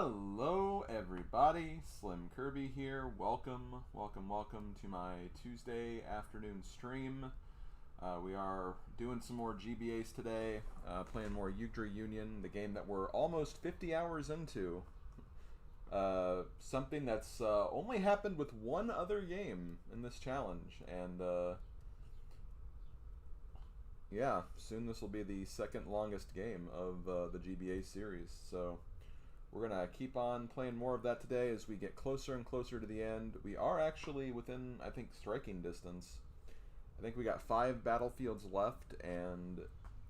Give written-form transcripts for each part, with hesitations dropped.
Hello everybody, SlimKirby here. Welcome to my Tuesday afternoon stream. We are doing some more GBACE today, playing more Yggdra Union, the game that we're almost 50 hours into. Something that's only happened with one other game in this challenge, and yeah, soon this will be the second longest game of the GBA series, so we're going to keep on playing more of that today as we get closer and closer to the end. We are actually within, I think, striking distance. I think we got 5 battlefields left, and,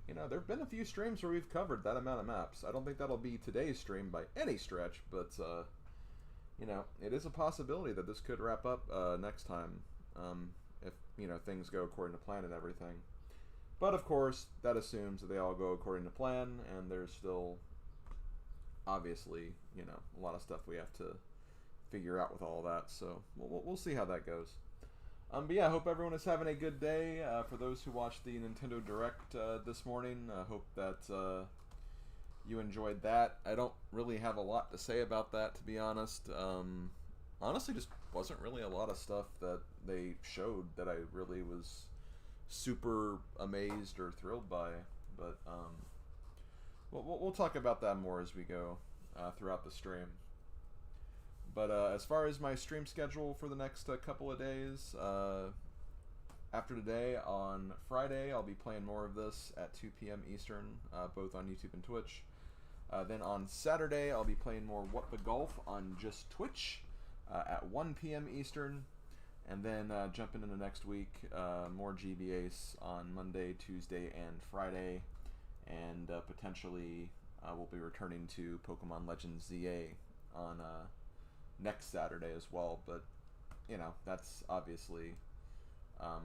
you know, there have been a few streams where we've covered that amount of maps. I don't think that'll be today's stream by any stretch, but, you know, it is a possibility that this could wrap up next time, if, you know, things go according to plan and everything. But, of course, that assumes that they all go according to plan, and there's still, obviously, you know, a lot of stuff we have to figure out with all that, so we'll see how that goes. But yeah, I hope everyone is having a good day. For those who watched the Nintendo Direct this morning, I hope that you enjoyed that. I don't really have a lot to say about that, to be honest. Honestly, just wasn't really a lot of stuff that they showed that I really was super amazed or thrilled by, but we'll talk about that more as we go throughout the stream. But as far as my stream schedule for the next couple of days, after today, on Friday, I'll be playing more of this at 2 p.m. Eastern, both on YouTube and Twitch. Then on Saturday, I'll be playing more What the Golf on just Twitch at 1 p.m. Eastern. And then jumping into next week, more GBACE on Monday, Tuesday, and Friday. And potentially we'll be returning to Pokemon Legends ZA on next Saturday as well. But, you know, that's obviously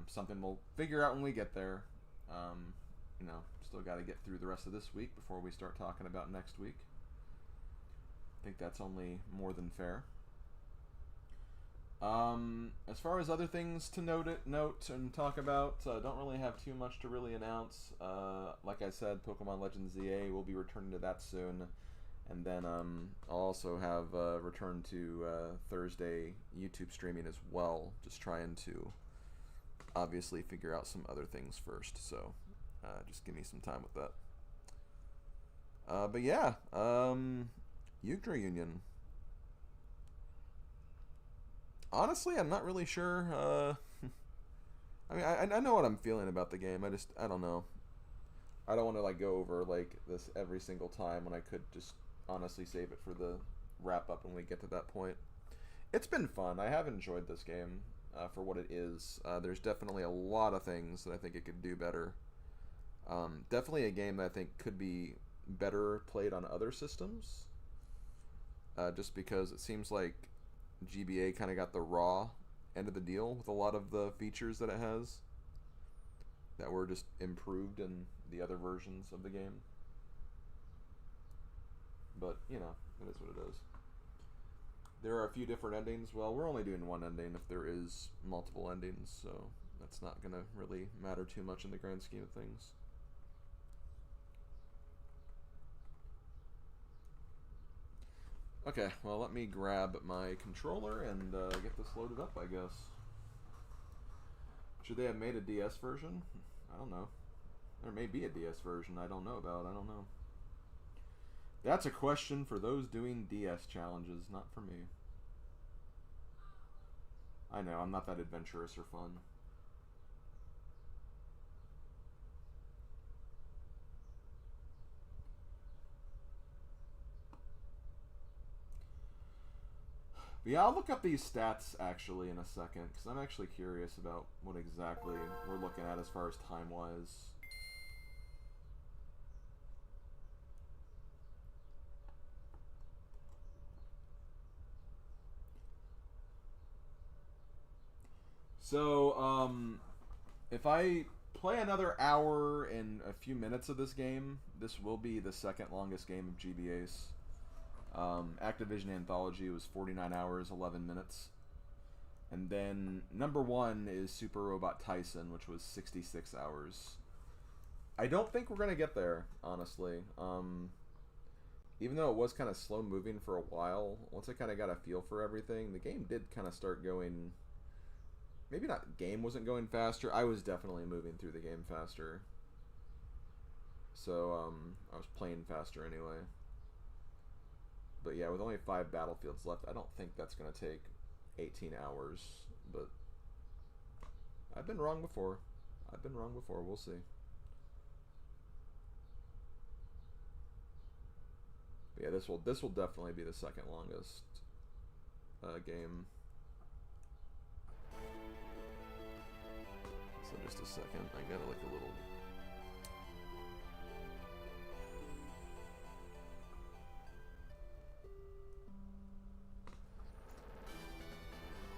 something we'll figure out when we get there. You know, still got to get through the rest of this week before we start talking about next week. I think that's only more than fair. As far as other things to note and talk about, don't really have too much to really announce. Like I said, Pokemon Legends ZA will be returning to that soon, and then I'll also have return to Thursday YouTube streaming as well. Just trying to obviously figure out some other things first, so just give me some time with that. But yeah, Yggdra Union. Honestly, I'm not really sure. I mean, I know what I'm feeling about the game. I don't know. I don't want to like go over like this every single time when I could just honestly save it for the wrap up when we get to that point. It's been fun. I have enjoyed this game for what it is. There's definitely a lot of things that I think it could do better. Definitely a game that I think could be better played on other systems. Just because it seems like GBA kind of got the raw end of the deal with a lot of the features that it has that were just improved in the other versions of the game. But, you know, it is what it is. There are a few different endings. Well, we're only doing one ending if there is multiple endings, so that's not going to really matter too much in the grand scheme of things. Okay, well, let me grab my controller and get this loaded up, I guess. Should they have made a DS version? I don't know. There may be a DS version I don't know about. I don't know. That's a question for those doing DS challenges, not for me. I know, I'm not that adventurous or fun. But yeah, I'll look up these stats actually in a second, because I'm actually curious about what exactly we're looking at as far as time-wise. So, if I play another hour and a few minutes of this game, this will be the second longest game of GBACE. Activision Anthology was 49 hours, 11 minutes. And then number 1 is Super Robot Tyson, which was 66 hours. I don't think we're going to get there, honestly. even though it was kind of slow moving for a while, once I kind of got a feel for everything, the game did kind of start going. Maybe not. Game wasn't going faster. I was definitely moving through the game faster. So I was playing faster anyway. But yeah, with only 5 battlefields left, I don't think that's going to take 18 hours. But I've been wrong before. I've been wrong before. We'll see. But yeah, this will definitely be the second longest game. So just a second. I got like a little.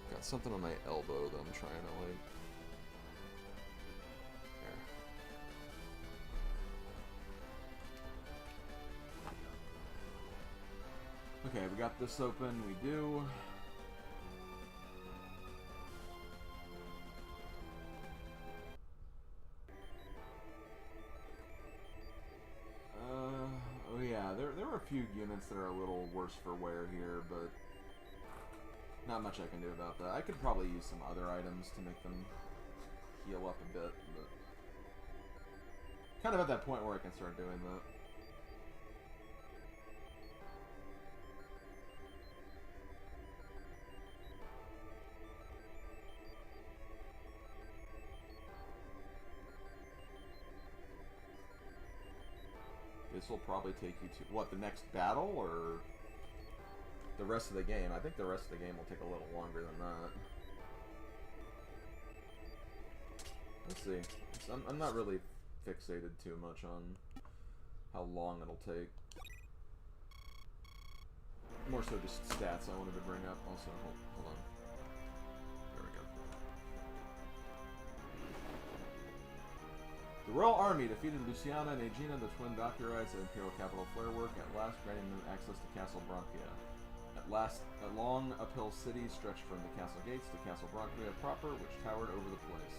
Got something on my elbow that I'm trying to like. Okay, we got this open. We do. Oh yeah, there were a few units that are a little worse for wear here, but not much I can do about that. I could probably use some other items to make them heal up a bit, but kind of at that point where I can start doing that. This will probably take you to, what, the next battle, or the rest of the game? I think the rest of the game will take a little longer than that. Let's see. I'm not really fixated too much on how long it'll take. More so just stats I wanted to bring up. Also, hold on. There we go. The Royal Army defeated Luciana and Aegina, the twin Valkyries at Imperial capital Flarework, at last granting them access to Castle Bronchia. At last, a long uphill city stretched from the castle gates to Castle Bronchia proper, which towered over the place.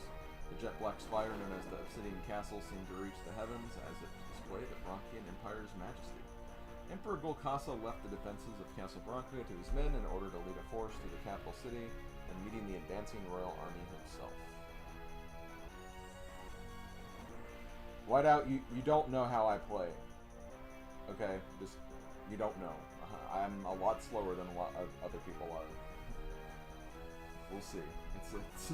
The jet-black spire known as the Obsidian Castle seemed to reach the heavens as it displayed the Bronchian Empire's majesty. Emperor Golkassa left the defenses of Castle Bronchia to his men in order to lead a force through the capital city and meeting the advancing royal army himself. Whiteout, you don't know how I play. Okay, just, you don't know. I'm a lot slower than a lot of other people are. We'll see. It's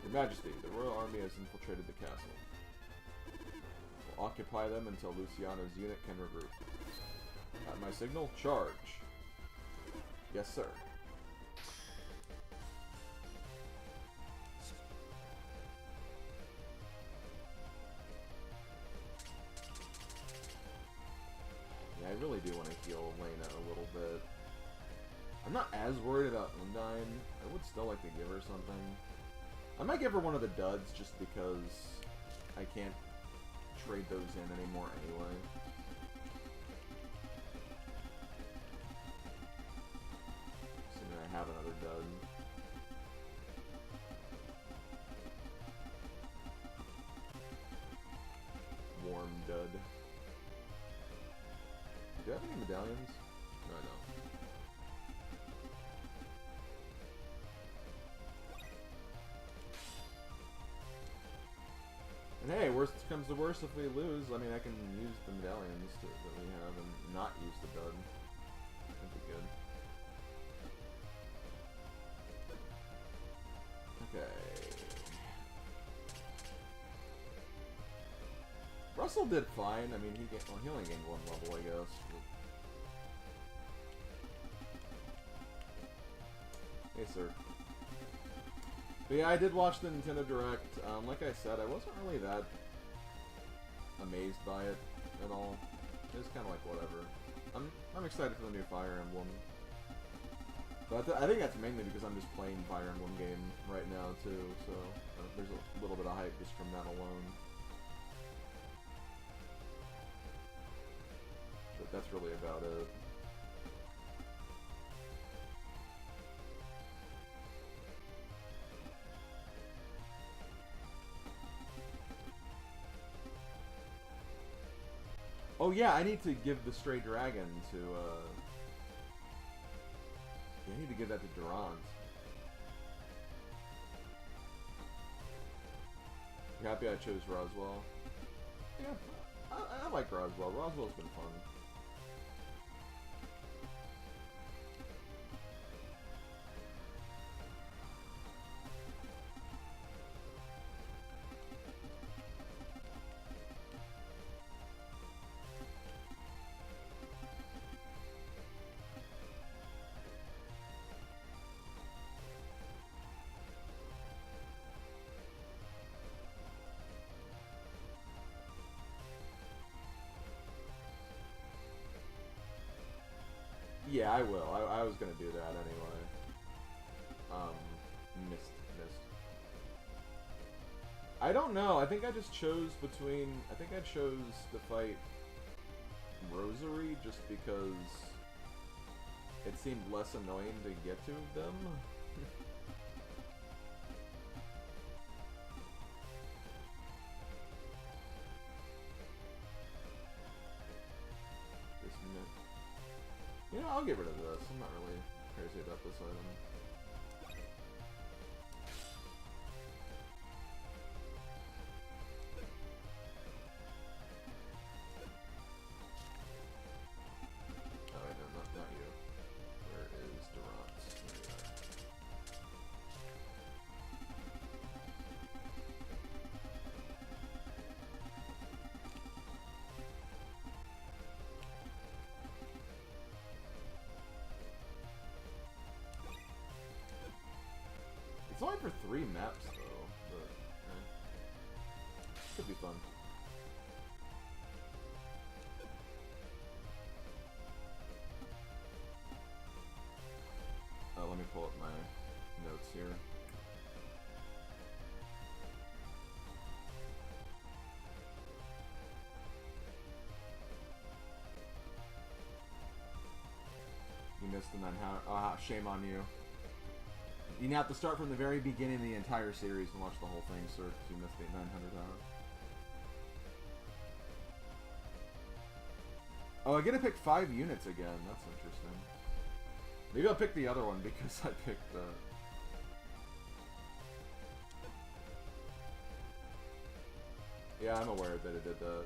Your Majesty, the royal army has infiltrated the castle. We'll occupy them until Luciana's unit can regroup. At my signal, charge. Yes, sir. Yeah, I really do want to heal Elena a little bit. I'm not as worried about Undine. I would still like to give her something. I might give her one of the duds just because I can't trade those in anymore anyway. Assuming I have another dud. Warm dud. Do I have any medallions? No, I don't. And hey, worst comes to worst, if we lose, I mean, I can use the medallions that we have and not use the dud. That'd be good. Okay. Russell did fine. I mean, he only gained 1 level, I guess. Hey, sir. But yeah, I did watch the Nintendo Direct. Like I said, I wasn't really that amazed by it at all. It was kind of like whatever. I'm excited for the new Fire Emblem. But I think that's mainly because I'm just playing Fire Emblem game right now too, so there's a little bit of hype just from that alone. But that's really about it. Oh yeah, I need to give the stray dragon to yeah, I need to give that to Durant. You happy I chose Roswell? Yeah, I like Roswell. Roswell's been fun. Yeah, I will. I was gonna do that anyway. Missed. I don't know. I think I just chose between... I think I chose to fight Rosary just because it seemed less annoying to get to them. You know, I'll get rid of this. I'm not really crazy about this item. Oh, wait, no, not you. Where is Durant? There you are. It's only for 3 maps, though, but could be fun. Let me pull up my notes here. You missed the 900. Ah, shame on you. You now have to start from the very beginning of the entire series and watch the whole thing, sir, because you missed the 900 hour. Oh, I get to pick 5 units again. That's interesting. Maybe I'll pick the other one because I picked the... Yeah, I'm aware that it did that.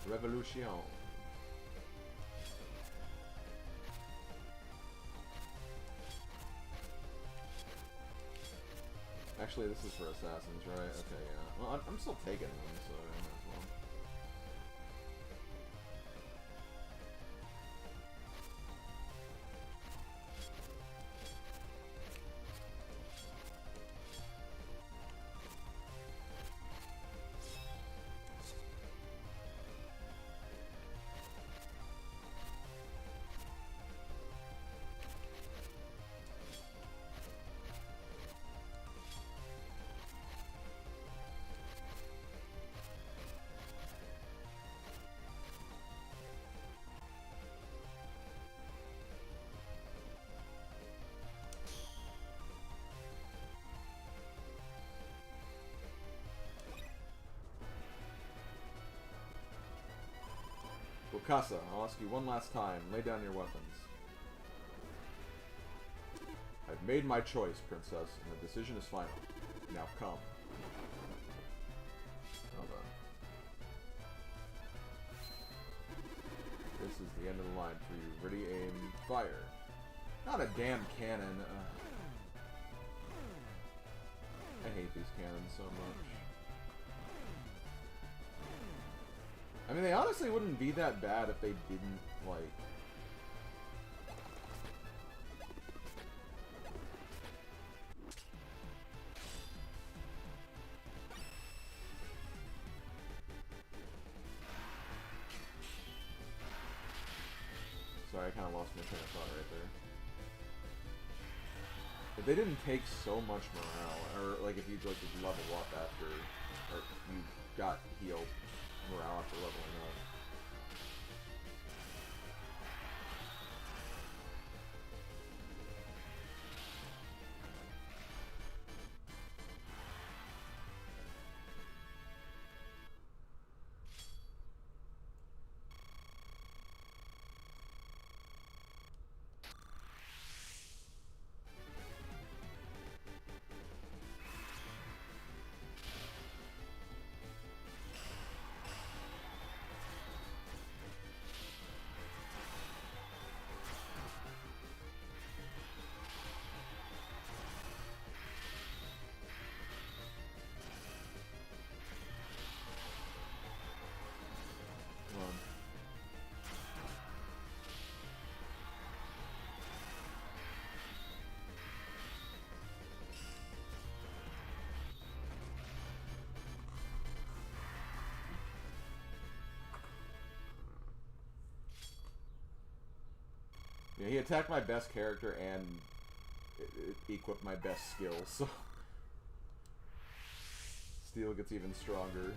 Revolution. Actually, this is for assassins, right? Okay, yeah. Well, I'm still taking them, so I might as well. Wakasa, I'll ask you one last time. Lay down your weapons. I've made my choice, Princess, and the decision is final. Now come. Hold on. This is the end of the line for you. Ready, aim, fire. Not a damn cannon. I hate these cannons so much. I mean, they honestly wouldn't be that bad if they didn't, like... Sorry, I kind of lost my train of thought right there. If they didn't take so much morale, or like if you like just level up after, or you got heal morale after leveling up. Yeah, he attacked my best character and equipped my best skills, so Steel gets even stronger.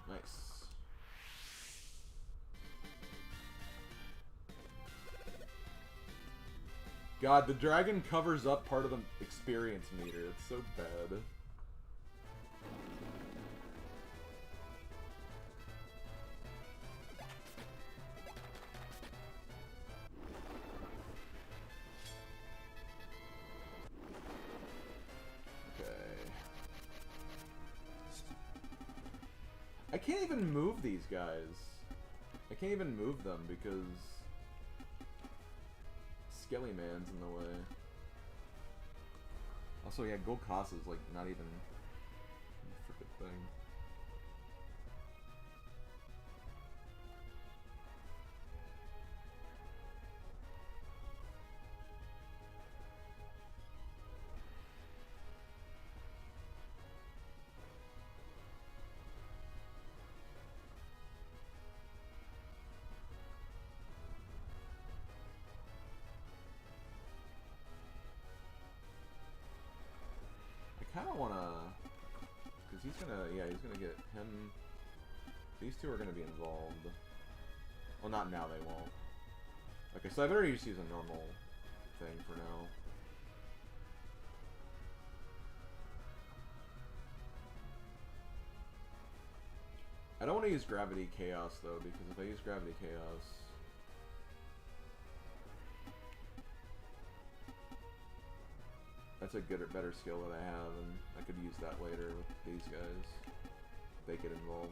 Nice. God, the dragon covers up part of the experience meter. It's so bad. I can't even move these guys. I can't even move them because Skelly Man's in the way. Also, yeah, Gold Casa's like not even a frickin' thing. I kind of want to, because he's going to, yeah, he's going to get him, these two are going to be involved. Well, not now, they won't. Okay, so I better just use a normal thing for now. I don't want to use Gravity Chaos, though, because if I use Gravity Chaos... That's a good or better skill that I have, and I could use that later with these guys. If they get involved.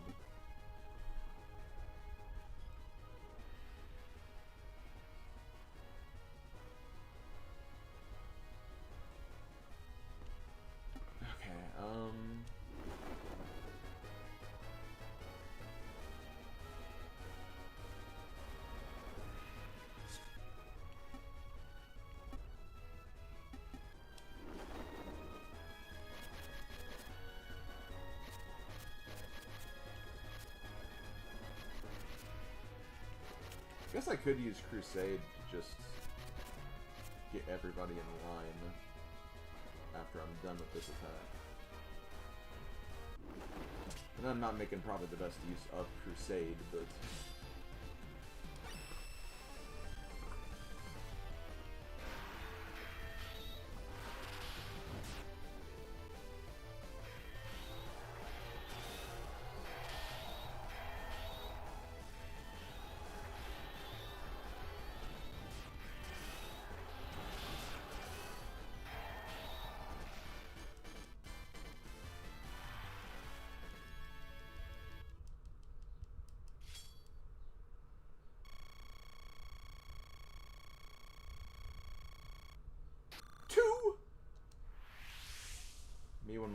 I guess I could use Crusade to just get everybody in line after I'm done with this attack. And I'm not making probably the best use of Crusade, but...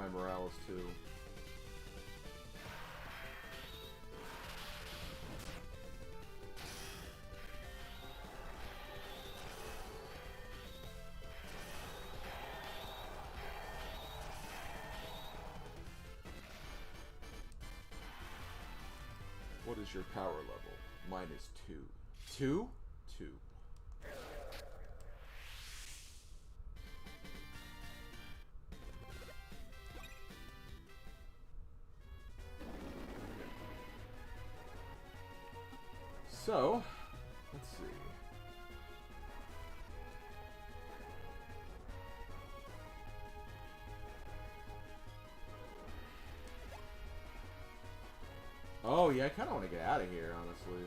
my morale is too. What is your power level? Mine is 2. 2? 2. So, let's see. Oh, yeah, I kind of want to get out of here, honestly.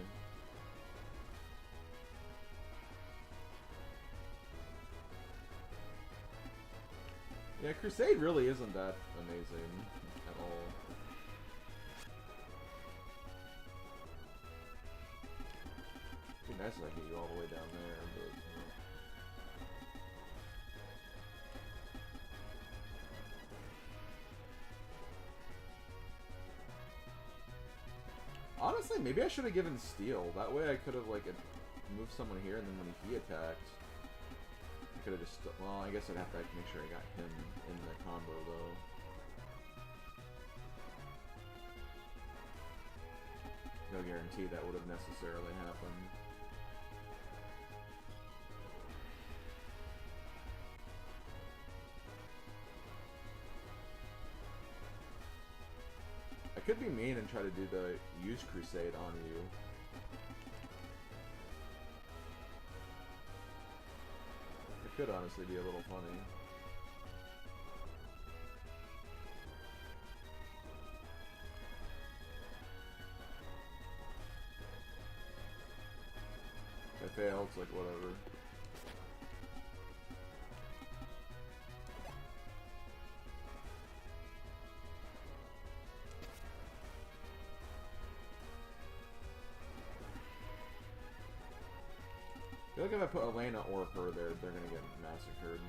Yeah, Crusade really isn't that amazing at all. It'd be nice if I get you all the way down there, but... Honestly, maybe I should have given Steel. That way I could have, like, moved someone here, and then when he attacked, I could have just... Well, I guess I'd have to make sure I got him in the combo, though. No guarantee that would have necessarily happened. I could be mean and try to do the use Crusade on you. It could honestly be a little funny. If I fail, it's like whatever. I feel like if I put Elena or her there, they're gonna get massacred.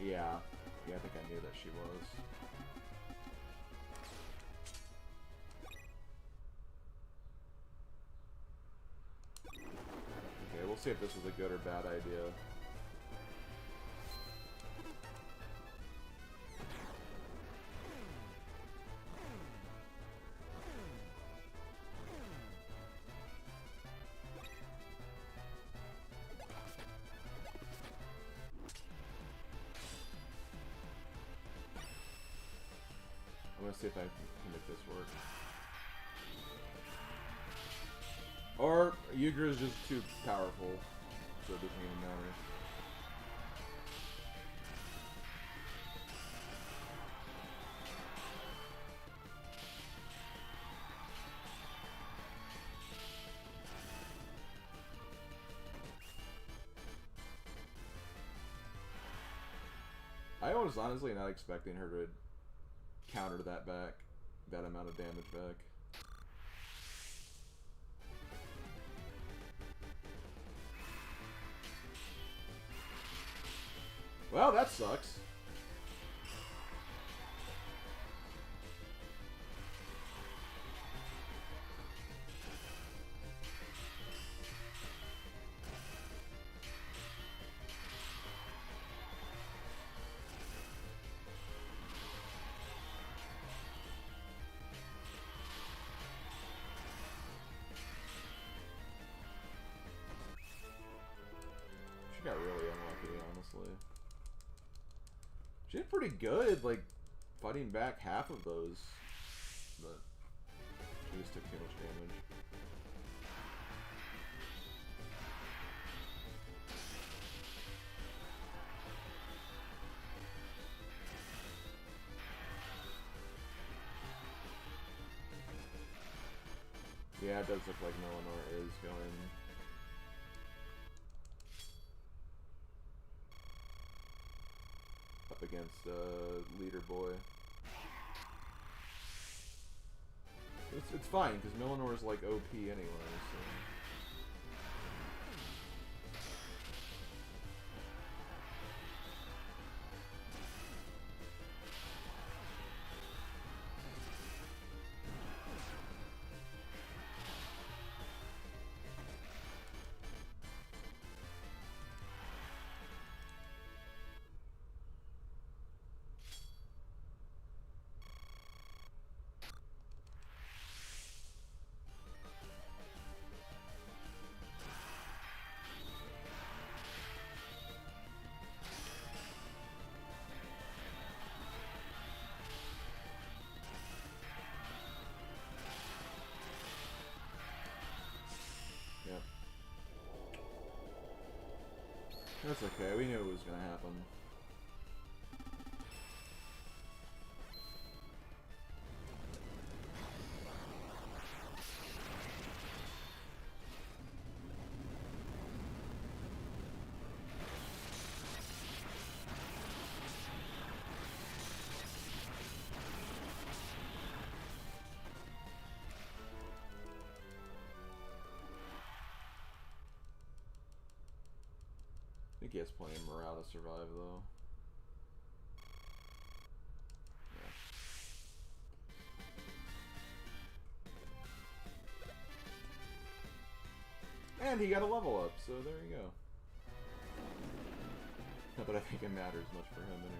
Yeah. Yeah, I think I knew that she was. Okay, we'll see if this was a good or bad idea. I'm gonna see if I can make this work. Or Yggdra is just too powerful, so it doesn't even matter. I was honestly not expecting her to counter that amount of damage back. Well, that sucks. She got really unlucky, honestly. She did pretty good, like, fighting back half of those, but she just took too much damage. Yeah, it does look like Melanor is going. Up against Leader Boy. It's fine, because Melanor is like OP anyway, so... That's okay, we knew it was gonna happen. I think he has plenty of morale to survive, though. Yeah. And he got a level up, so there you go. Not that I think it matters much for him, anyway.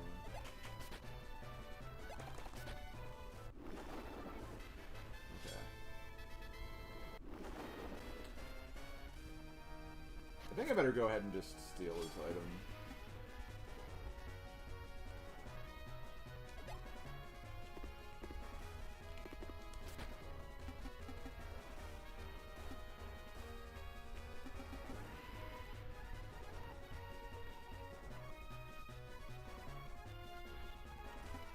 I think I better go ahead and just steal his item.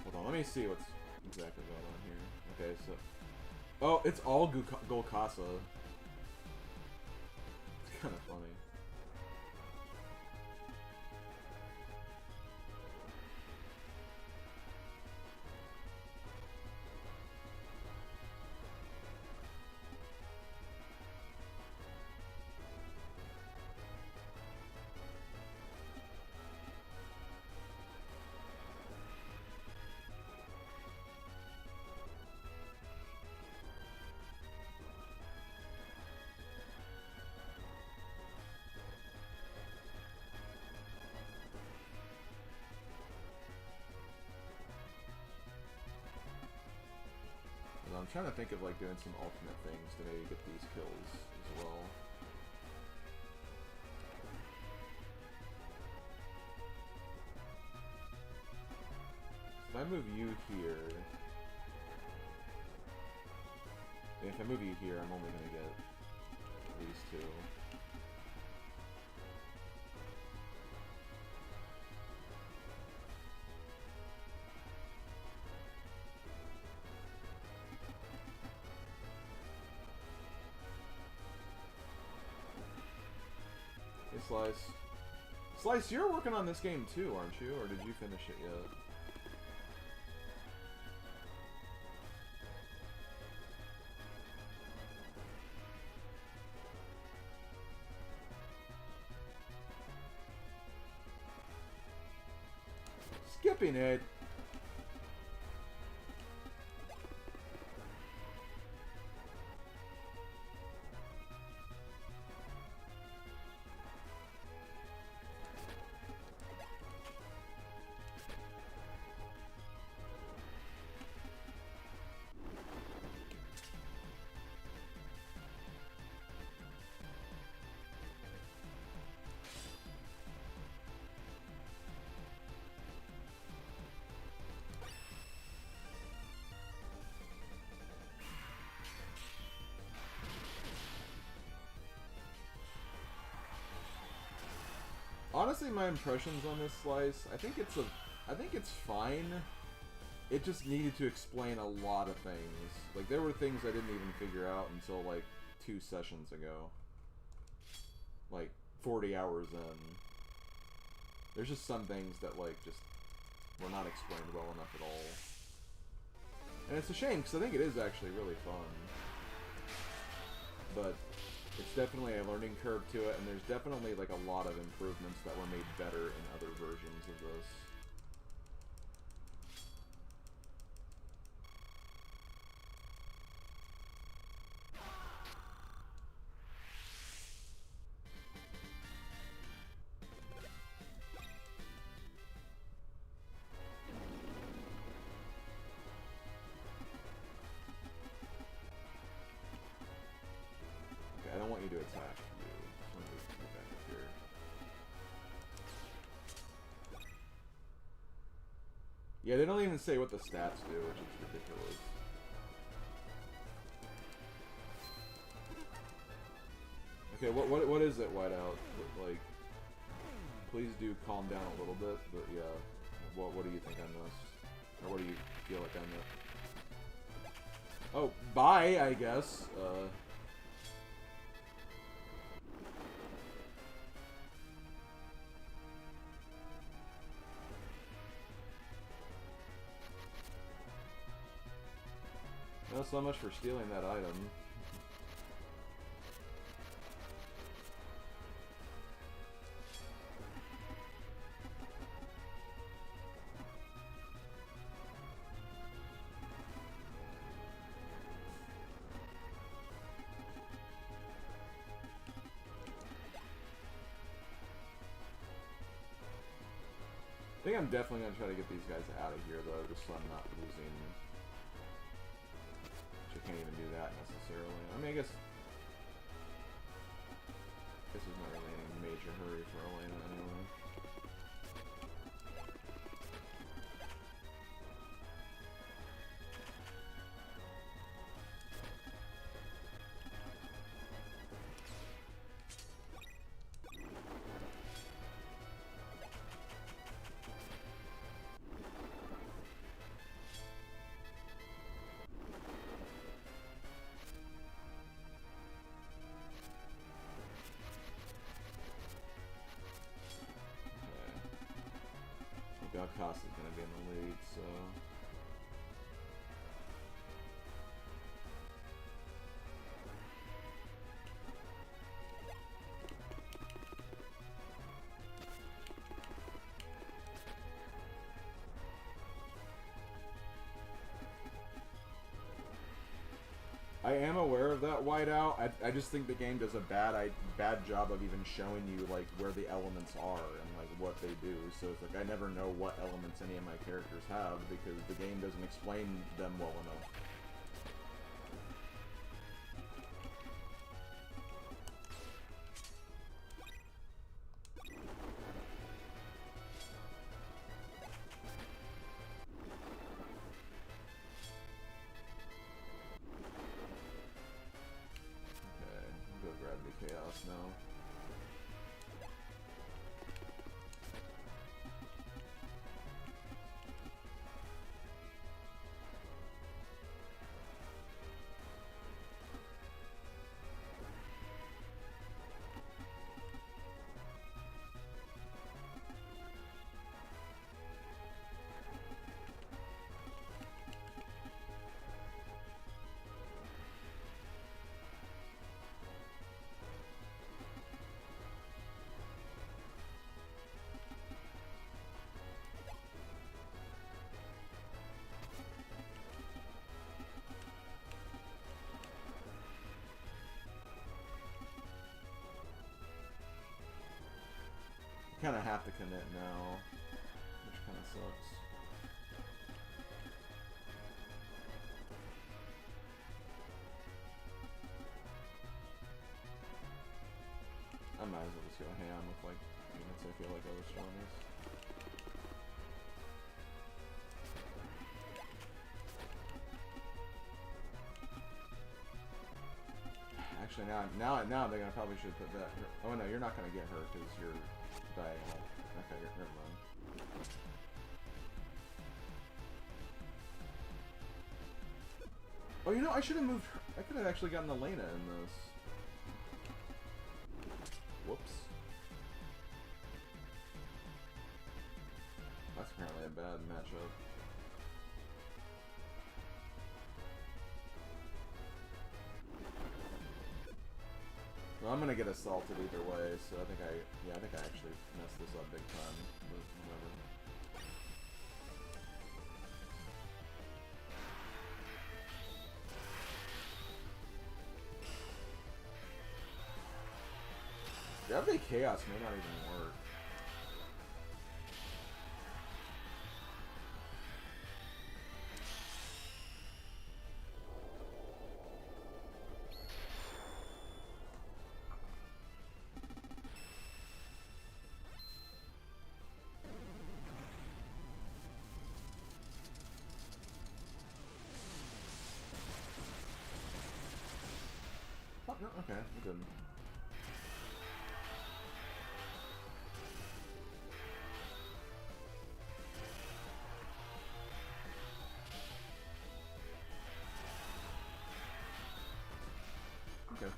Hold on, let me see what's exactly going on here. Okay, so... Oh, it's all Golkasa. It's kind of funny. I'm trying to think of like doing some alternate things to maybe get these kills as well. So if I move you here, if I move you here, I'm only gonna get these two. Slice. Slice, you're working on this game too, aren't you? Or did you finish it yet? Skipping it. Honestly, my impressions on this slice, I think it's fine. It just needed to explain a lot of things. Like, there were things I didn't even figure out until, like, 2 sessions ago. Like, 40 hours in. There's just some things that, like, just were not explained well enough at all. And it's a shame, because I think it is actually really fun. But it's definitely a learning curve to it, and there's definitely, like, a lot of improvements that were made better in other versions of this. Okay, I don't want you to attack you. I want you to get back up here. Yeah, they don't even say what the stats do, which is ridiculous. Okay, what is it, Whiteout? Like, please do calm down a little bit, but yeah, what do you think I missed? Or what do you feel like I missed? Oh, bye, I guess. Not so much for stealing that item. I think I'm definitely going to try to get these guys out of here, though, just so I'm not losing. Which I can't even do that necessarily. I mean, I guess there's not really any major hurry for Elena anyway. Cost is going to be in the lead, so... I am aware of that, Whiteout. I just think the game does a bad job of even showing you, like, where the elements are and, like, what they do. So it's like I never know what elements any of my characters have because the game doesn't explain them well enough. Chaos now. Kind of have to commit now, which kind of sucks. I might as well just go ham with like units I feel like are the strongest. Actually, now they're gonna probably should put that. Oh no, you're not gonna get her because you're diagonal. Okay, never mind. Oh, you know, I should have moved her. I could have actually gotten Elena in this. that's apparently a bad matchup. Well, I'm gonna get assaulted either way, so I think I actually messed this up big time, but whatever. Gravity Chaos may not even work. Oh, no, okay, we're good. Okay.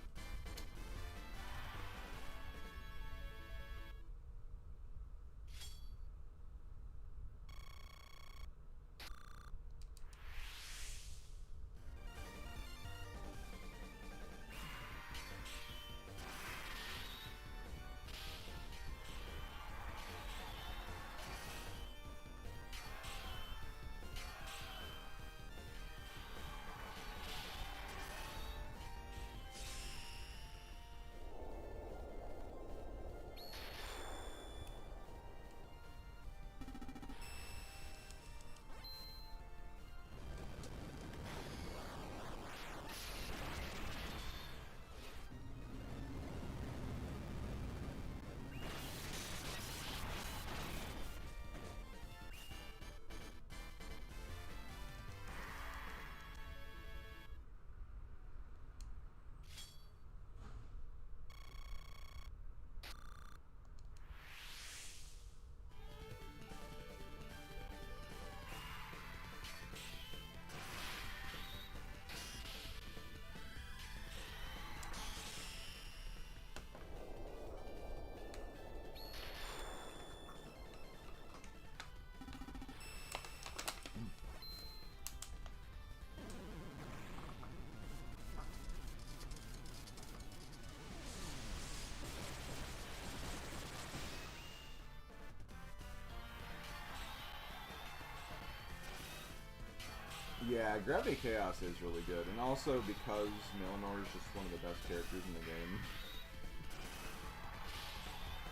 Yeah, Gravity Chaos is really good, and also because Melanor is just one of the best characters in the game.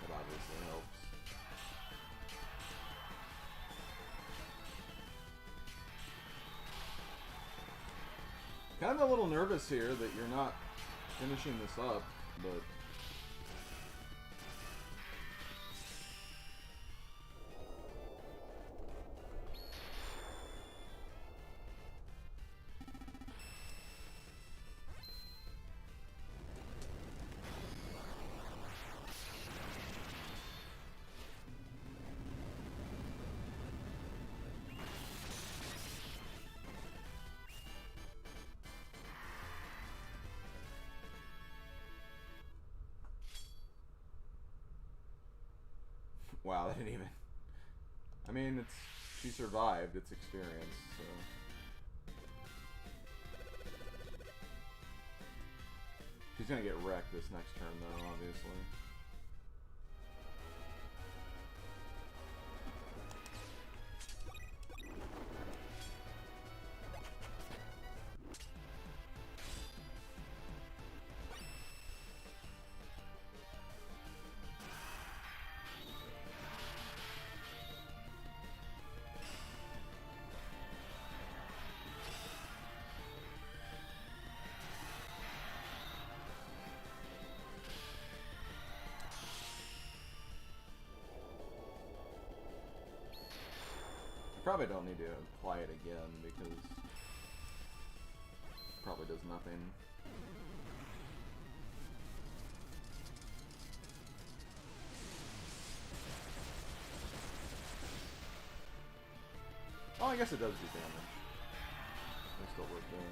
That obviously helps. Kind of a little nervous here that you're not finishing this up, but... Wow, that didn't even... I mean, she survived, it's experience, so... She's gonna get wrecked this next turn, though, obviously. Probably don't need to apply it again because it probably does nothing. Oh, I guess it does do damage. It's still worth doing.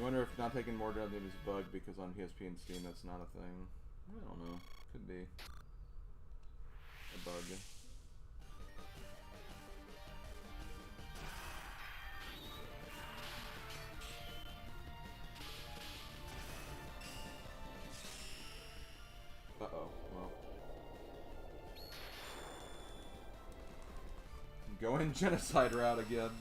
You wonder if not taking more damage is bug because on PSP and Steam that's not a thing. I don't know. Could be a bug. Uh-oh. Well. Going genocide route again.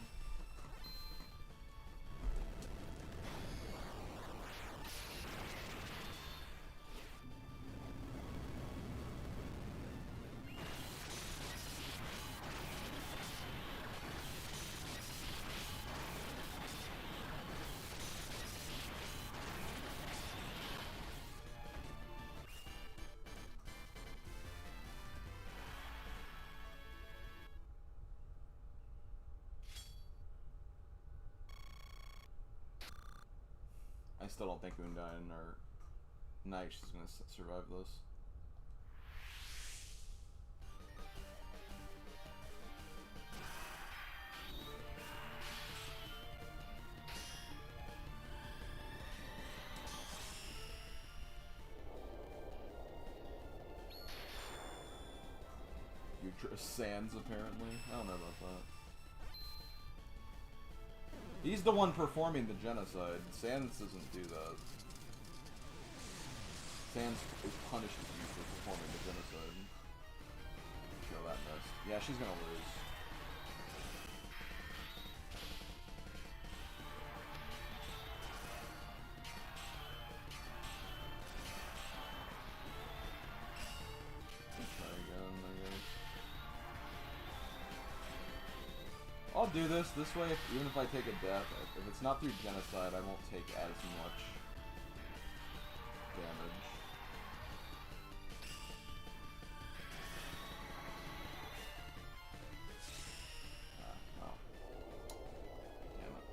I still don't think Undyne or Nyx is going to survive this. Yggdra Sands, apparently. I don't know about that. He's the one performing the genocide. Sans doesn't do that. Sans punishes you for performing the genocide. Kill that mess. Yeah, she's gonna lose. Let's try again, I guess. I'll do this way, even if I take a death. If it's not through genocide, I won't take as much damage. Oh. Damn it.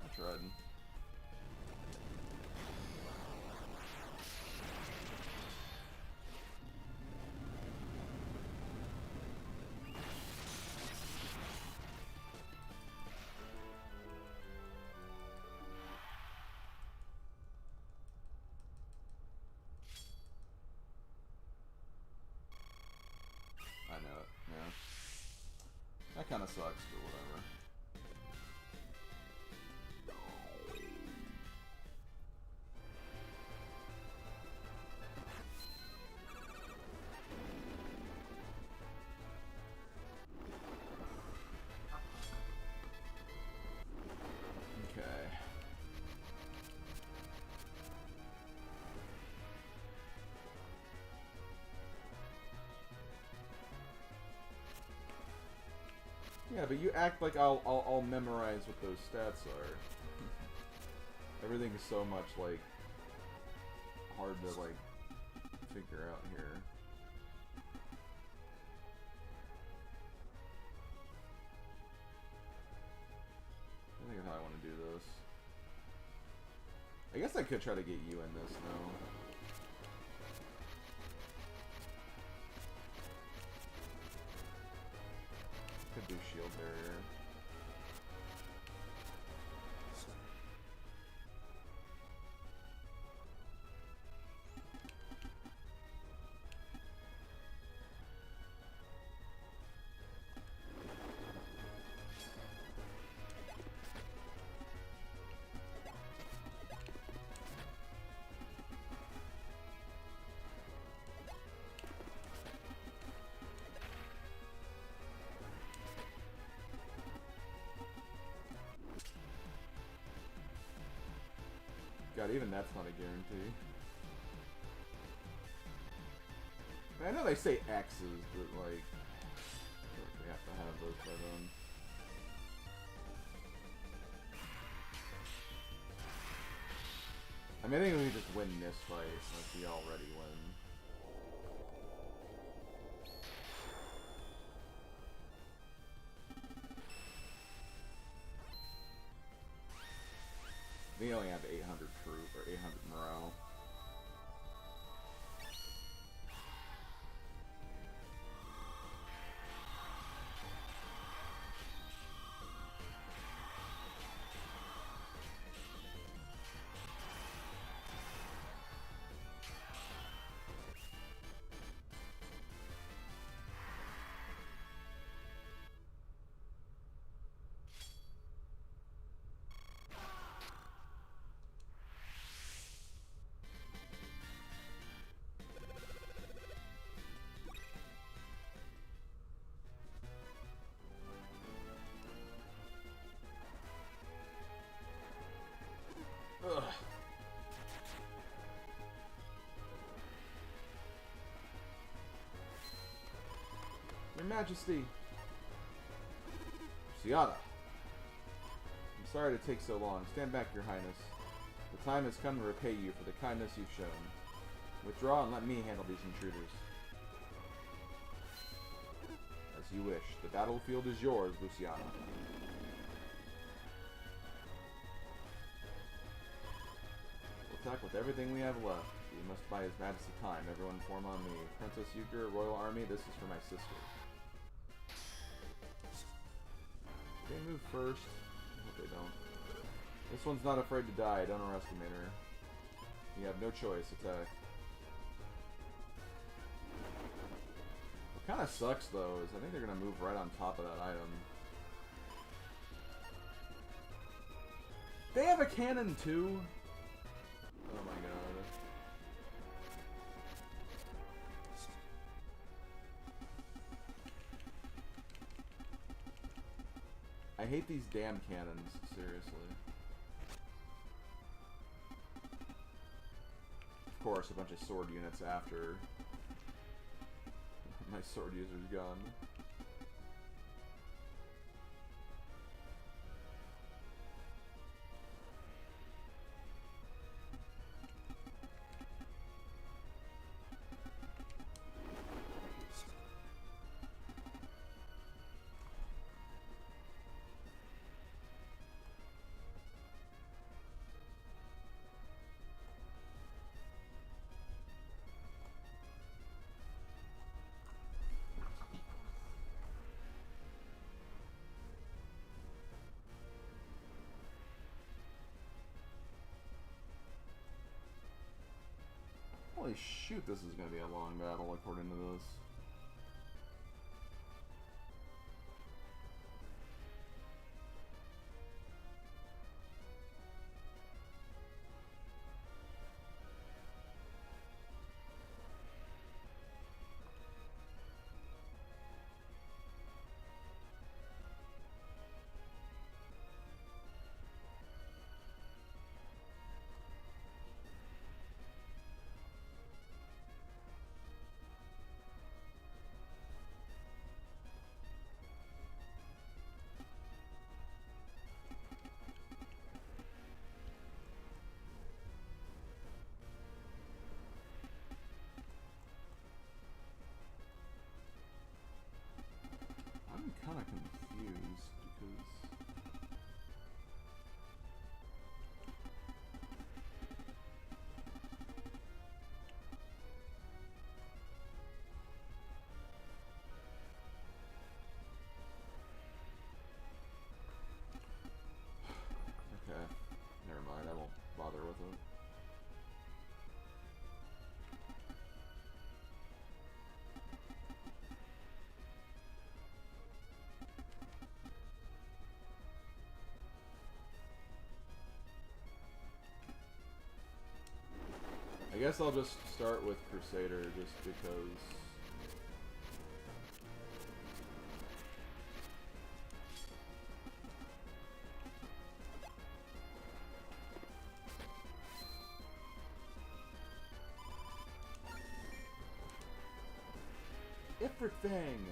I tried. I know it, yeah. That kinda sucks, but whatever. Okay. Yeah, but you act like I'll memorize what those stats are. Everything is so much, like, hard to, like, figure out here. I think of how I want to do this. I guess I could try to get you in this now. Could do shield barrier. God, even that's not a guarantee. I know they say X's, but like, we have to have those by then. I mean, I think we can just win this fight, like we already win. We only have 800 troop, or 800 morale. Majesty! Siada. I'm sorry to take so long. Stand back, Your Highness. The time has come to repay you for the kindness you've shown. Withdraw and let me handle these intruders. As you wish. The battlefield is yours, Luciana. We'll attack with everything we have left. We must buy His Majesty time. Everyone form on me. Princess Yggdra, Royal Army, this is for my sister. They move first. I hope they don't. This one's not afraid to die. Don't underestimate her. You have no choice. Attack. What kind of sucks, though, is I think they're going to move right on top of that item. They have a cannon, too? Oh my god. I hate these damn cannons, seriously. Of course, a bunch of sword units after my sword user's gone. Holy shoot, this is going to be a long battle according to this. I'm kind of confused because okay, never mind, I won't bother with it. I guess I'll just start with Crusader just because everything.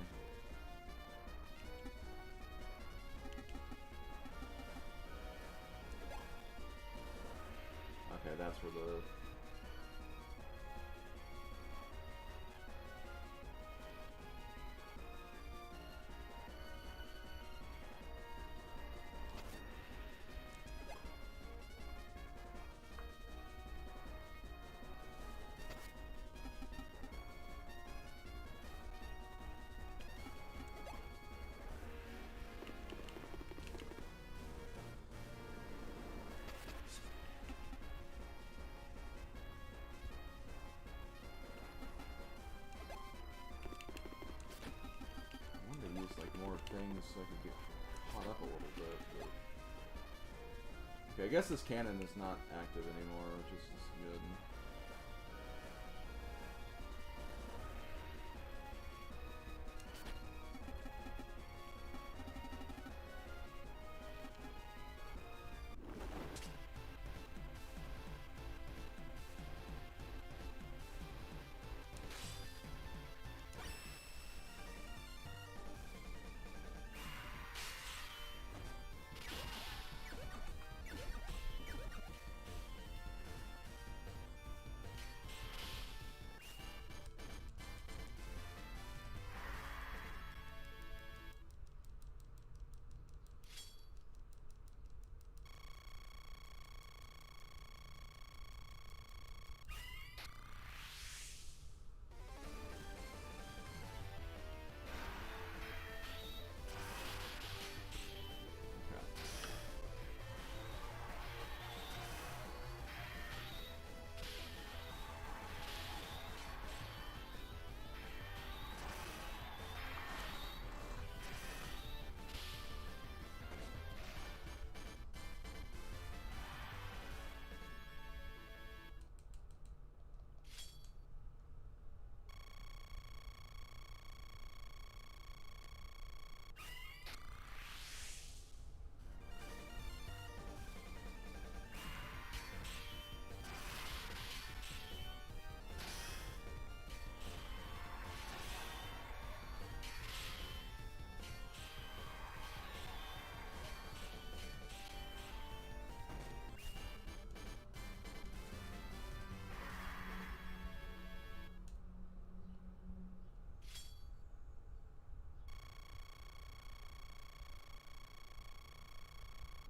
Okay, that's where the more things so I could get caught up a little bit, but okay, I guess this cannon is not active anymore, which is good.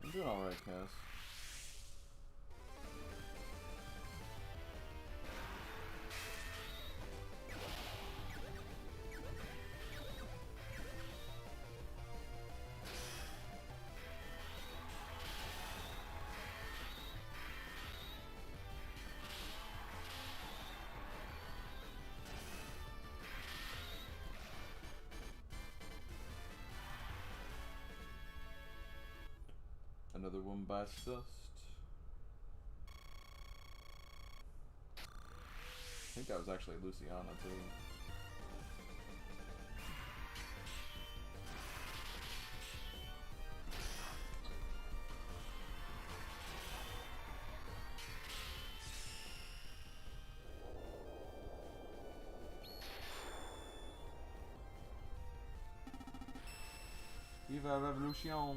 I'm doing alright, Cass. Another one bites dust. I think that was actually Luciana too. Viva la Revolution!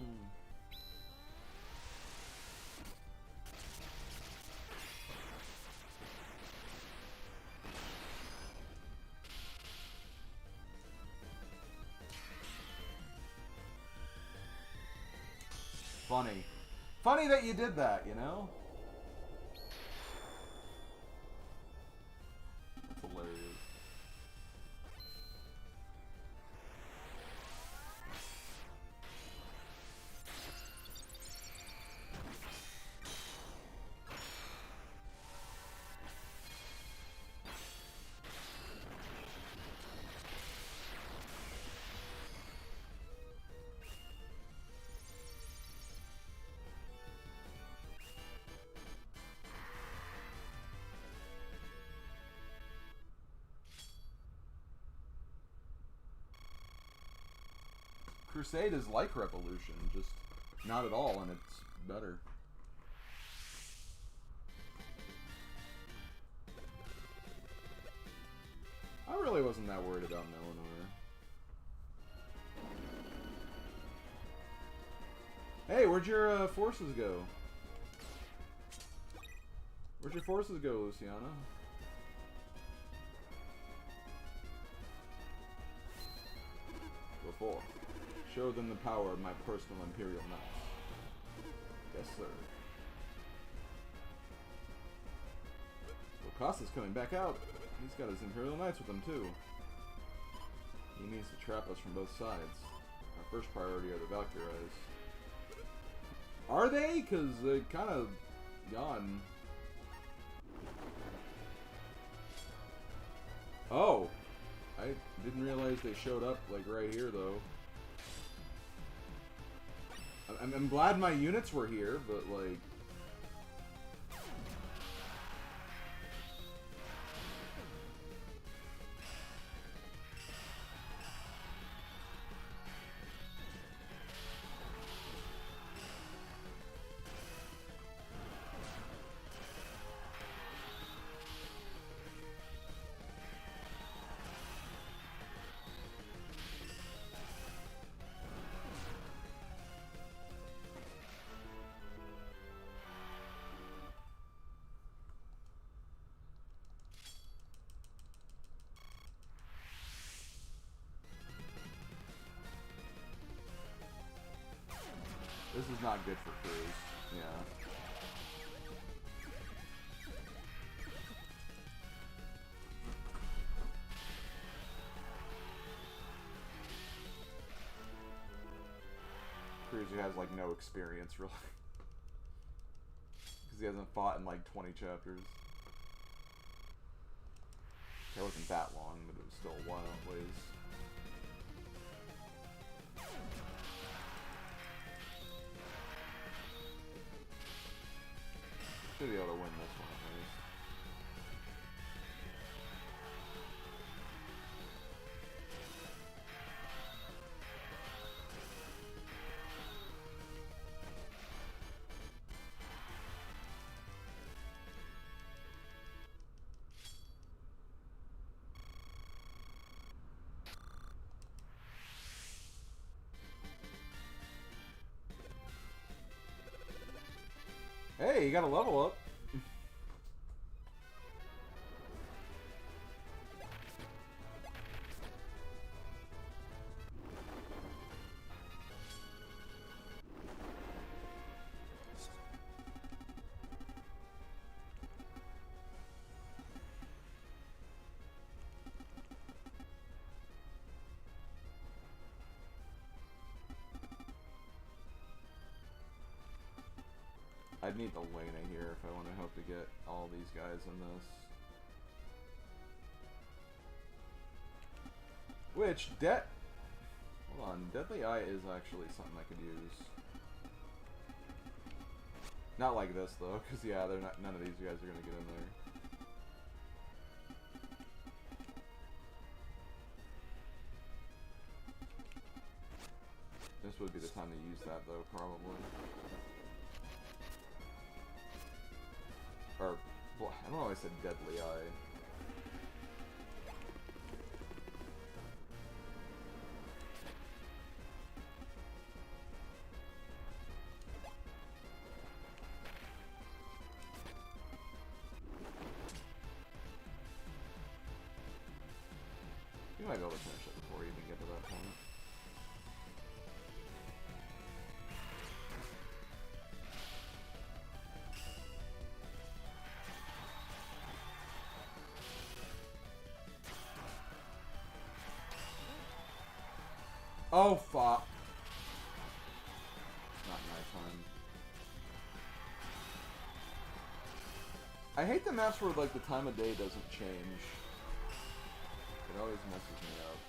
Funny. Funny that you did that, you know? That's hilarious. Crusade is like Revolution, just not at all, and it's better. I really wasn't that worried about Melanor. Hey, where'd your forces go? Where'd your forces go, Luciana? Before. Show them the power of my personal Imperial Knights. Yes, sir. Okasa's coming back out. He's got his Imperial Knights with him, too. He means to trap us from both sides. Our first priority are the Valkyries. Are they? Because they kind of gone. Oh! I didn't realize they showed up, like, right here, though. I'm glad my units were here, but, like... This is not good for Cruz. Yeah. Cruz who has like no experience really. Because he hasn't fought in like 20 chapters. It wasn't that long, but it was still a while at least. Should be able to win this one at least. Hey, you got a level up. I'd need the Lena here if I want to hope to get all these guys in this. Which, hold on, Deadly Eye is actually something I could use. Not like this though, because yeah, none of these guys are gonna get in there. This would be the time to use that though, probably. Or, well, I don't know why I said Deadly Eye. You might be able to finish it before you even get to that point. Oh, fuck. Not nighttime. I hate the maps where, like, the time of day doesn't change. It always messes me up.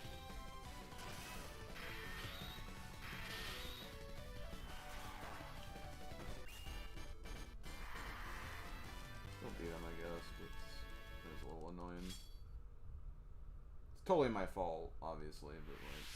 Still beat him, I guess, but it's a little annoying. It's totally my fault, obviously, but, like...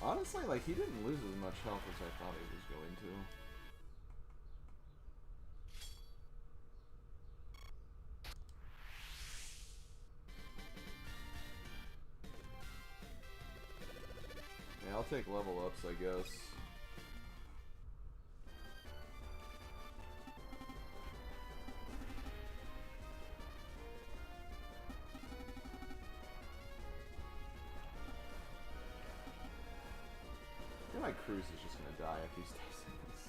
Honestly, like, he didn't lose as much health as I thought he was going to. Yeah, I'll take level ups, I guess. My Cruz is just gonna die if he stays in this.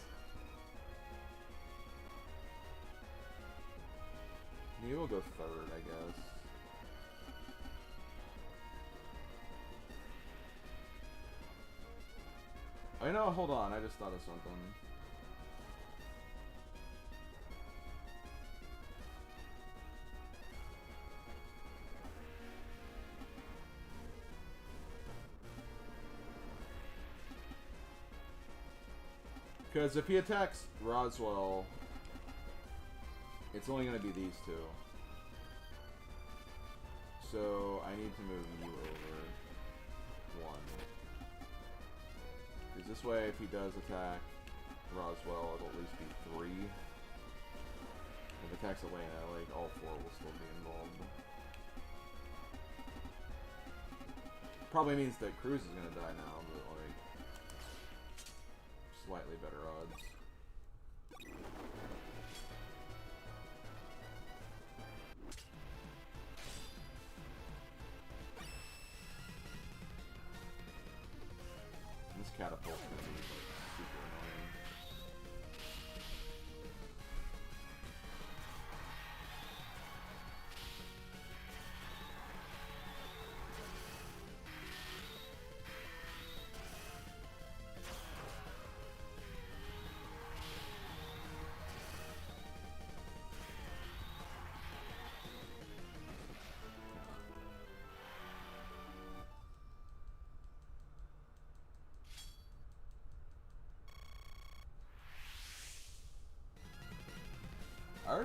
Maybe we'll go third, I guess. I know, hold on, I just thought of something. Because if he attacks Roswell, it's only going to be these two. So I need to move you over one. Because this way, if he does attack Roswell, it'll at least be 3. If it attacks Elena, like, all 4 will still be involved. Probably means that Cruz is going to die now, but, like, slightly better odds. This catapult's gonna be, like, super annoying.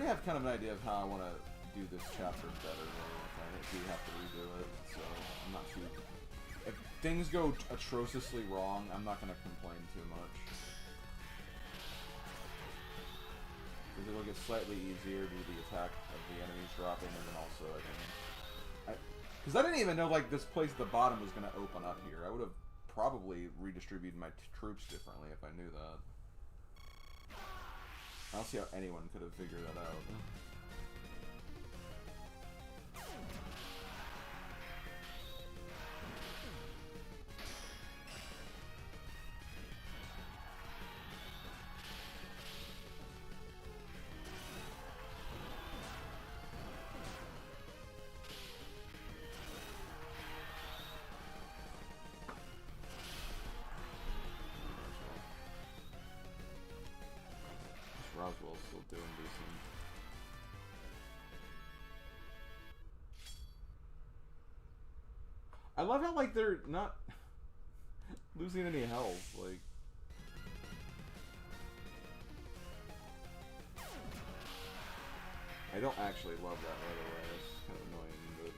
already have kind of an idea of how I want to do this chapter better, though, if I do have to redo it, so I'm not too... If things go atrociously wrong, I'm not going to complain too much. Because it'll get slightly easier due to the attack of the enemies dropping, and then also I can... Because I didn't even know, like, this place at the bottom was going to open up here. I would have probably redistributed my troops differently if I knew that. I don't see how anyone could have figured that out. Roswell's still doing decent. I love how, like, they're not losing any health, like... I don't actually love that, by the way, it's kind of annoying, but...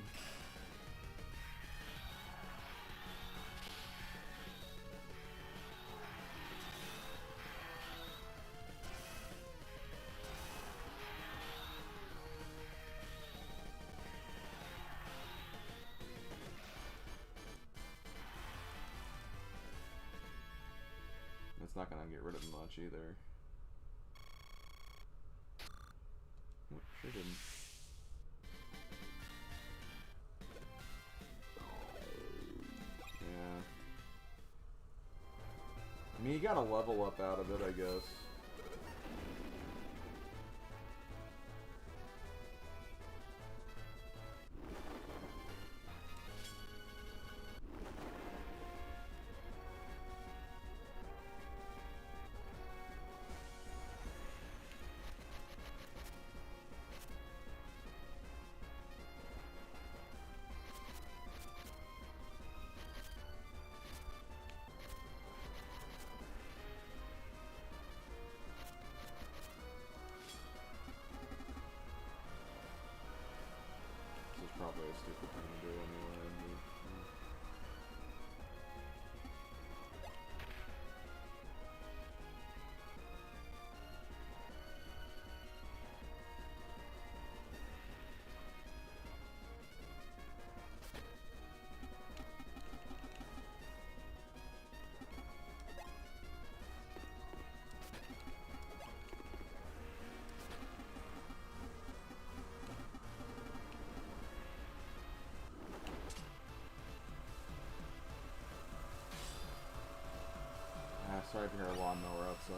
It's not gonna get rid of much either. Oh, sure didn't. Yeah. I mean, you got a level up out of it, I guess. Probably a stupid thing to do anyway. Sorry if you hear a lawnmower outside.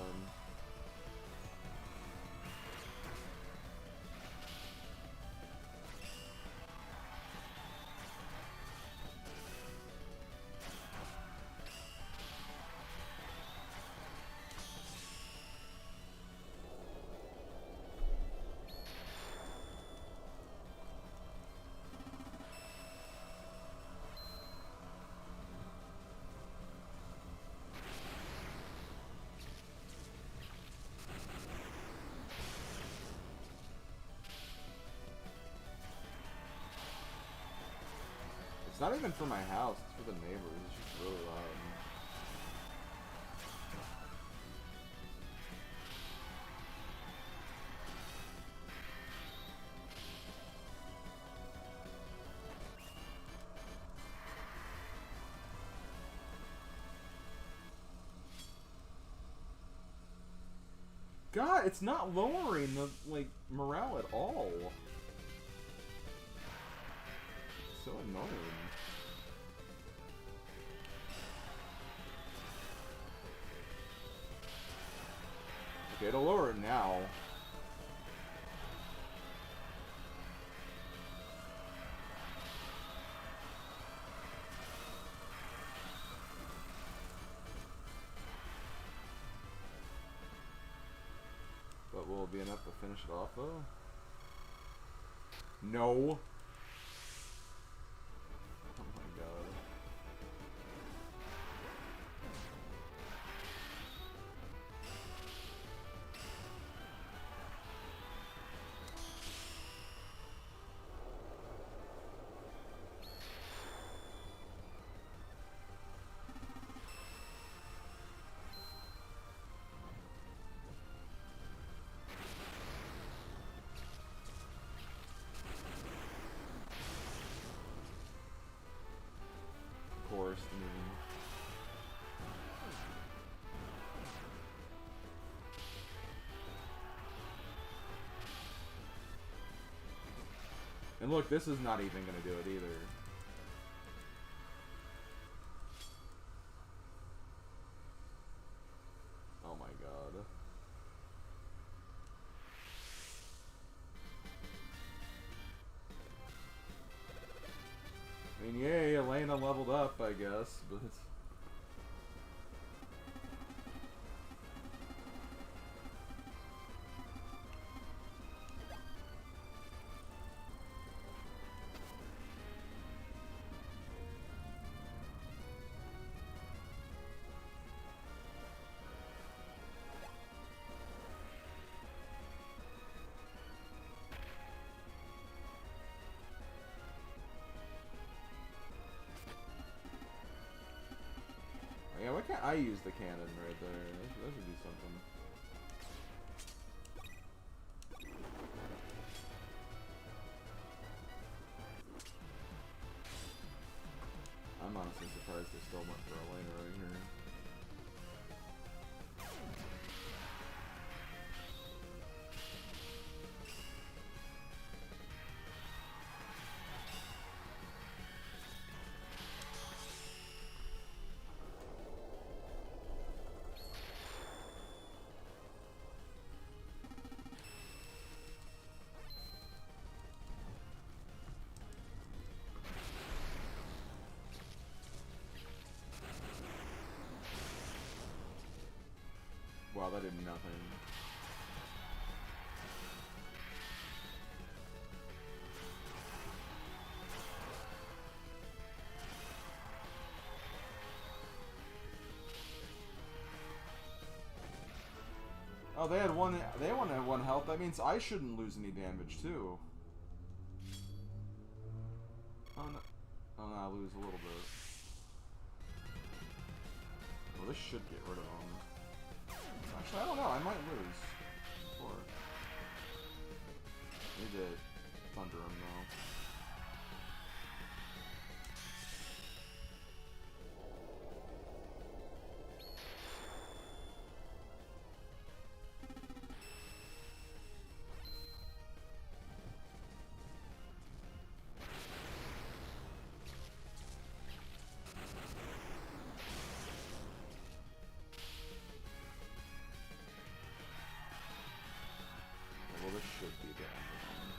It's not even for my house, it's for the neighbors. It's just really loud. God, it's not lowering the, like, morale at all. It's so annoying. Okay, it'll lower it now. But will it be enough to finish it off, though? No. Oh my god. And look, this is not even gonna do it either. Oh my god. I mean, yay, Elena leveled up, I guess, but... Yeah, why can't I use the cannon right there? That should do something. I'm honestly surprised they still went for Elena right here. Wow, that did nothing. Oh, they had one. They only had 1 health. That means I shouldn't lose any damage too. Oh no! Oh no, I lose a little bit. Well, this should get rid of them. Actually, I don't know. I might lose. Or they did thunder him though. Well, this should be the end of them.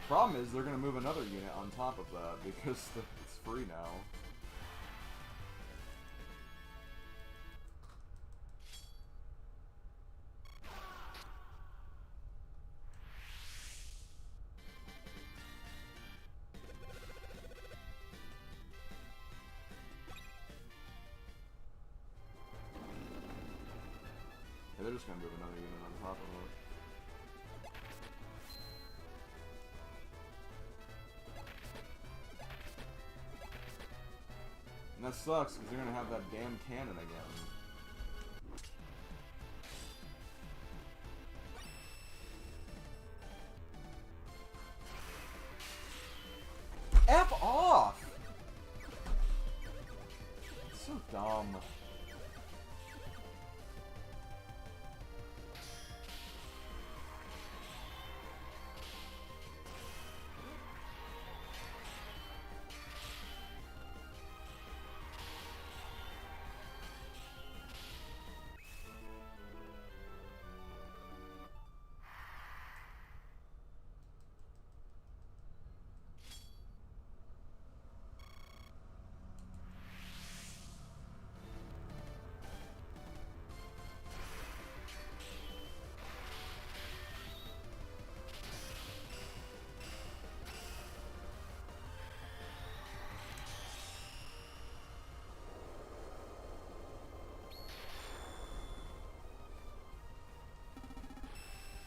Problem is, they're going to move another unit on top of that because it's free now. Yeah, they're just going to move another unit on top of it. And that sucks, because they're going to have that damn cannon again. F off! It's so dumb.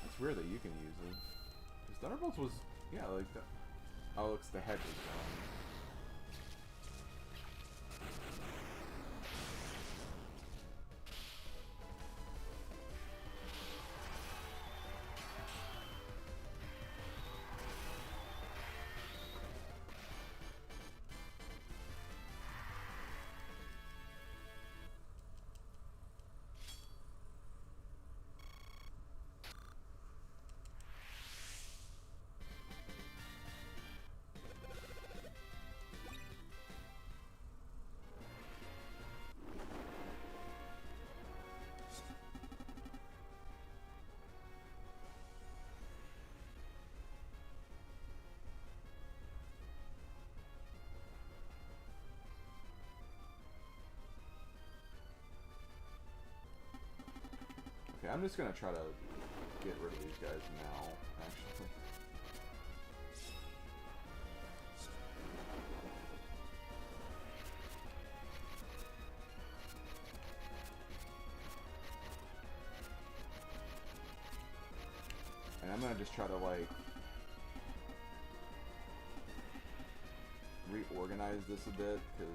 It's weird that you can use it. Because Thunderbolts was, yeah, like that. Oh, it's the head was gone. I'm just gonna try to get rid of these guys now, actually. And I'm gonna just try to, like, reorganize this a bit, because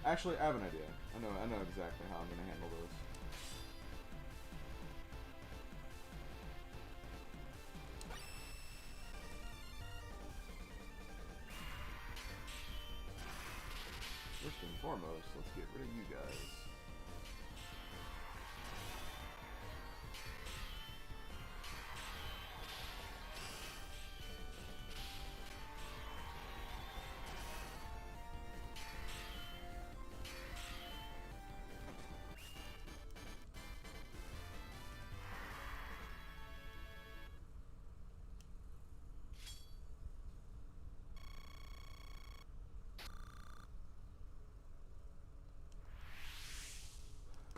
actually, I have an idea. I know exactly how I'm gonna handle this. First and foremost, let's get rid of you guys.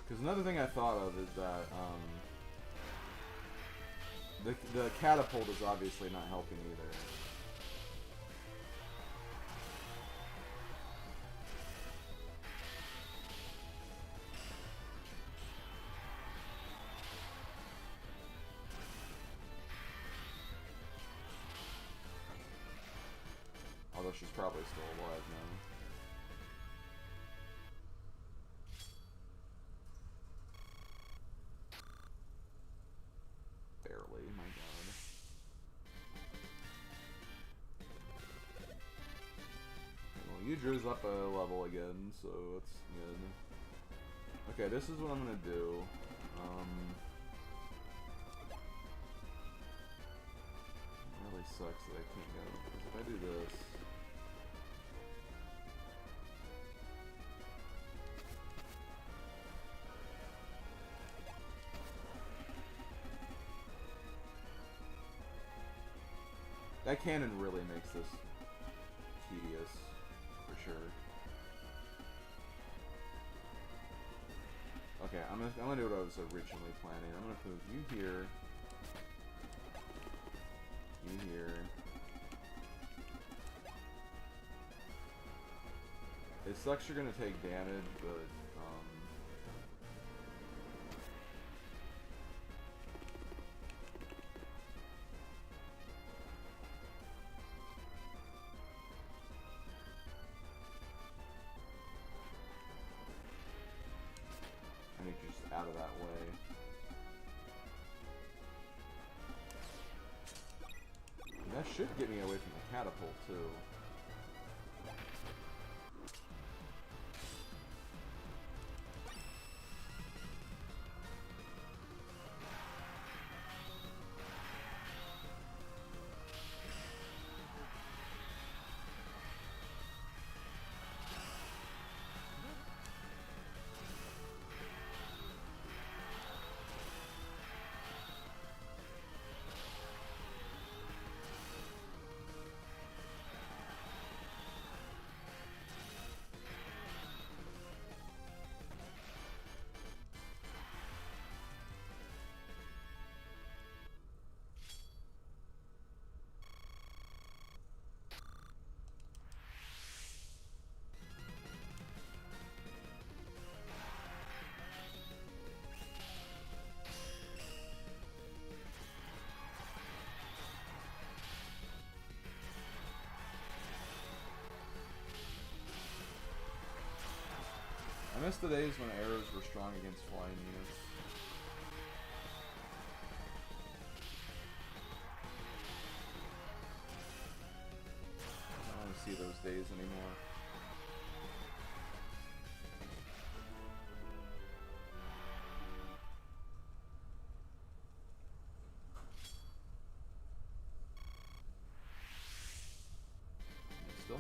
Because another thing I thought of is that the catapult is obviously not helping either. Although she's probably still alive now. Barely, my god. Well, Yggdra's up a level again, so it's good. Okay, this is what I'm gonna do. It really sucks that I can't go, because if I do this... That cannon really makes this tedious, for sure. Okay, I'm gonna do what I was originally planning. I'm gonna move you here, you here. It sucks you're gonna take damage, but I need you just out of that way. And that should get me away from the catapult too. I miss the days when arrows were strong against flying units. I don't want to see those days anymore.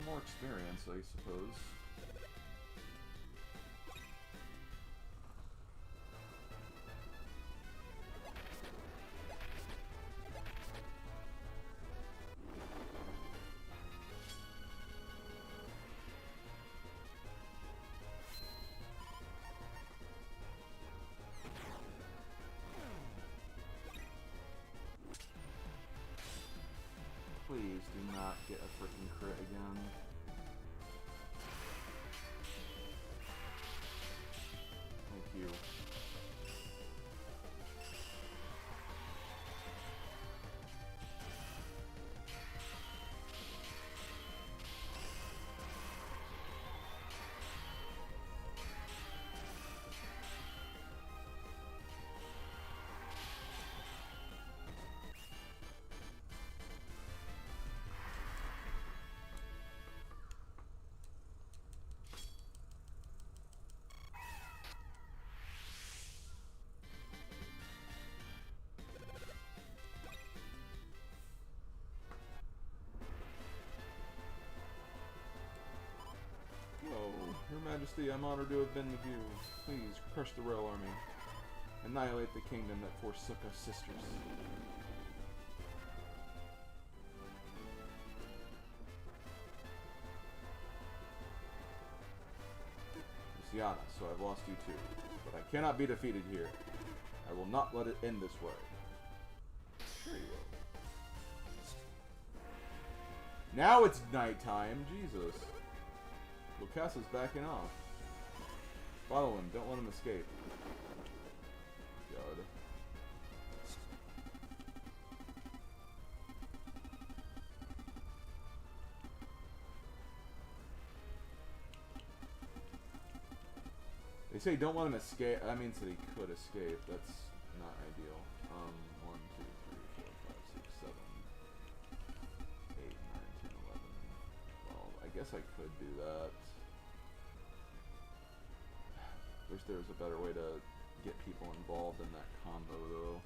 more experience, I suppose. Please do not get a freaking crit again. Thank you. Your Majesty, I'm honored to have been with you. Please, crush the royal army. Annihilate the kingdom that forsook us sisters. Luciana, so I've lost you too. But I cannot be defeated here. I will not let it end this way. Sure you will. Now it's nighttime, Jesus. Lucasa's backing off. Follow him, don't let him escape. God. They say don't let him escape. That means that he could escape. That's not ideal. 1, 2, 3, 4, 5, 6, 7, 8, 9, 10, 11, 12. I guess I could do that. Wish there was a better way to get people involved in that combo, though.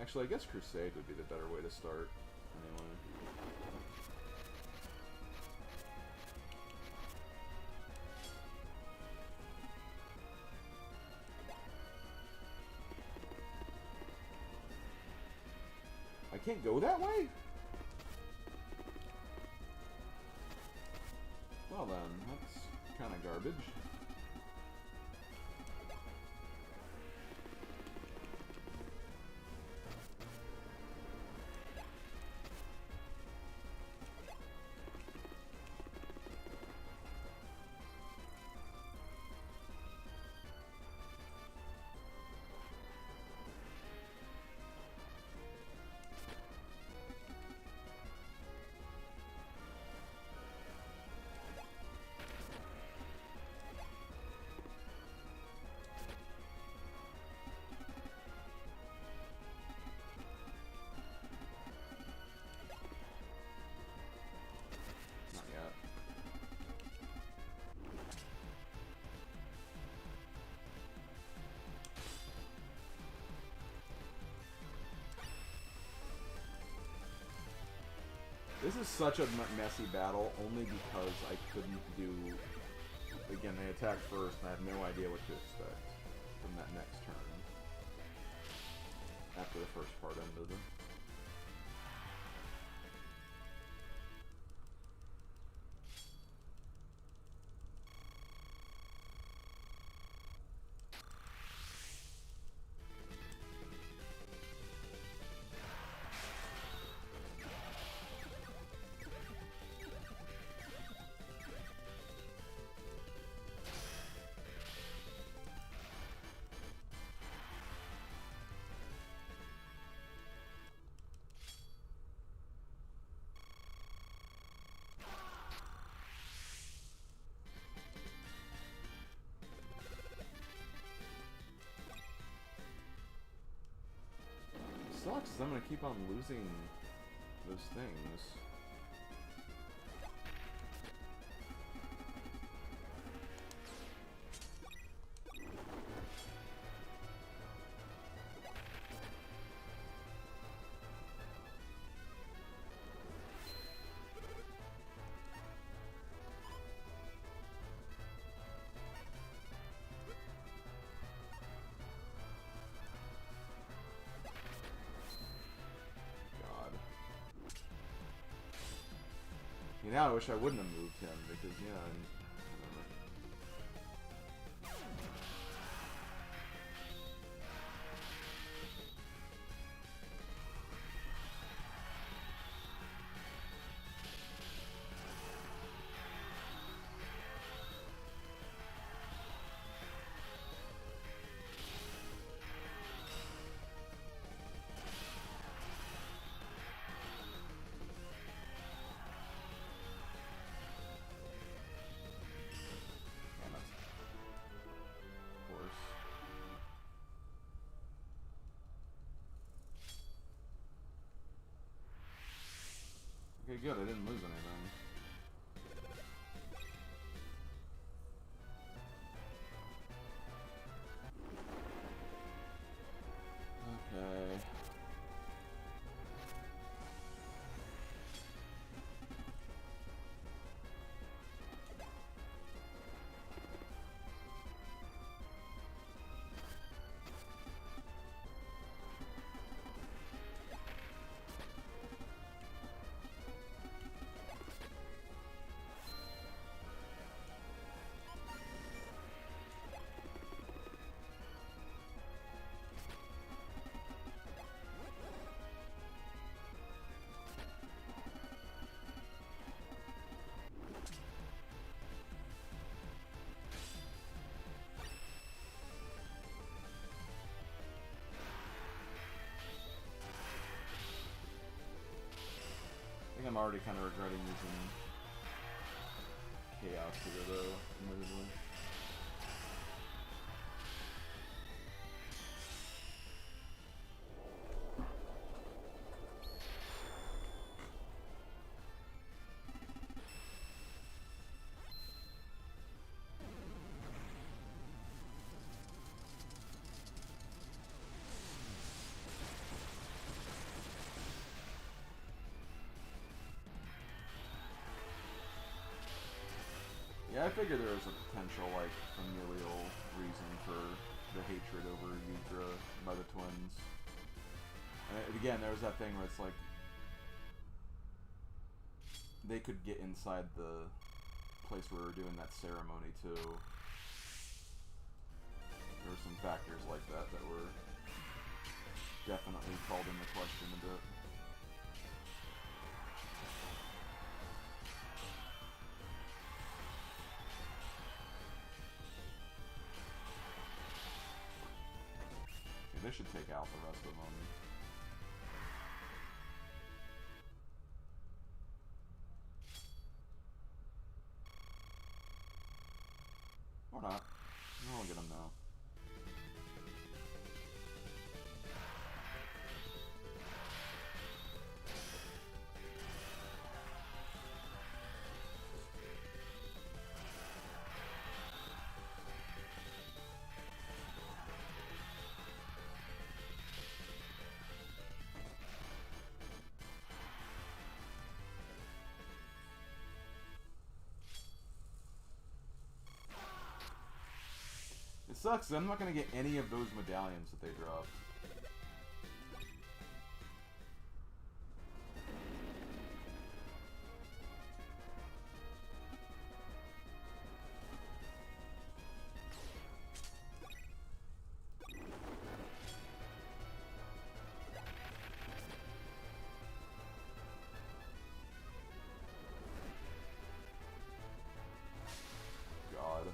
Actually, I guess Crusade would be the better way to start, anyway. I can't go that way? Well then, that's kind of garbage. This is such a messy battle, only because I couldn't do... Again, they attacked first, and I have no idea what to expect from that next turn. After the first part ended. sucks is I'm gonna keep on losing those things. Now I wish I wouldn't have moved him because yeah. Okay, good, I didn't lose anything. Okay. I think I'm already kind of regretting using Chaos here, though, admittedly. Yeah, I figured there was a potential, like, familial reason for the hatred over Yggdra by the twins. And again, there was that thing where it's like, they could get inside the place where we were doing that ceremony, too. There were some factors like that that were definitely called into question a bit. They should take out the rest of them. Or not. I'll get them now. It sucks, I'm not gonna get any of those medallions that they dropped. God.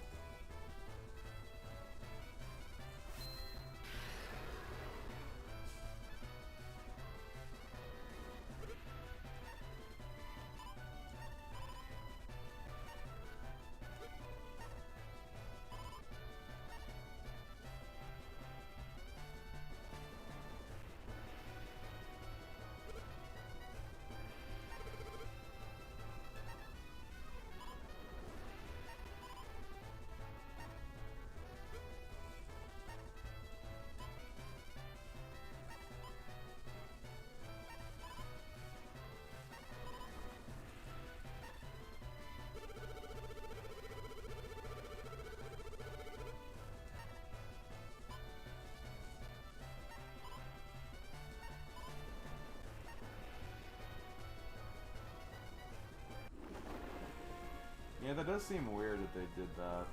does seem weird that they did that.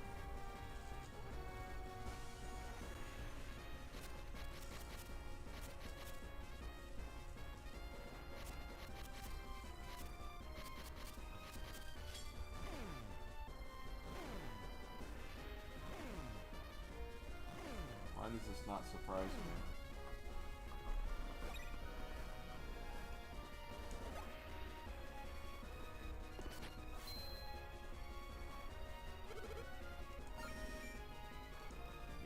Why does this not surprise me?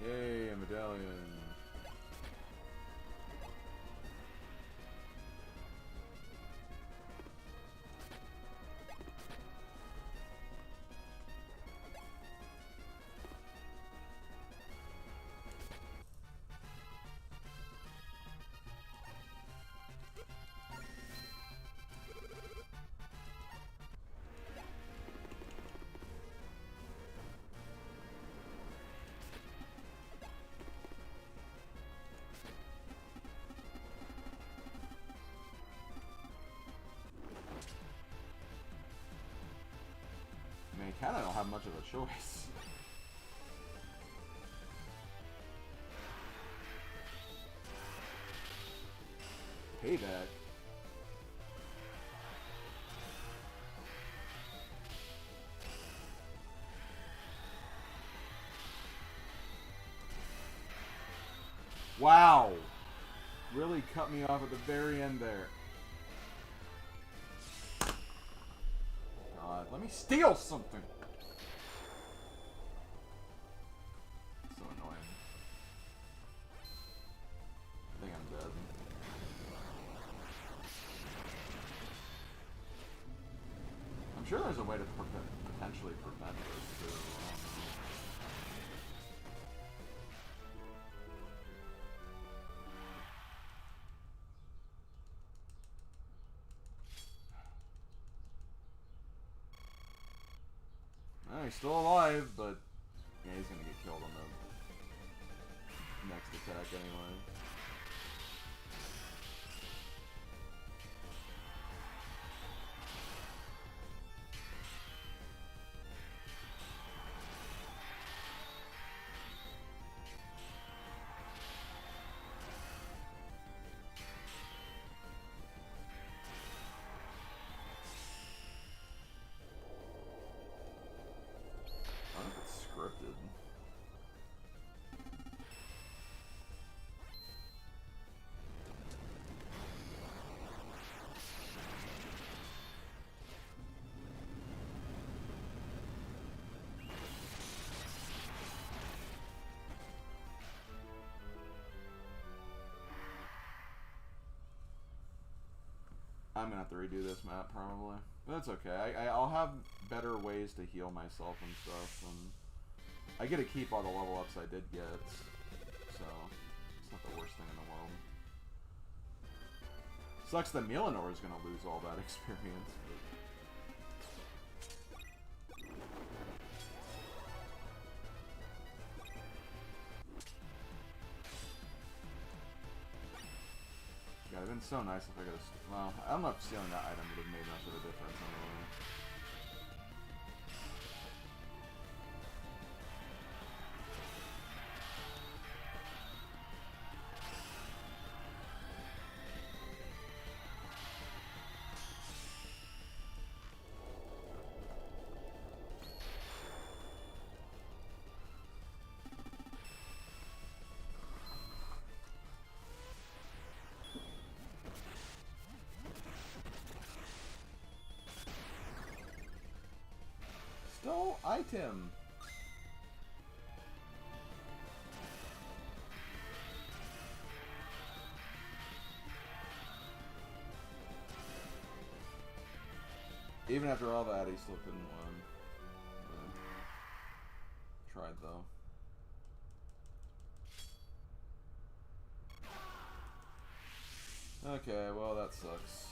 Yay, a medallion. I mean, kind of don't have much of a choice. Payback. Wow. Really cut me off at the very end there. God, let me steal something. So annoying. I think I'm dead. I'm sure there's a way to potentially prevent this too. He's still alive, but yeah, he's gonna get killed on the next attack anyway. I don't know if it's scripted. I'm gonna have to redo this map probably, but that's okay. I'll have better ways to heal myself and stuff, and I get to keep all the level ups I did get, so it's not the worst thing in the world. Sucks that Mjolnir is gonna lose all that experience. But... yeah, it'd been so nice if I could have. Well, I don't know if stealing that item would have made much of a difference anyway. Stole item. Even after all that, he still couldn't win. Yeah. Tried though. Okay, well that sucks.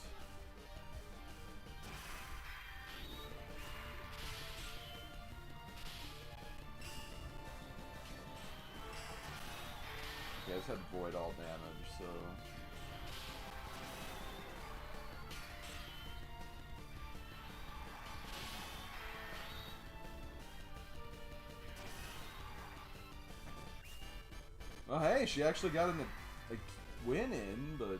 Okay, I just had void all damage, so... she actually got a win in, but...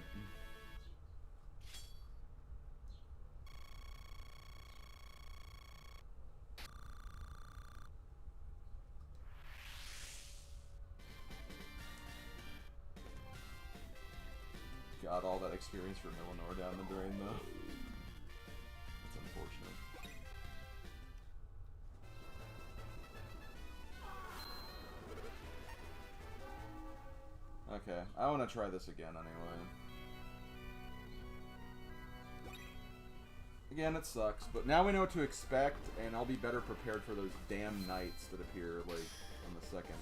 Got all that experience for Millinor down the drain, though. That's unfortunate. Okay, I want to try this again anyway. Again, it sucks, but now we know what to expect, and I'll be better prepared for those damn knights that appear, like, on the second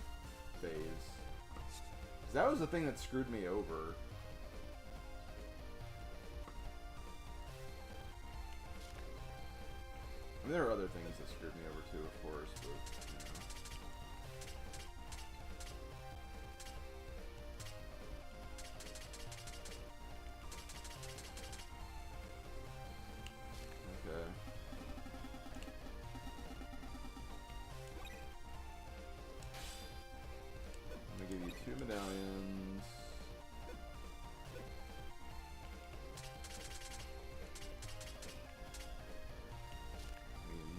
phase. 'Cause that was the thing that screwed me over. I mean, there are other things that screwed me over too, of course, but, you know. Okay. I'm gonna give you 2 medallions.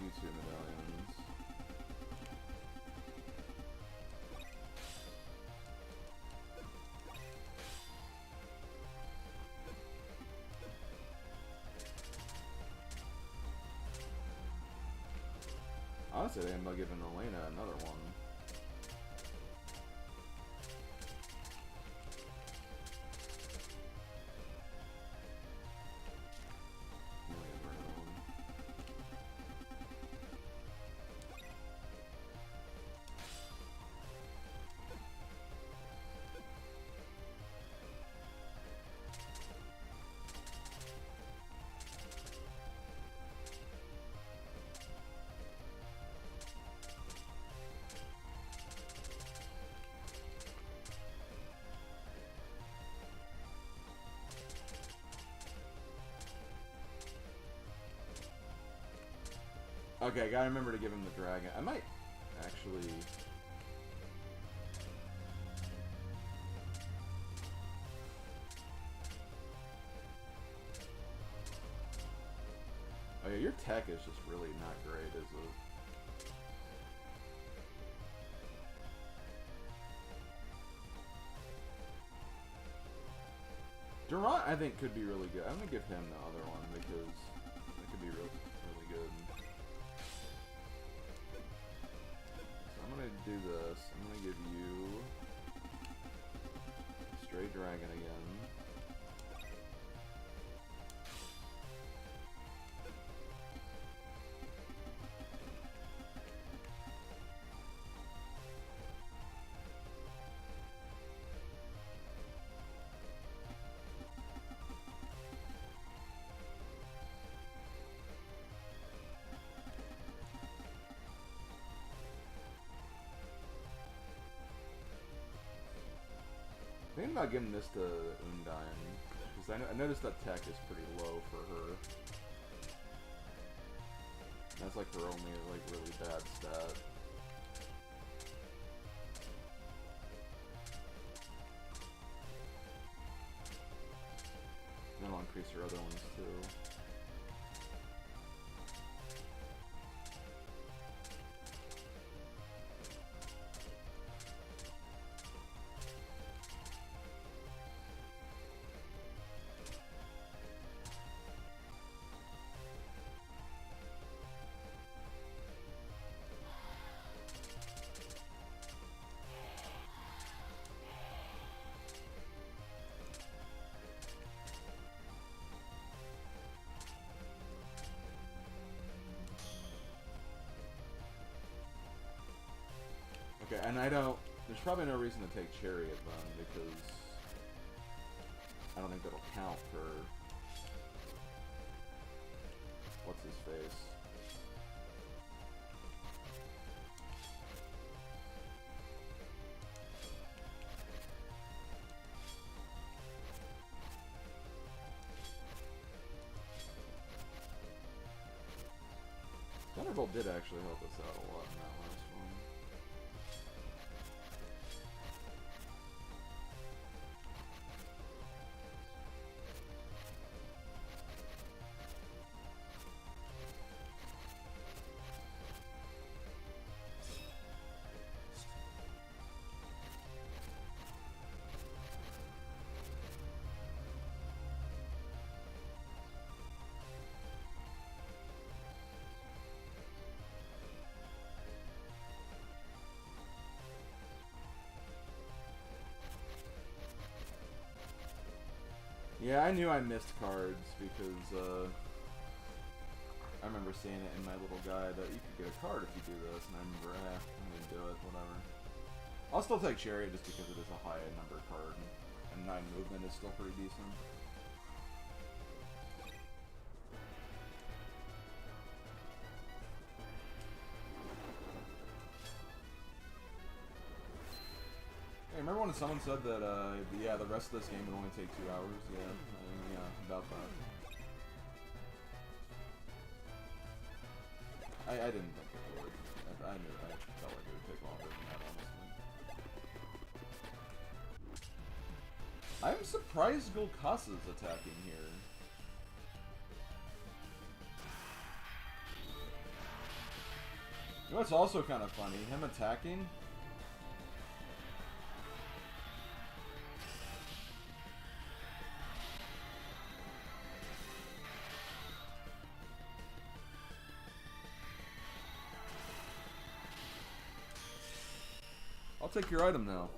You 2 medallions. Honestly, I think I'm about giving Elena another one. Okay, I gotta remember to give him the dragon. I might actually... Oh yeah, your tech is just really not great, is it? Durant, I think, could be really good. I'm gonna give him the other one because it could be really good. I'm gonna do this. I'm gonna give you Stray Dragon again. Thinking about giving this to Undyne, because I noticed that tech is pretty low for her. That's like her only like really bad stat. Then I'll increase her other ones too. Okay, and there's probably no reason to take Chariot then, because I don't think that'll count for, what's his face? Thunderbolt did actually help us out a lot in that last one. Yeah, I knew I missed cards because I remember seeing it in my little guide that you could get a card if you do this, and I remember, I'm gonna do it, whatever. I'll still take Chariot just because it is a high number card, and 9 movement is still pretty decent. Hey, remember when someone said that, yeah, the rest of this game would only take 2 hours? Yeah, yeah, about that. I didn't think it would. I felt like it would take longer than that, honestly. I'm surprised Golkasa's attacking here. You know what's also kind of funny? Him attacking... I'll take your item now.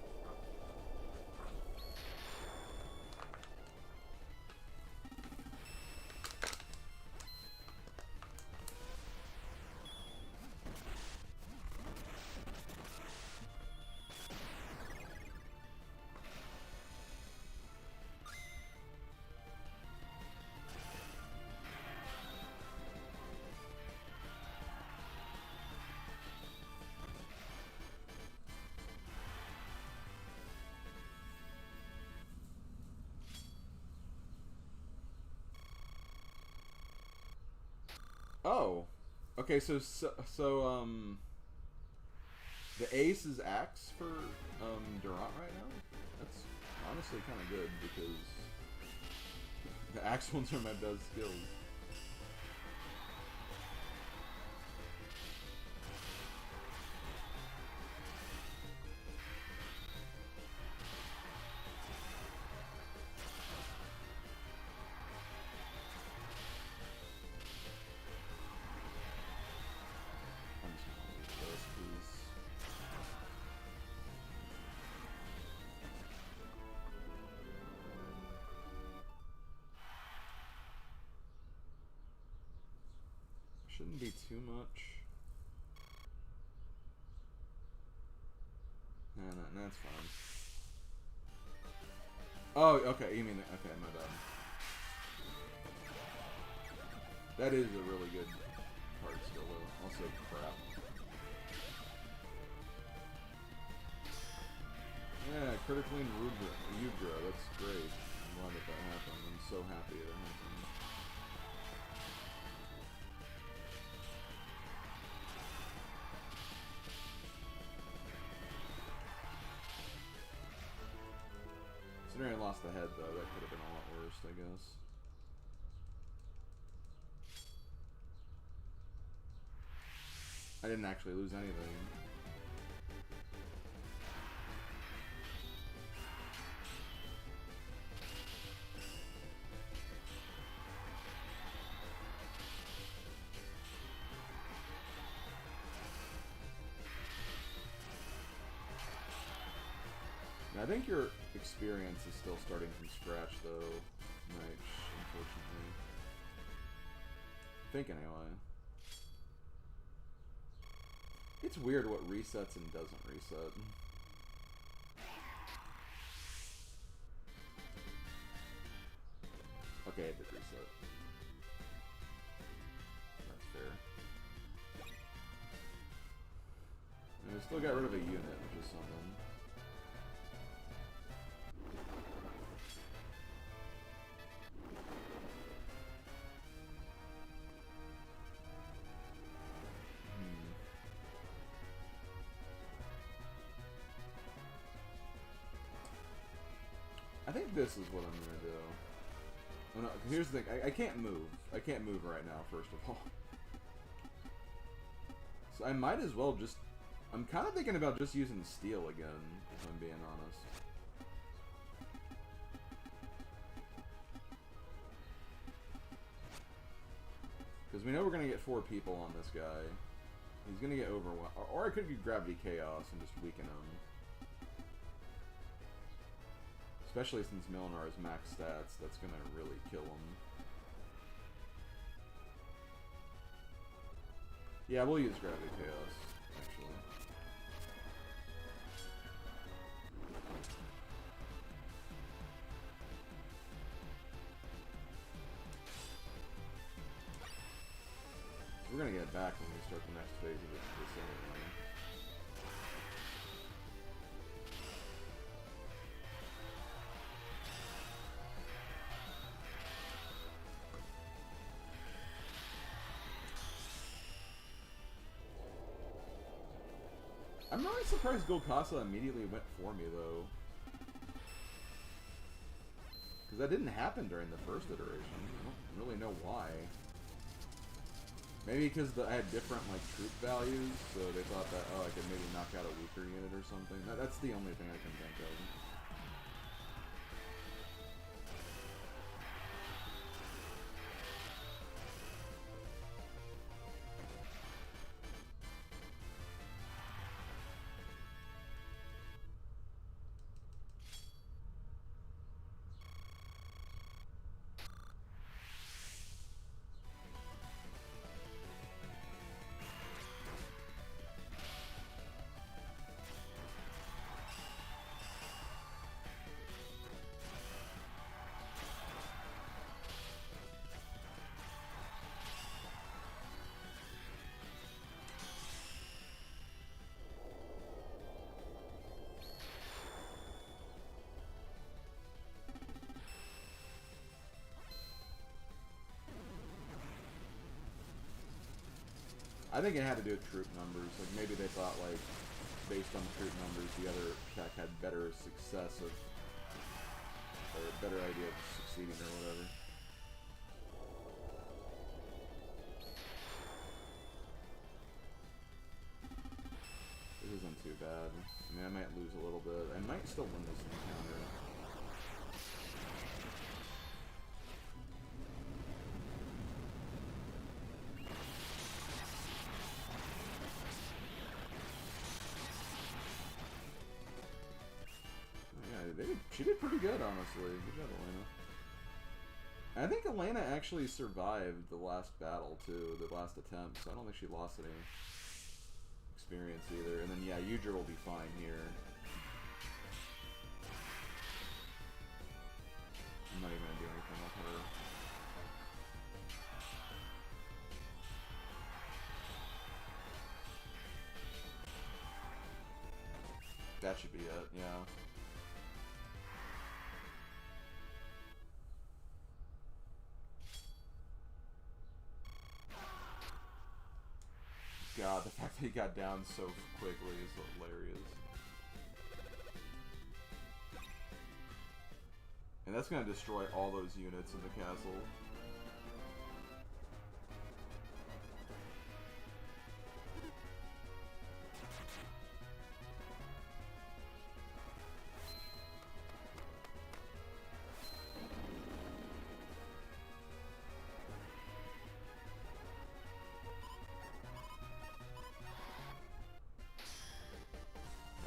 Oh, okay. So the ace is axe for Durant right now. That's honestly kind of good because the axe ones are my best skills. Shouldn't be too much. No, that's fine. Oh, okay, you mean, okay, my bad. That is a really good card still, though. Also, crap. Yeah, critically in Yggdra, that's great. I'm glad that happened. I'm so happy that happened. Considering I lost the head, though, that could have been a lot worse, I guess. I didn't actually lose anything. I think your experience is still starting from scratch, though, Nige, unfortunately. I think, anyway. It's weird what resets and doesn't reset. Okay, it did reset. That's fair. And we still got rid of a unit, which is something. I think this is what I'm gonna do. Oh, no, here's the thing. I can't move. I can't move right now, first of all. So I might as well just... I'm kind of thinking about just using steel again, if I'm being honest. Because we know we're gonna get 4 people on this guy. He's gonna get overwhelmed. Or I could do Gravity Chaos and just weaken him. Especially since Milinar has max stats, that's gonna really kill him. Yeah, we'll use Gravity Chaos, actually. We're gonna get it back when we start the next phase of this anyway. I'm really surprised Golkasa immediately went for me, though. Because that didn't happen during the first iteration. I don't really know why. Maybe because I had different, like, troop values, so they thought that, oh, I could maybe knock out a weaker unit or something. That's the only thing I can think of. I think it had to do with troop numbers. Like, maybe they thought, like, based on the troop numbers, the other attack had better success of, or a better idea of succeeding or whatever. This isn't too bad. I mean, I might lose a little bit. I might still win this encounter. She did pretty good, honestly. Good job, Elena. I think Elena actually survived the last battle, too, the last attempt, so I don't think she lost any experience either. And then, yeah, Yggdra will be fine here. I'm not even going to do anything with her. That should be it, yeah. God, the fact that he got down so quickly is hilarious. And that's going to destroy all those units in the castle.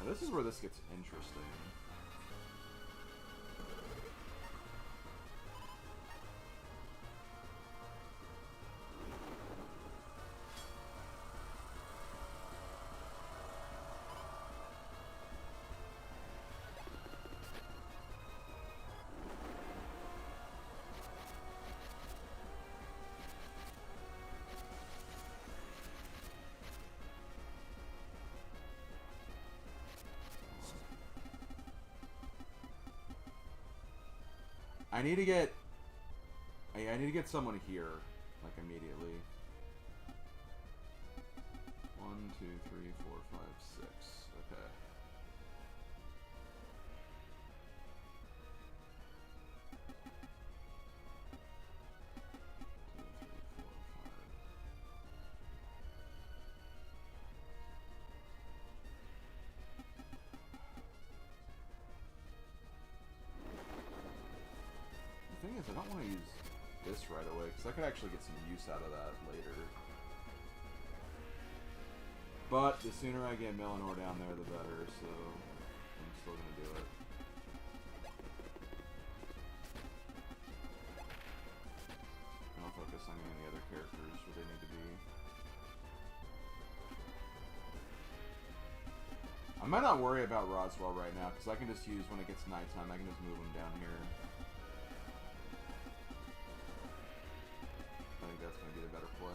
This is where this gets interesting. I need to get someone here, like, immediately. 1, 2, 3, 4, 5, 6. Okay. 2, 3, 4, 5. The thing is, I don't want to use this right away, because I could actually get some use out of that later. But the sooner I get Milinar down there, the better, so I'm still going to do it. might not worry about Roswell right now, because I can just use, when it gets nighttime, I can just move him down here. I think that's going to be the better play.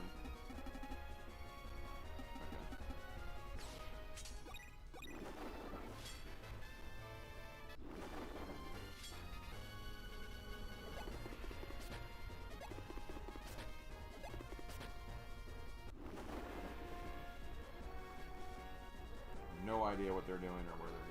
No idea what they're doing or where they're going.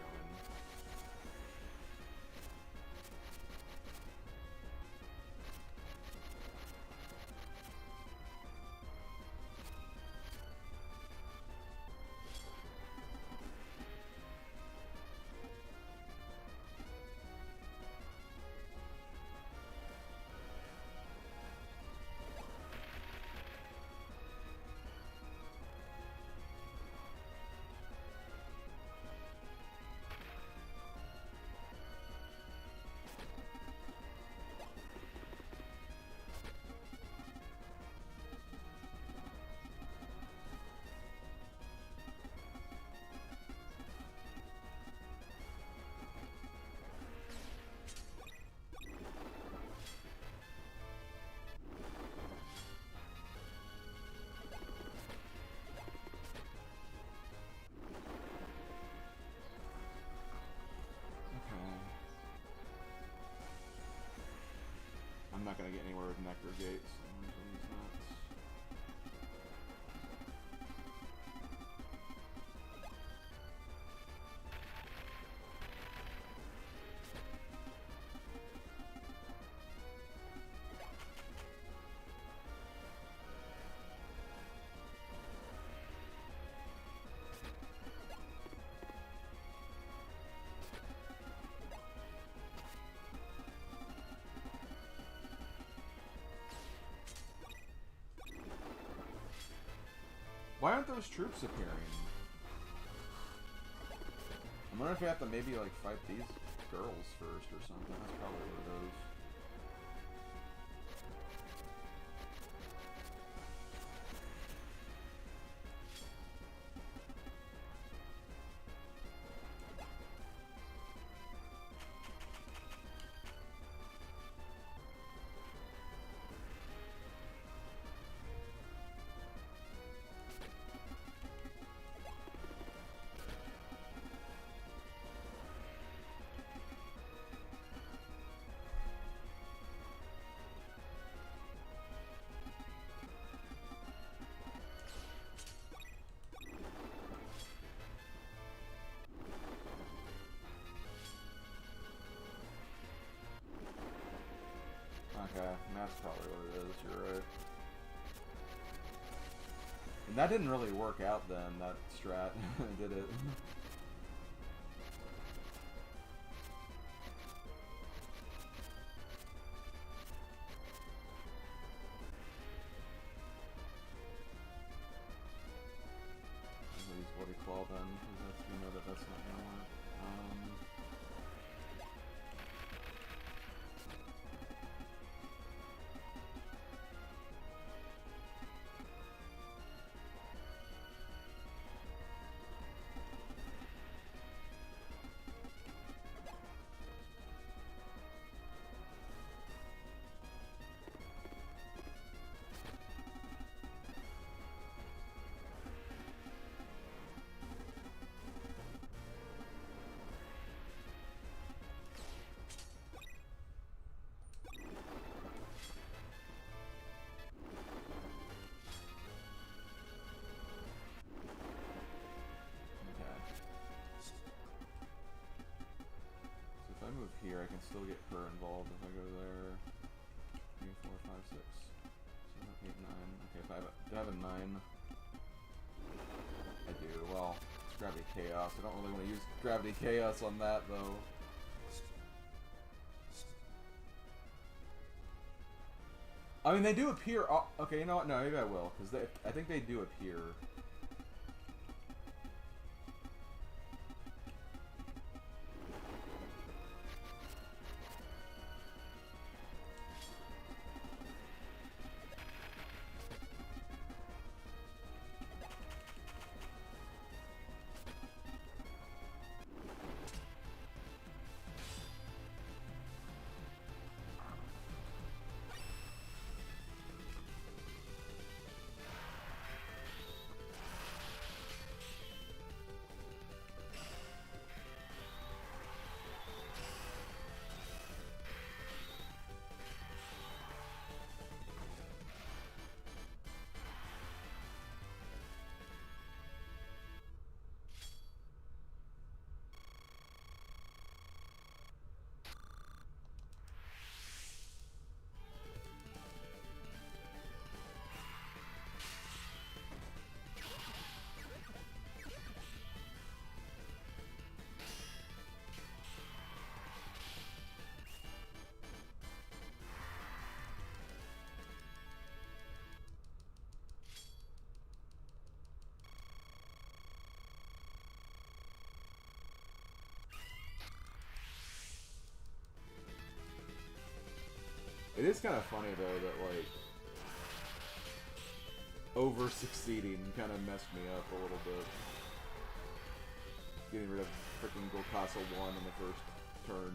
I'm not going to get anywhere with Nectar Gates. So he's nuts. Why aren't those troops appearing? I'm wondering if we have to maybe like fight these girls first or something. That's probably what it is. Okay, that's probably what it is, you're right. And that didn't really work out then, that strat, did it? Bloody claw then, because that's, we know that that's not gonna work. If I move here, I can still get her involved if I go there. 3, 4, 5, 6, 7, 8, 9. Okay, if I have a, do I have a 9? I do. Well, it's Gravity Chaos. I don't really want to use Gravity Chaos on that, though. I mean, they do appear... okay, you know what? No, maybe I will, because I think they do appear. is kind of funny though that like over succeeding kind of messed me up a little bit. Getting rid of freaking Golcasa 1 in the first turn.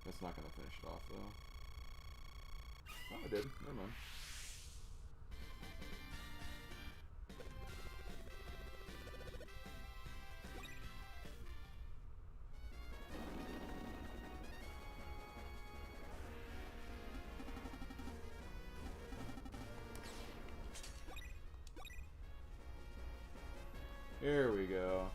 That's not going to finish it off, though. Oh, I did. Never mind. Here we go.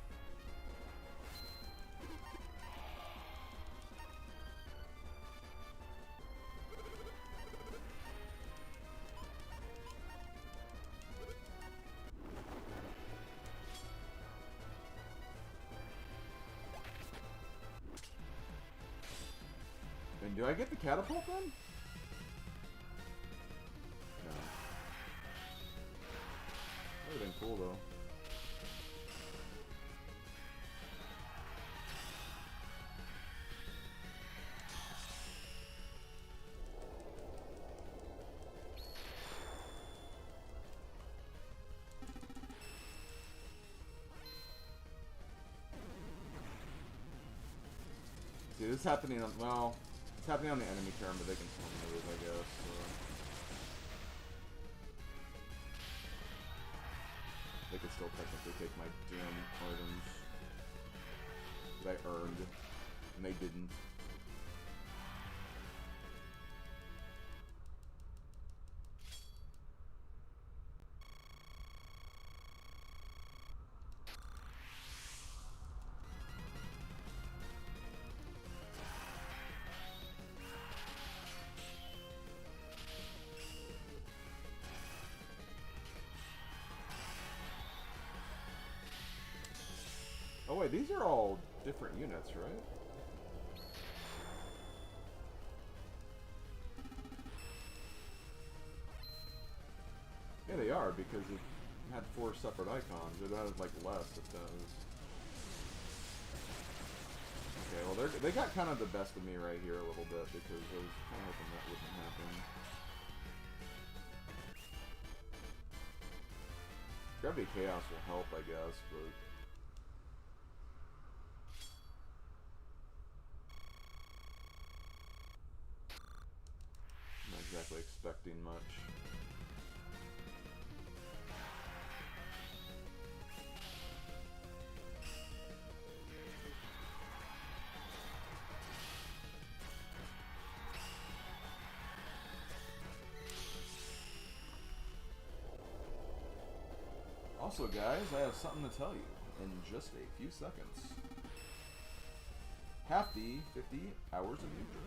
And do I get the catapult then? No. That would have been cool though. See, this is happening on, well, it's happening on the enemy turn, but they can still move, I guess. So. They could still technically take my doom items that I earned, and they didn't. Oh wait, these are all different units, right? Yeah, they are, because it had 4 separate icons. It had like less, it does. Okay, well they got kind of the best of me right here a little bit, because I was kind of hoping that wouldn't happen. Gravity Chaos will help, I guess, but... not exactly expecting much. Also, guys, I have something to tell you in just a few seconds. Happy 50 hours of Yggdra.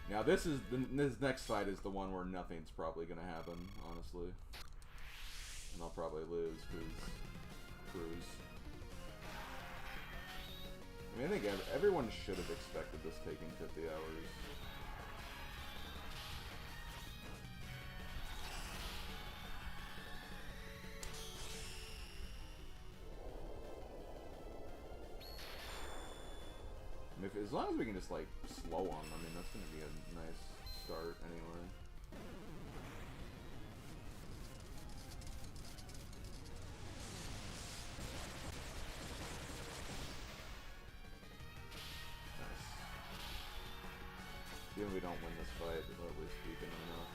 Now this next fight is the one where nothing's probably gonna happen, honestly, and I'll probably lose because Cruz. I mean, I think everyone should have expected this taking 50 hours. As long as we can just, like, slow on, I mean, that's going to be a nice start anyway. Nice. Even if we don't win this fight, it'll at least weaken them enough.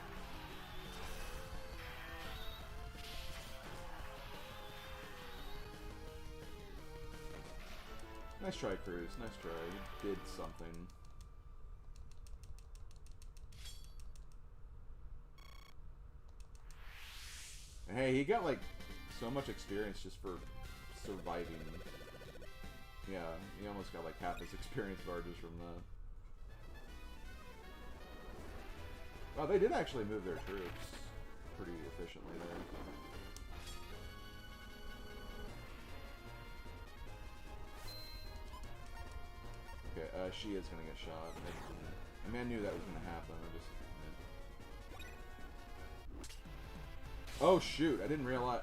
Nice try, Cruz. Nice try. You did something. And hey, he got, like, so much experience just for surviving. Yeah, he almost got, like, half his experience bar just from that. Wow, they did actually move their troops pretty efficiently there. Okay, she is gonna get shot. I mean, I knew that was gonna happen. Oh shoot! I didn't realize.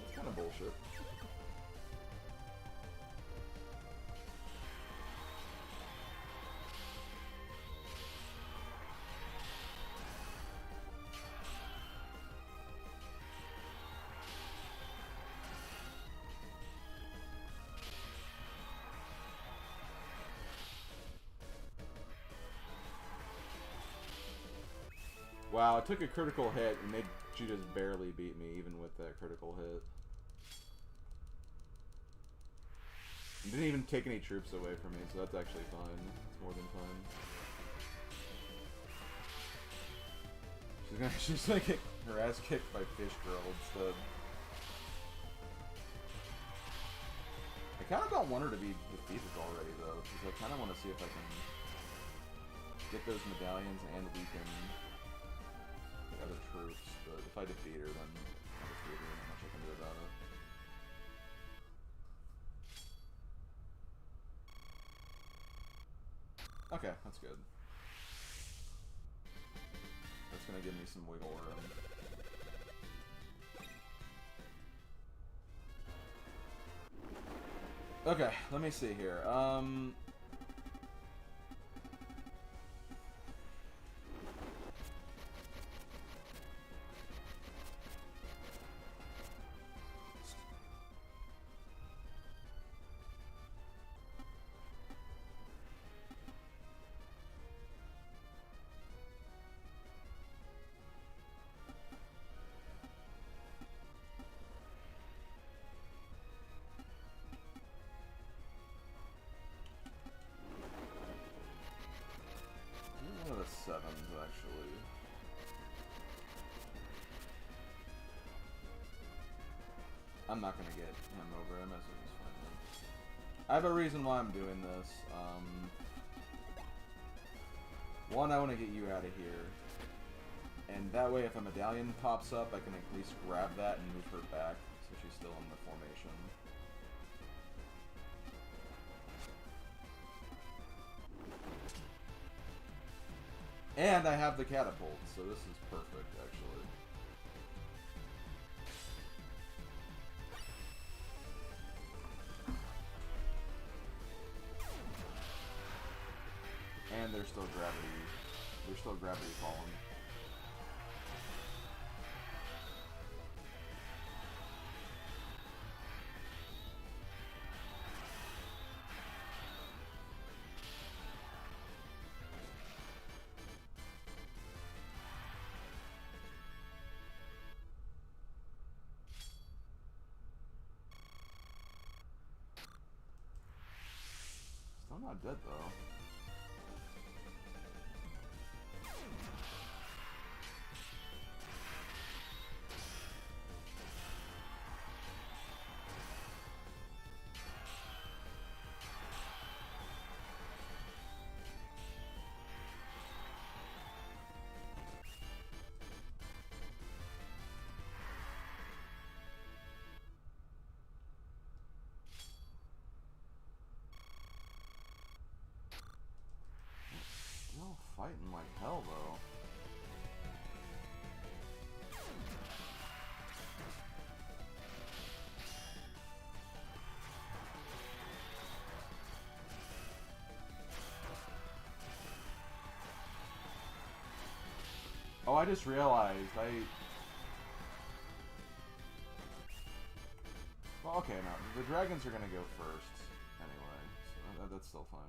It's kind of bullshit. Wow, it took a critical hit, and she just barely beat me, even with that critical hit. It didn't even take any troops away from me, so that's actually fine. It's more than fine. She's gonna get her ass kicked by Fish Girl instead. I kind of don't want her to be defeated already, though, because I kind of want to see if I can get those medallions and weaken the other troops, but if I defeat her, then I'll defeat her, and not much I can do about it. Okay, that's good. That's gonna give me some wiggle room. Okay, let me see here. One of the sevens, actually. I'm not gonna get him over him, as it was fine. I have a reason why I'm doing this. One, I want to get you out of here. And that way, if a medallion pops up, I can at least grab that and move her back, so she's still in the formation. And I have the catapult, so this is perfect, actually. And there's still gravity falling. Still not dead, though. fighting like hell, though. Oh, I just realized well, okay, no. The dragons are gonna go first, anyway, so that's still fine.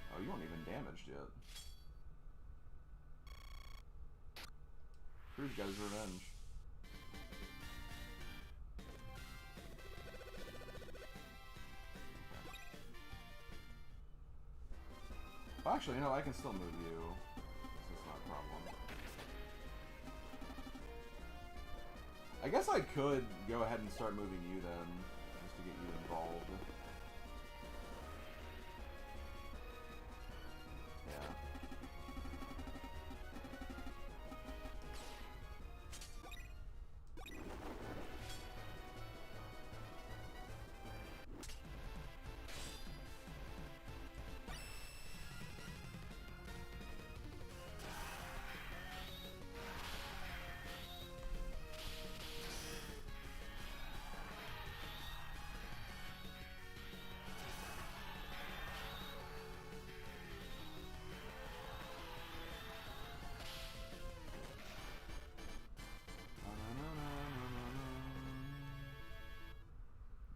Oh, you weren't even damaged yet. Crew's got his revenge. Well, actually, you know, I can still move you. It's not a problem. I guess I could go ahead and start moving you then, just to get you involved.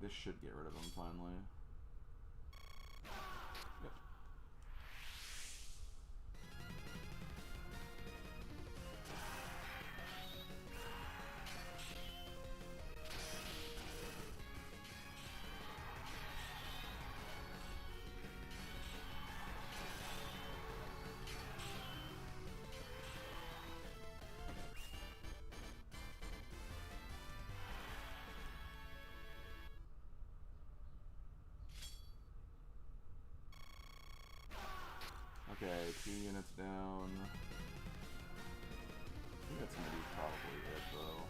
This should get rid of him finally. Yep. Okay, 2 units down. I think that's gonna be probably it, though.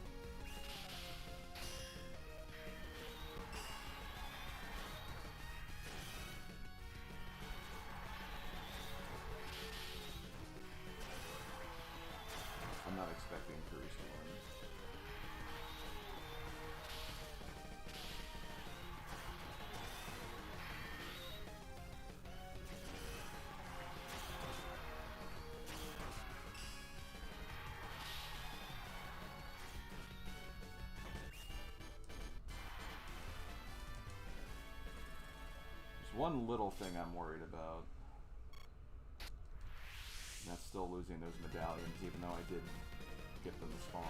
I'm not expecting Cruz to win. One little thing I'm worried about. And that's still losing those medallions, even though I did get them to spawn.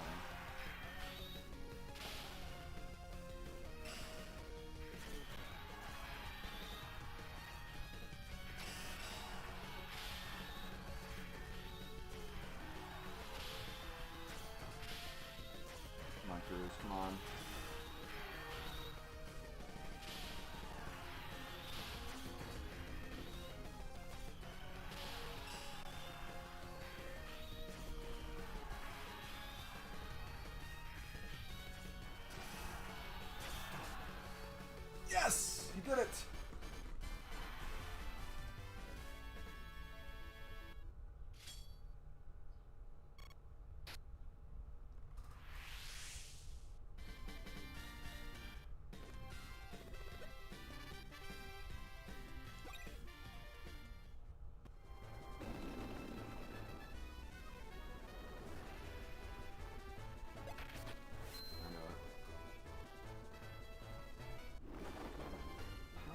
Come on, Cruz, come on. Yes! You did it!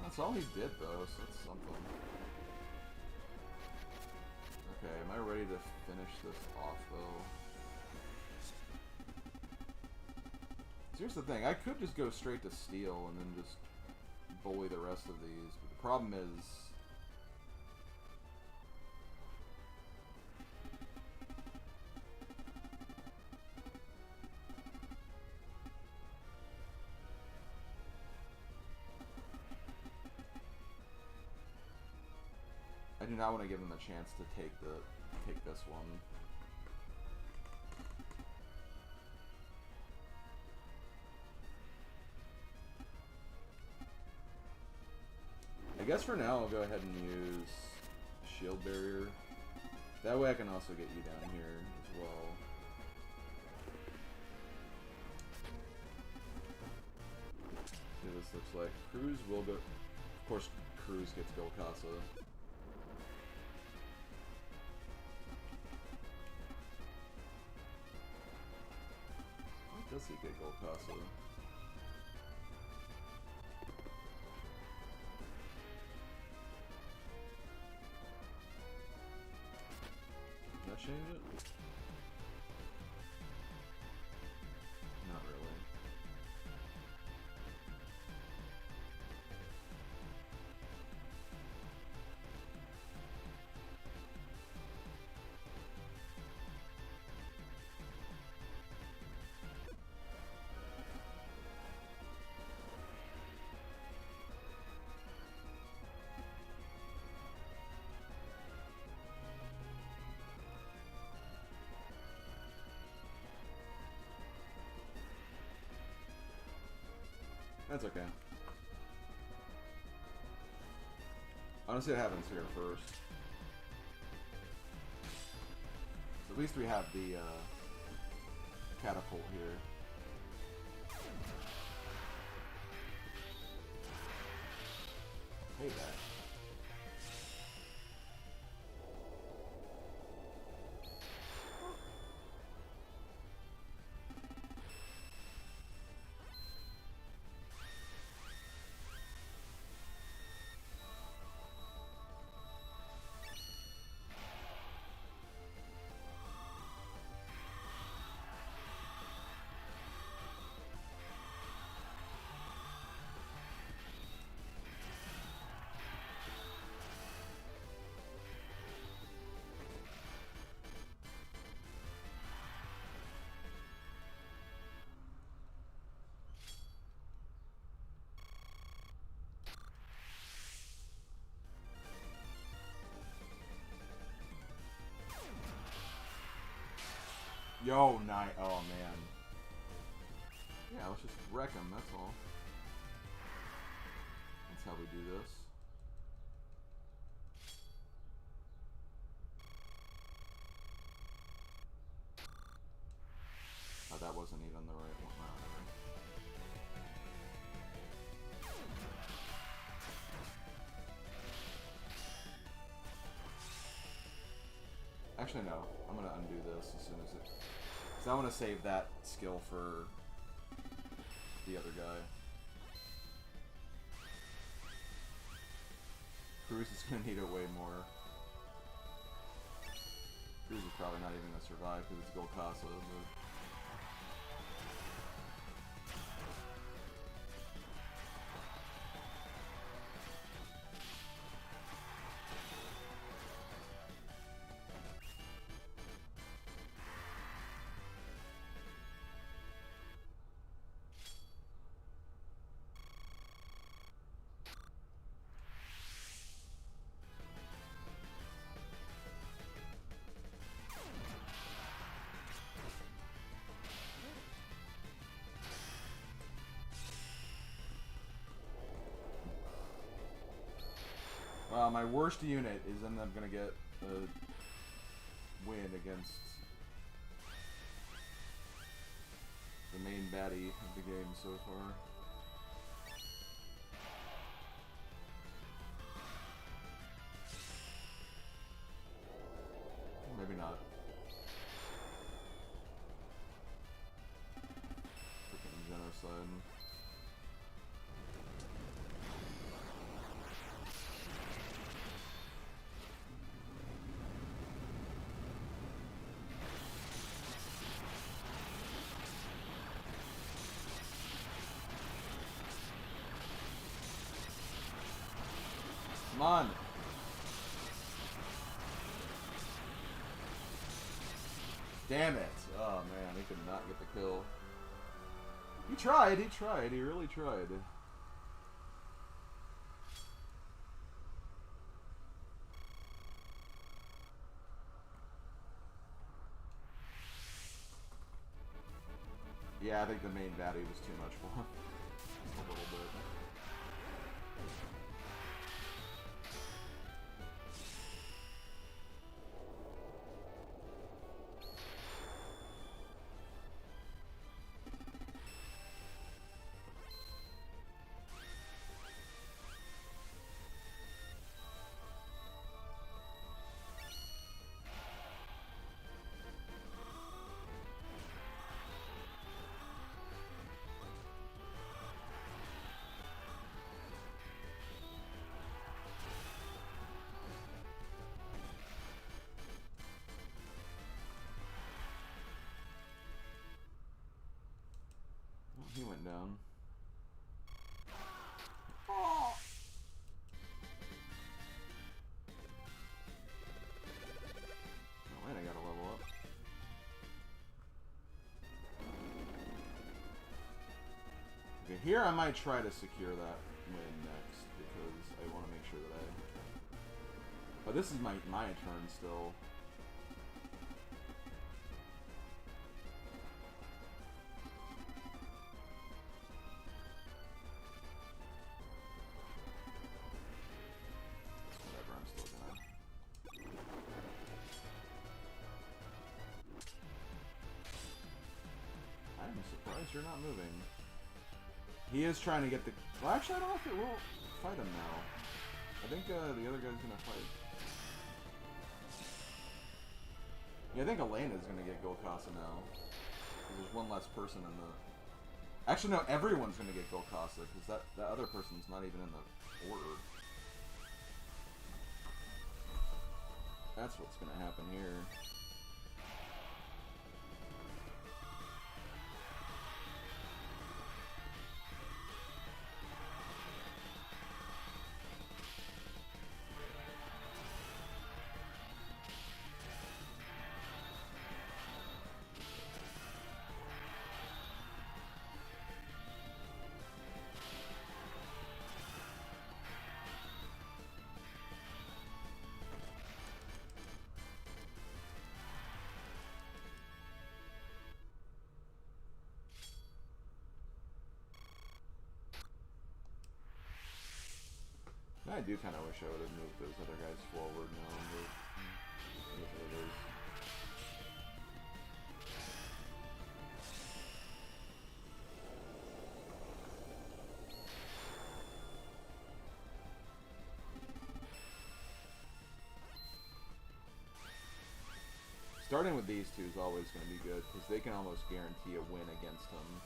That's all he did, though, so that's something. Okay, am I ready to finish this off, though? So here's the thing, I could just go straight to steel and then just bully the rest of these, but the problem is... do not want to give them a chance to take this one. I guess for now I'll go ahead and use shield barrier. That way I can also get you down here as well. See what this looks like. Cruz will go. Of course, Cruz gets Golkasa. Why does he get Golkasa? Did that change it? Not really. That's okay. Honestly, it happens here first. At least we have the catapult here. Payback. Yo, night. Oh, man. Yeah, let's just wreck him, that's all. That's how we do this. Oh, that wasn't even the right one. Actually, no. I'm gonna undo this as soon as it... Because I want to save that skill for the other guy. Cruz is gonna need it way more. Cruz is probably not even gonna survive because it's Golkasa, but... my worst unit is then I'm gonna get a win against the main baddie of the game so far. Maybe not. Freaking genocide. Come on. Damn it. Oh man, he could not get the kill. He tried, he really tried. Yeah, I think the main baddie was too much for him. A little bit. He went down. Oh. Oh, and I gotta level up. Okay, here I might try to secure that win next because I want to make sure that I. But this is my turn still. You're not moving. He is trying to get the... Well, actually, I don't know if it will fight him now. I think the other guy's gonna fight. Yeah, I think Elena's gonna get Golkasa now. There's one less person in the... Actually, no, everyone's gonna get Golkasa, because that other person's not even in the order. That's what's gonna happen here. I do kind of wish I would have moved those other guys forward now, but it is what it is. Starting with these two is always going to be good, because they can almost guarantee a win against them.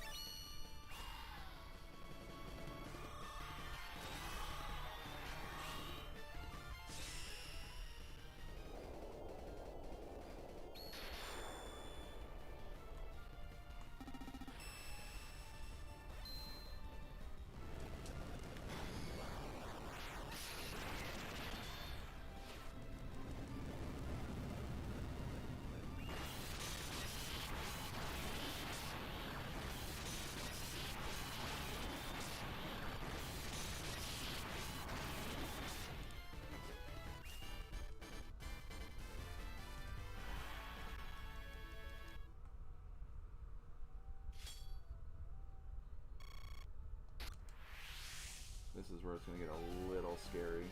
This is where it's going to get a little scary.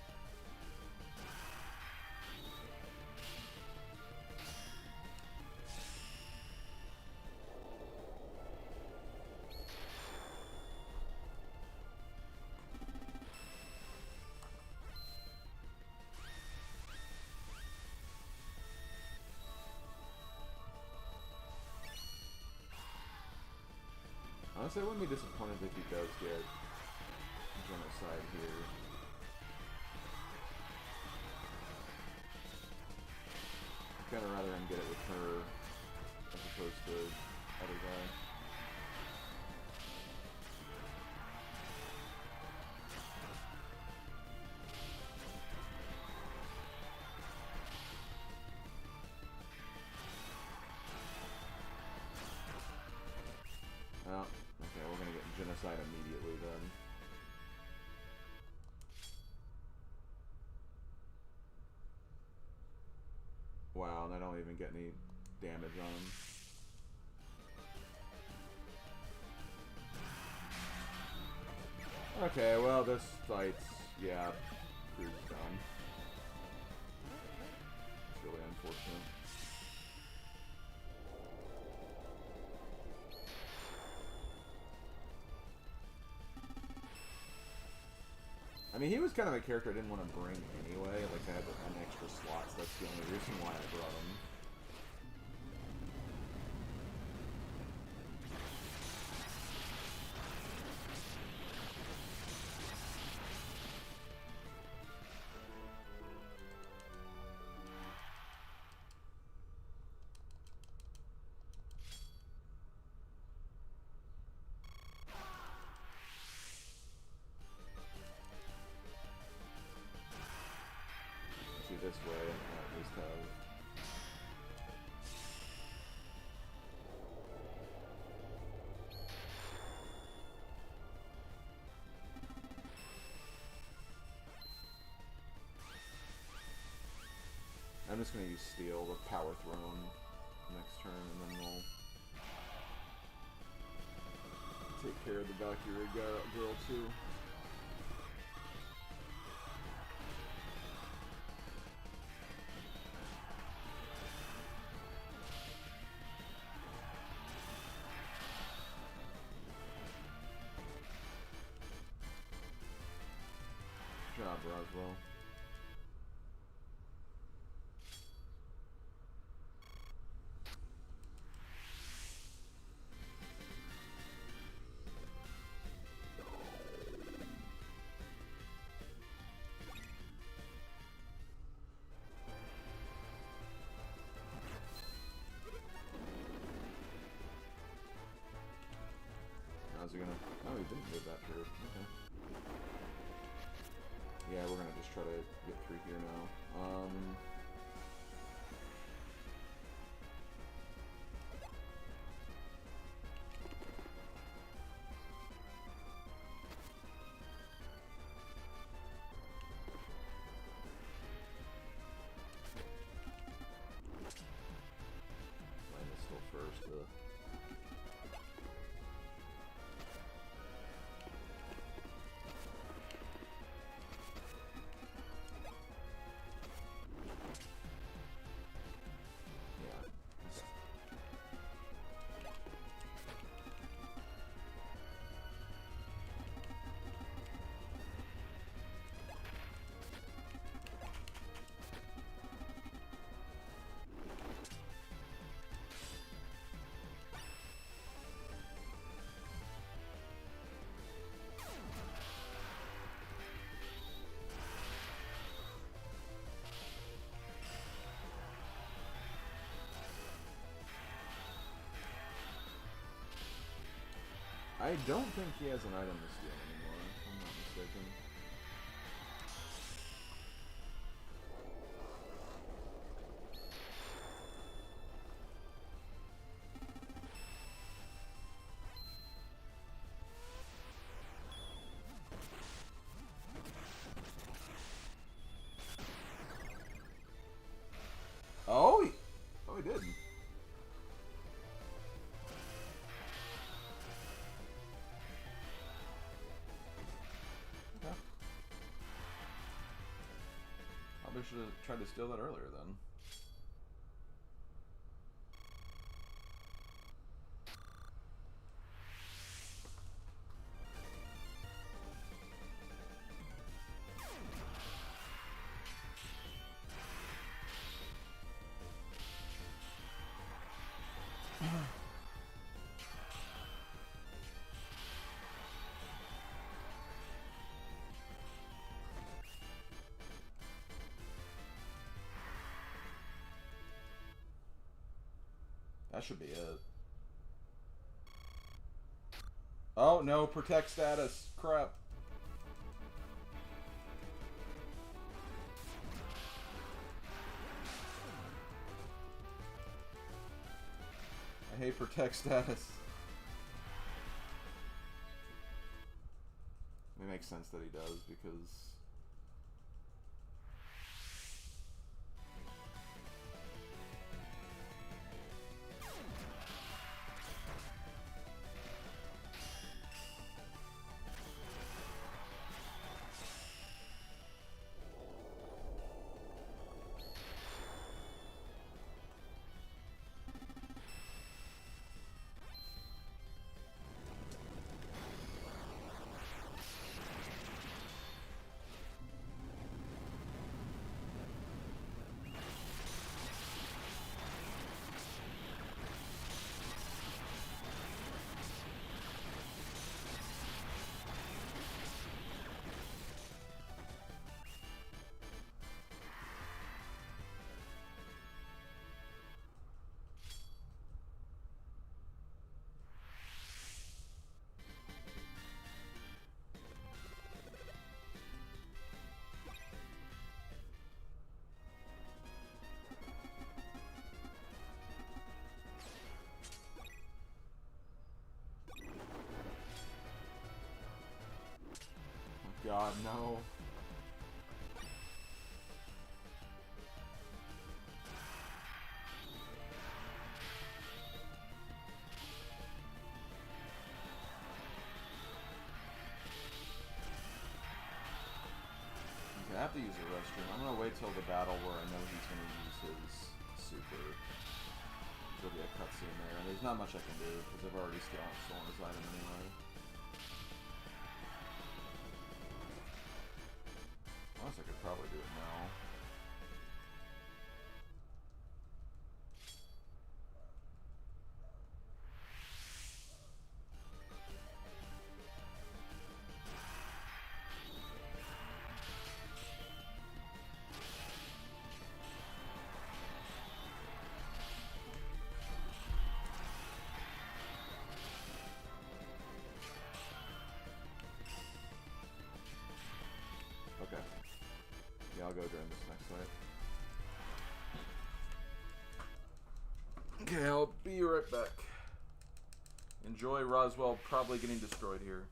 Honestly, I wouldn't be disappointed if he does get genocide here. I'd kind of rather him get it with her as opposed to other guy. Oh, okay, we're gonna get genocide immediately then. Wow, and I don't even get any damage on him. Okay, well, this fight's, yeah, Crew's done. It's really unfortunate. I mean, he was kind of a character I didn't want to bring anyway. Like, I had an extra slot, so that's the only reason why I brought him. This way, at least have. I'm just going to use Steel with Power Throne next turn, and then we'll take care of the Valkyrie girl too. Good job, Roswell. How's he gonna? Oh, he didn't move that through. Okay. Yeah, we're gonna just try to get through here now. Mine is still first. I don't think he has an item to steal anymore, if I'm not mistaken. Oh, he did. Probably should have tried to steal that earlier then. That should be it. Oh, no, protect status. Crap. I hate protect status. It makes sense that he does, because... god, no. I have to use a restroom. I'm gonna wait till the battle where I know he's gonna use his super. There'll be a cutscene there, and there's not much I can do because I've already stolen his item anyway. Honestly, I could probably do it now. Okay. Yeah, I'll go during this next fight. Okay, I'll be right back. Enjoy Roswell probably getting destroyed here.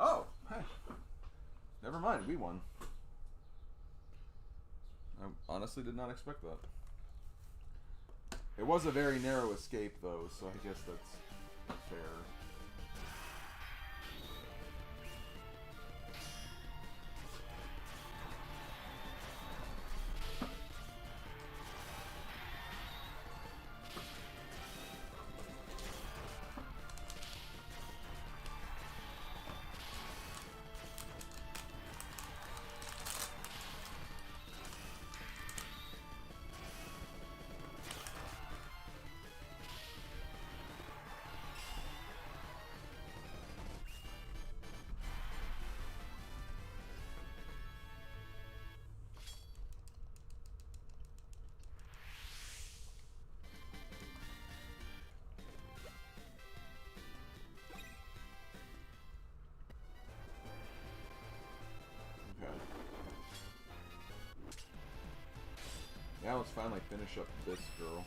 Oh, hey. Never mind, we won. I honestly did not expect that. It was a very narrow escape, though, so I guess that's fair. Now let's finally finish up this girl.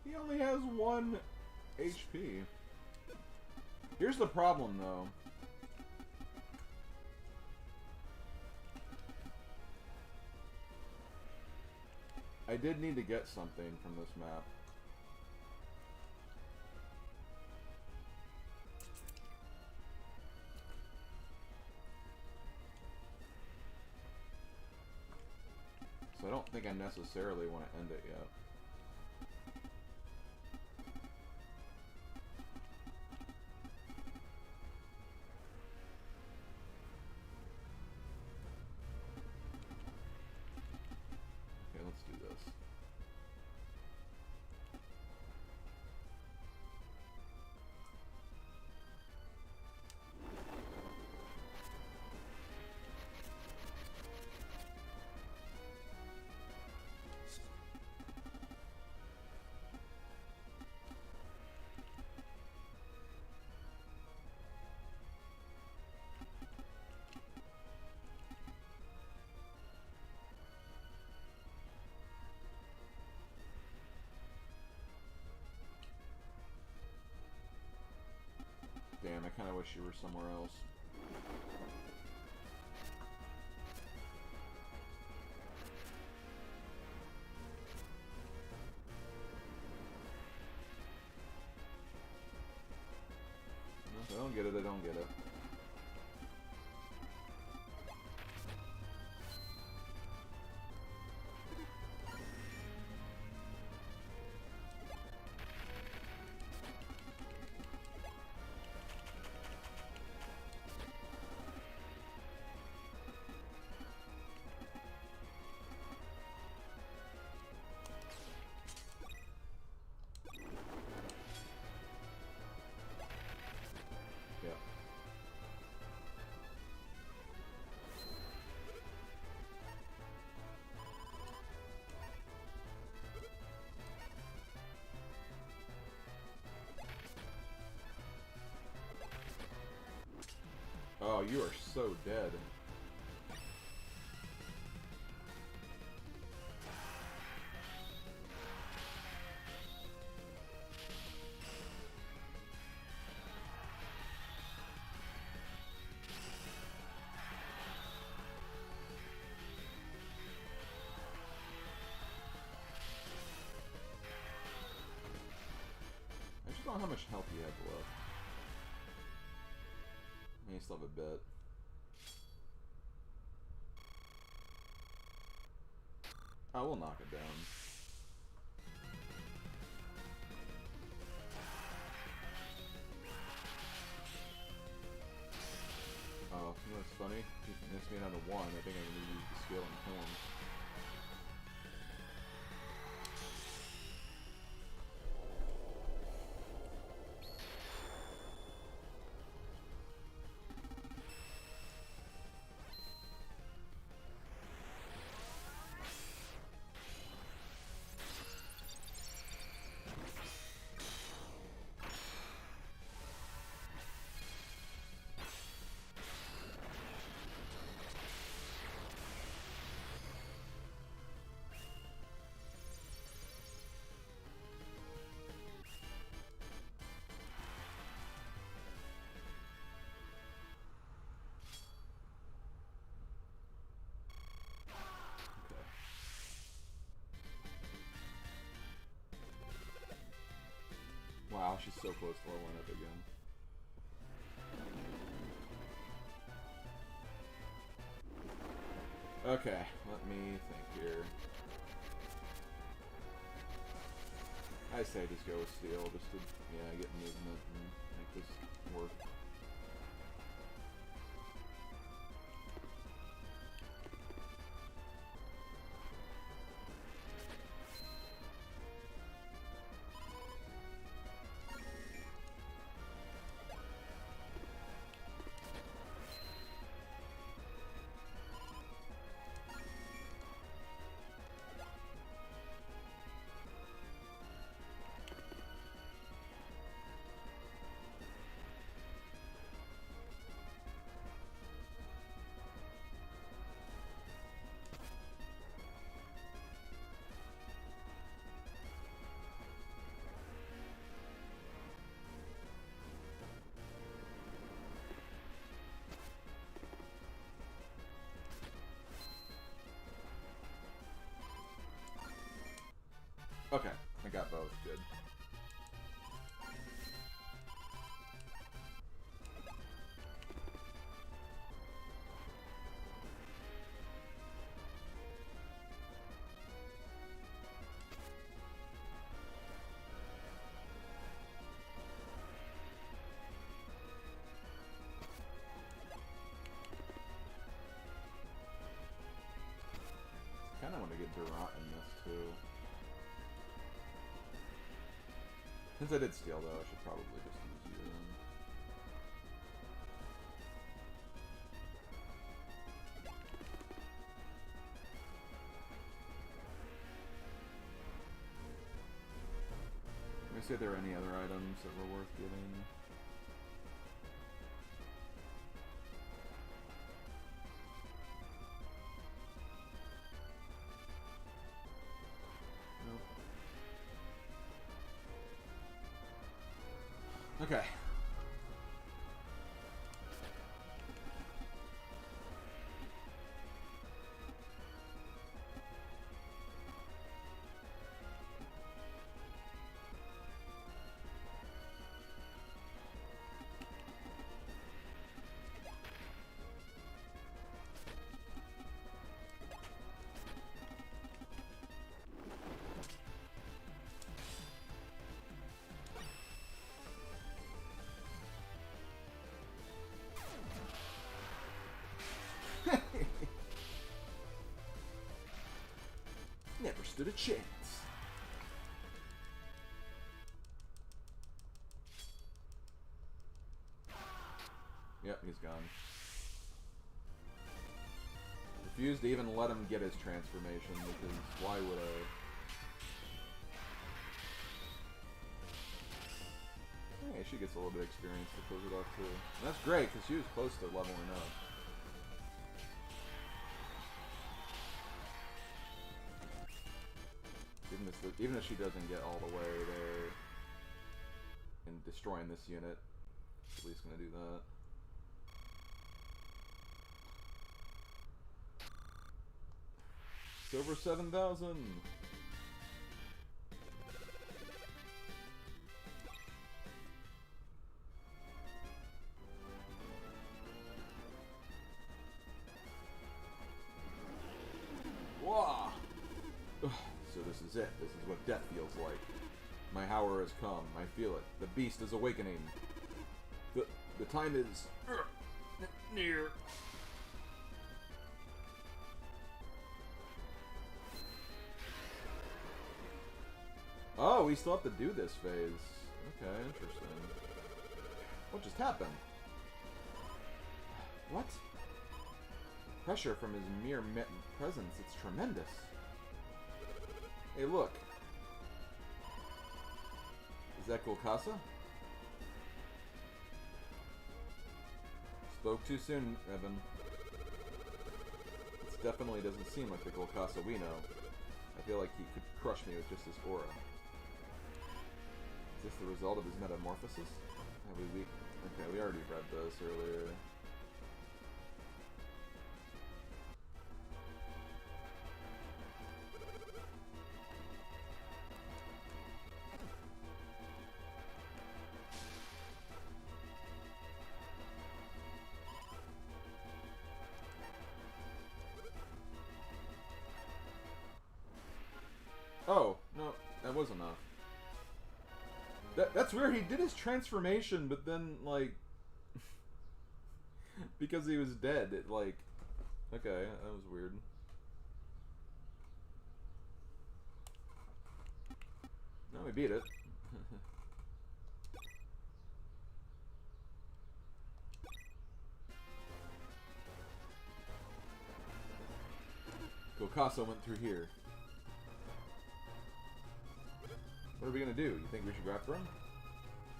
He only has 1 HP. Here's the problem, though. I did need to get something from this map. necessarily want to end it yet. Okay, let's do this. Damn, I kind of wish you were somewhere else. If I don't get it, I don't get it. Oh, you are so dead. I just don't know how much health you have left. You still have a bit. I will knock it down. Oh, you know what's funny? If you miss me down to 1, I think I'm going to use the skill and horn. Wow, she's so close to leveling up again. Okay, let me think here. I say just go with steel, just to, yeah, get movement and make this work. Since I did steal, though, I should probably just use you then. Let me see if there are any other items that were worth getting. Okay. Never stood a chance. Yep, he's gone. Refused to even let him get his transformation because why would I? Hey, she gets a little bit of experience to close it off too. And that's great because she was close to leveling up. Even if she doesn't get all the way there in destroying this unit, she's at least gonna do that. It's over 7,000. Wow. So this is it. This is what death feels like. My hour has come. I feel it. The beast is awakening. The time is near. Oh, we still have to do this phase. Okay, interesting. What just happened? What? Pressure from his mere presence. It's tremendous. Hey, look. Is that Golkassa? Spoke too soon, Evan. This definitely doesn't seem like the Golkassa we know. I feel like he could crush me with just his aura. Is this the result of his metamorphosis? Okay, we already read this earlier. Oh, no, that was enough. That's weird, he did his transformation, but then, like, because he was dead, it, like, okay, that was weird. No, we beat it. Golkassa went through here. What are we gonna do? You think we should go after him?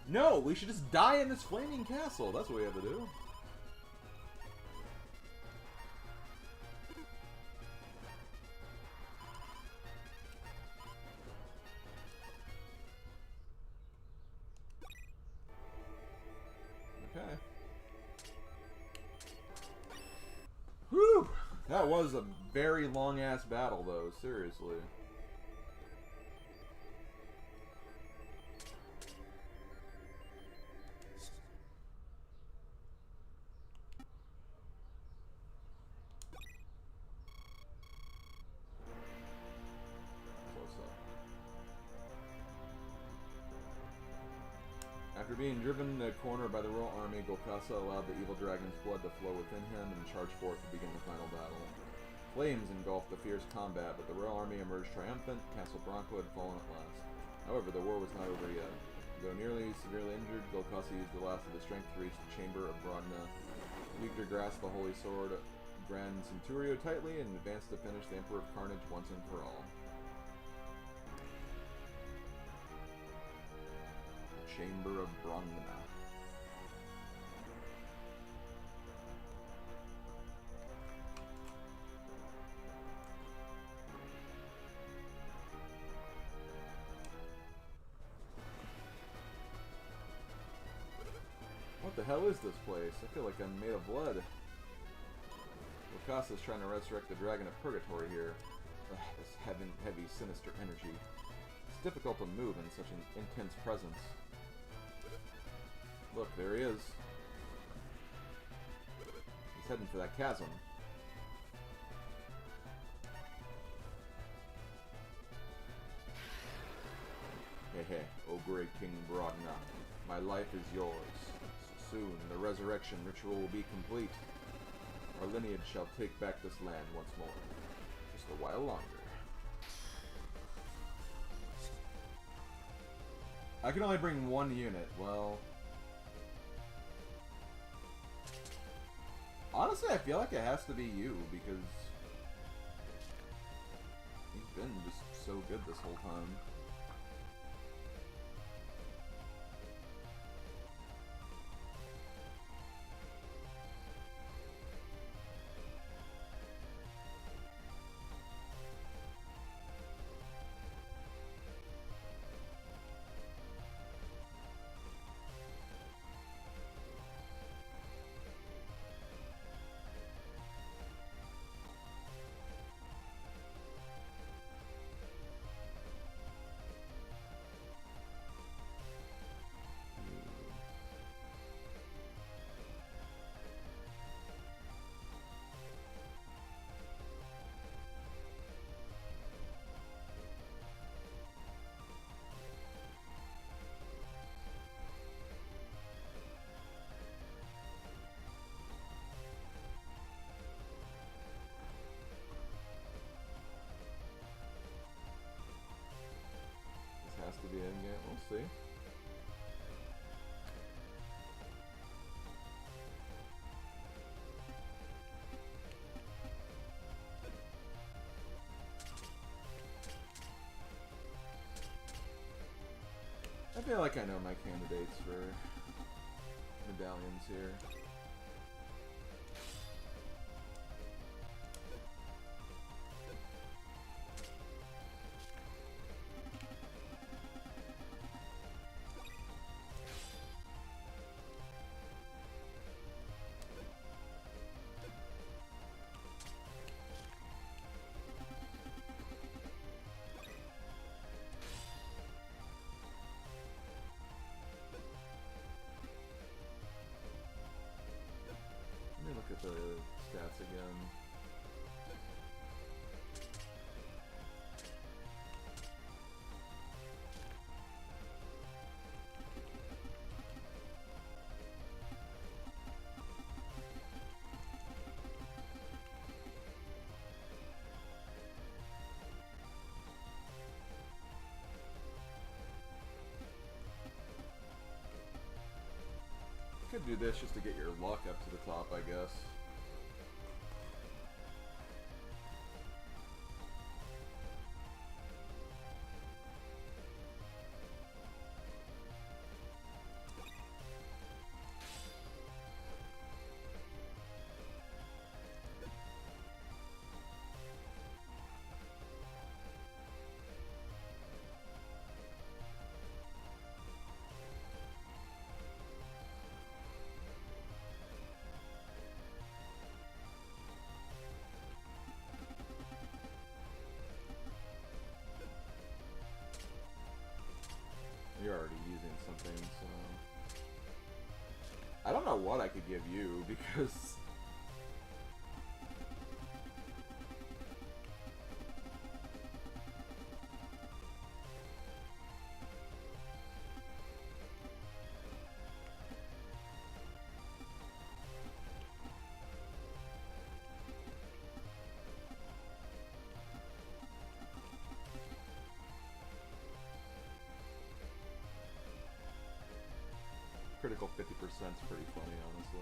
No, we should just die in this flaming castle. That's what we have to do. Okay. Whew! That was a very long-ass battle, though. Seriously. After being driven in a corner by the royal army, Golkassa allowed the evil dragon's blood to flow within him and charged forth to begin the final battle. Flames engulfed the fierce combat, but the royal army emerged triumphant. Castle Branco had fallen at last. However, the war was not over yet. Though nearly severely injured, Golkasi used the last of his strength to reach the chamber of Brogna. Yggdra grasped the holy sword Grand Centurio tightly and advanced to finish the Emperor of Carnage once and for all. The Chamber of Brogna. What the hell is this place? I feel like I'm made of blood. Lucasa's trying to resurrect the Dragon of Purgatory here. Ugh, this heavy, sinister energy. It's difficult to move in such an intense presence. Look, there he is. He's heading for that chasm. Hehe, O great King Brogna, my life is yours. Soon, the resurrection ritual will be complete. Our lineage shall take back this land once more. Just a while longer. I can only bring one unit. Well... honestly, I feel like it has to be you, because... he's been just so good this whole time. Has to be in yet, we'll see. I feel like I know my candidates for medallions here. Look at the stats again. Could do this just to get your luck up to the top, I guess. You're already using something, so... I don't know what I could give you, because... critical 50% is pretty funny, honestly.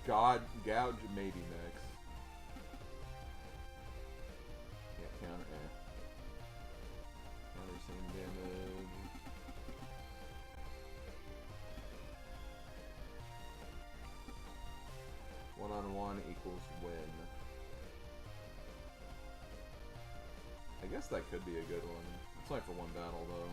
God, gouge, maybe max. Yeah, counter, Counter, same damage. One-on-one equals win. I guess that could be a good one. It's only for one battle, though.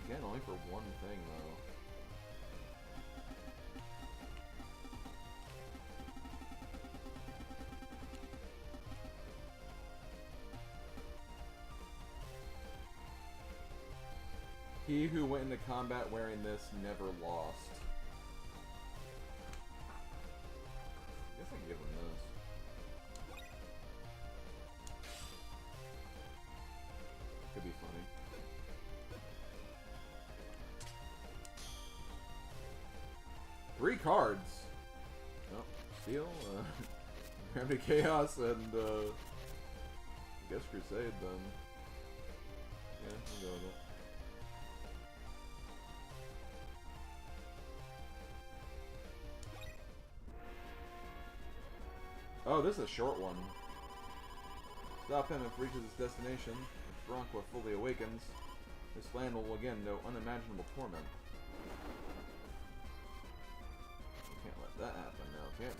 Again, only for one thing, though. He who went into combat wearing this never lost. I guess I can give him this. Could be funny. Three cards. Oh, Steel, Gravity Chaos, and I guess Crusade then. Yeah, we'll go with it. Oh, this is a short one. Stop him if he reaches his destination. If Bronco fully awakens, his land will again know unimaginable torment. We can't let that happen now, can we?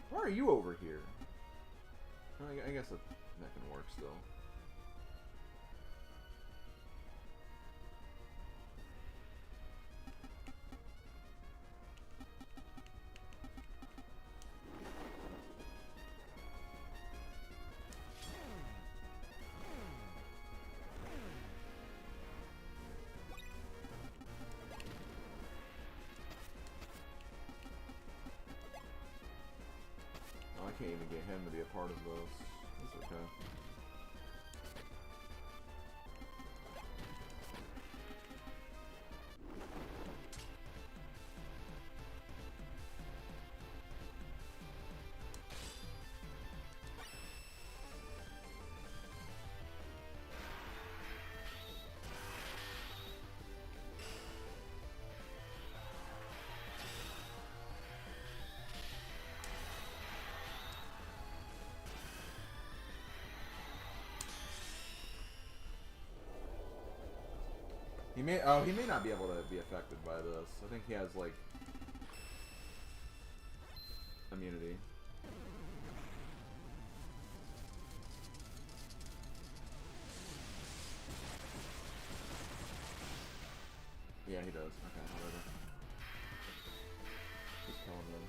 Why are you over here? I guess that can work still. Oh, I can't even get him to be a part of this. That's okay. He may not be able to be affected by this. I think he has like immunity. Yeah, he does. Okay, whatever. Just kill him then.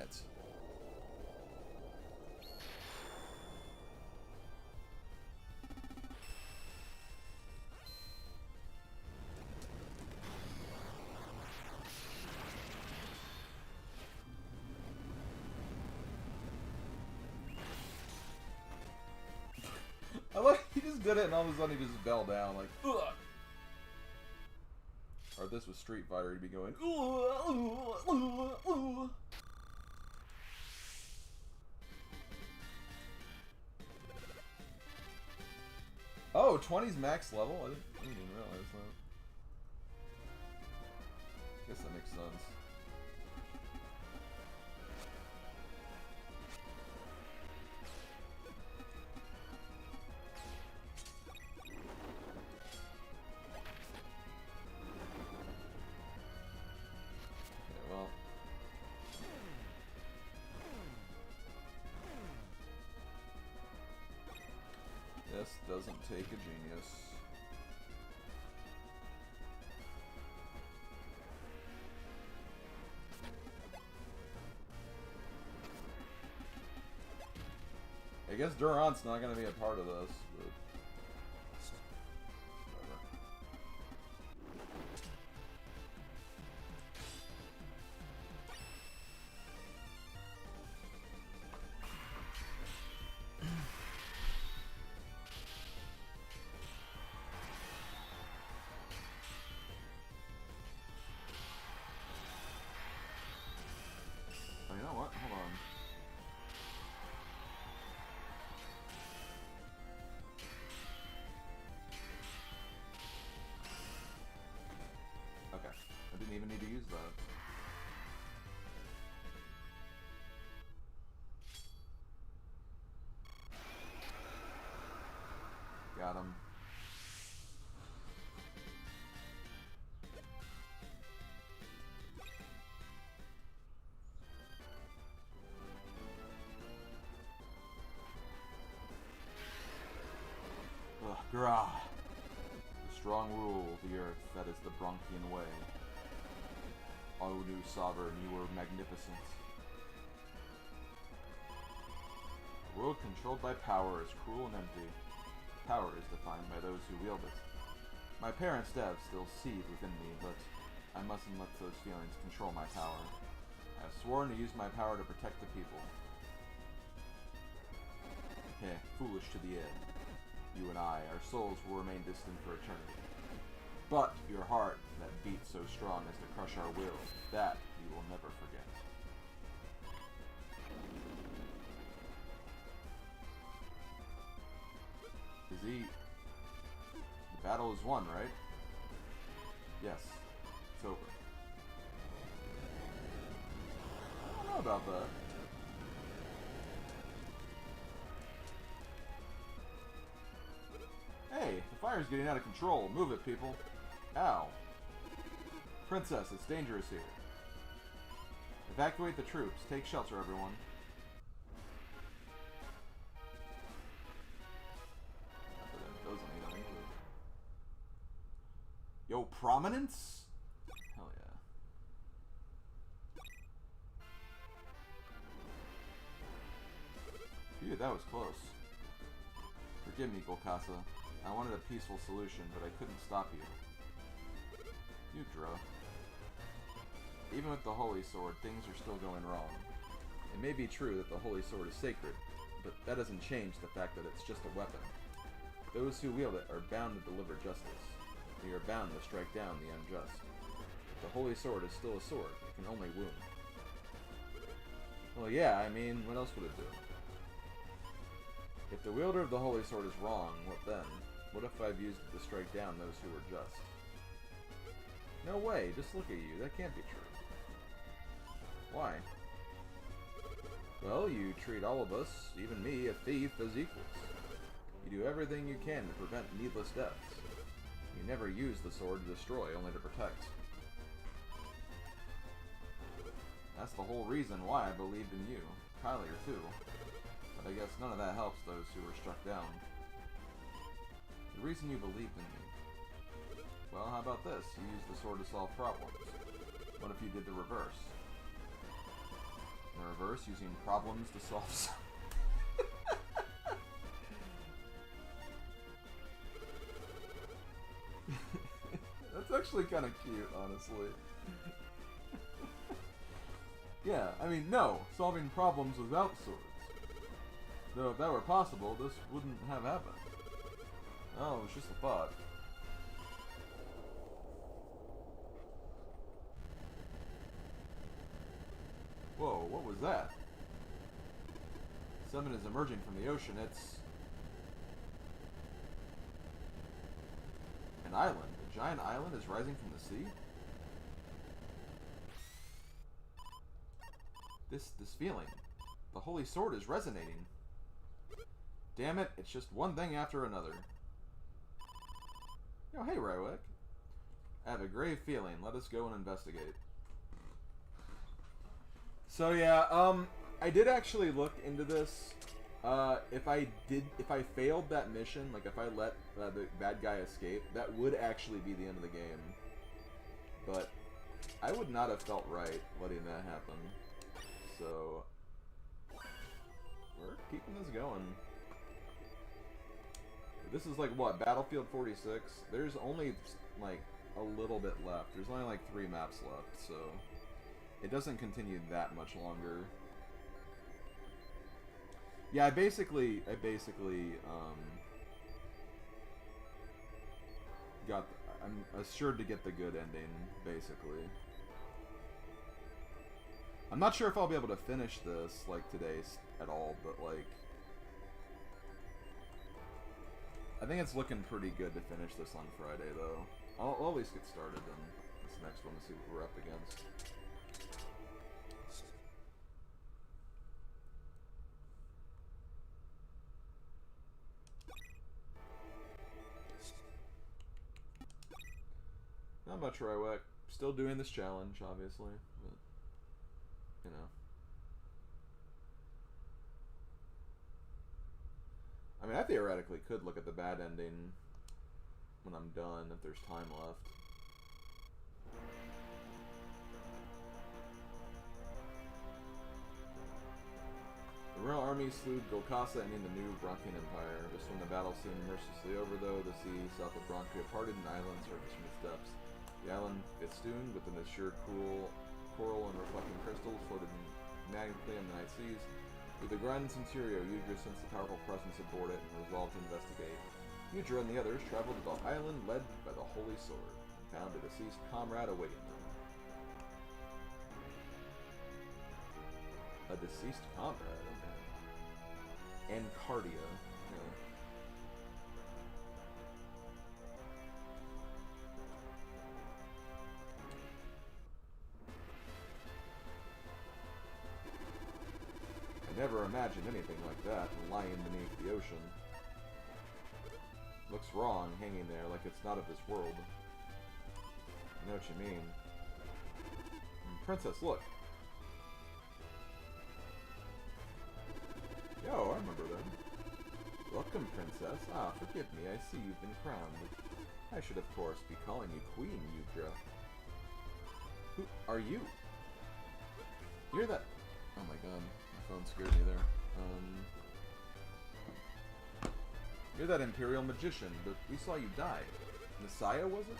it. I like he just did it and all of a sudden he just fell down like ugh. Or if this was Street Fighter, he'd be going Oh, 20's max level? I didn't even realize that. I guess that makes sense. This doesn't take a genius. I guess Durant's not going to be a part of this, but... Oh, you know what? Hold on. Okay. I didn't even need to use that. Got him. Yggdra. The strong rule the earth, that is the Bronchian way. O new sovereign, you were magnificent. The world controlled by power is cruel and empty. Power is defined by those who wield it. My parents' death still seethe within me, but I mustn't let those feelings control my power. I have sworn to use my power to protect the people. Heh, foolish to the end. You and I, our souls will remain distant for eternity. But your heart, that beats so strong as to crush our will, that you will never forget. Is he... The battle is won, right? Yes. It's over. I don't know about that. Hey, the fire's getting out of control. Move it, people. Ow. Princess, it's dangerous here. Evacuate the troops. Take shelter, everyone. Yo, prominence? Hell yeah. Phew, that was close. Forgive me, Golkasa. I wanted a peaceful solution, but I couldn't stop you. Yggdra. Even with the Holy Sword, things are still going wrong. It may be true that the Holy Sword is sacred, but that doesn't change the fact that it's just a weapon. Those who wield it are bound to deliver justice. We are bound to strike down the unjust. If the Holy Sword is still a sword, it can only wound. Well, yeah, I mean, what else would it do? If the wielder of the Holy Sword is wrong, what then? What if I've used it to strike down those who were just? No way, just look at you, that can't be true. Why? Well, you treat all of us, even me, a thief, as equals. You do everything you can to prevent needless deaths. You never use the sword to destroy, only to protect. That's the whole reason why I believed in you. Kylier, too. But I guess none of that helps those who were struck down. The reason you believed in me. Well, how about this? You used the sword to solve problems. What if you did the reverse? in reverse using problems to solve. That's actually kind of cute, honestly. Yeah, I mean, no, solving problems without swords. Though if that were possible, this wouldn't have happened. Oh, it was just a thought. Whoa, what was that? Something is emerging from the ocean. It's an island. A giant island is rising from the sea? This feeling. The holy sword is resonating. Damn it, it's just one thing after another. Oh, hey, Rywick. I have a grave feeling. Let us go and investigate. So yeah, I did actually look into this. If I failed that mission, like if I let the bad guy escape, that would actually be the end of the game. But I would not have felt right letting that happen. So we're keeping this going. This is like what, Battlefield 46? There's only like a little bit left. There's only like 3 maps left, so it doesn't continue that much longer. Yeah, I basically I'm assured to get the good ending, basically. I'm not sure if I'll be able to finish this, like, today at all, but, like, I think it's looking pretty good to finish this on Friday, though. I'll at least get started on this next one to see what we're up against. Not much, Rywick. Still doing this challenge, obviously, but, you know. I mean, I theoretically could look at the bad ending when I'm done, if there's time left. The Royal Army slew Golkassa and in the new Bronchian Empire. Just when the battle seemed mercilessly over, though, the sea south of Bronchia parted and islands surfaced from its depths. The island, festooned with an assured coral and reflecting crystals, floated magically on the night seas. With the Grand Centurio, Yggdra sensed the powerful presence aboard it and resolved to investigate. Yggdra and the others traveled to the island led by the Holy Sword, and found a deceased comrade awaiting them. A deceased comrade, okay. And Cardia, yeah. I never imagined anything like that lying beneath the ocean. Looks wrong, hanging there like it's not of this world. I know what you mean. Princess, look! Yo, I remember them. Welcome, Princess. Ah, forgive me, I see you've been crowned. I should, of course, be calling you Queen, Yggdra. Who are you? You're that... Oh my god. Phone scared me there. You're that Imperial magician, but we saw you die. Messiah, was it?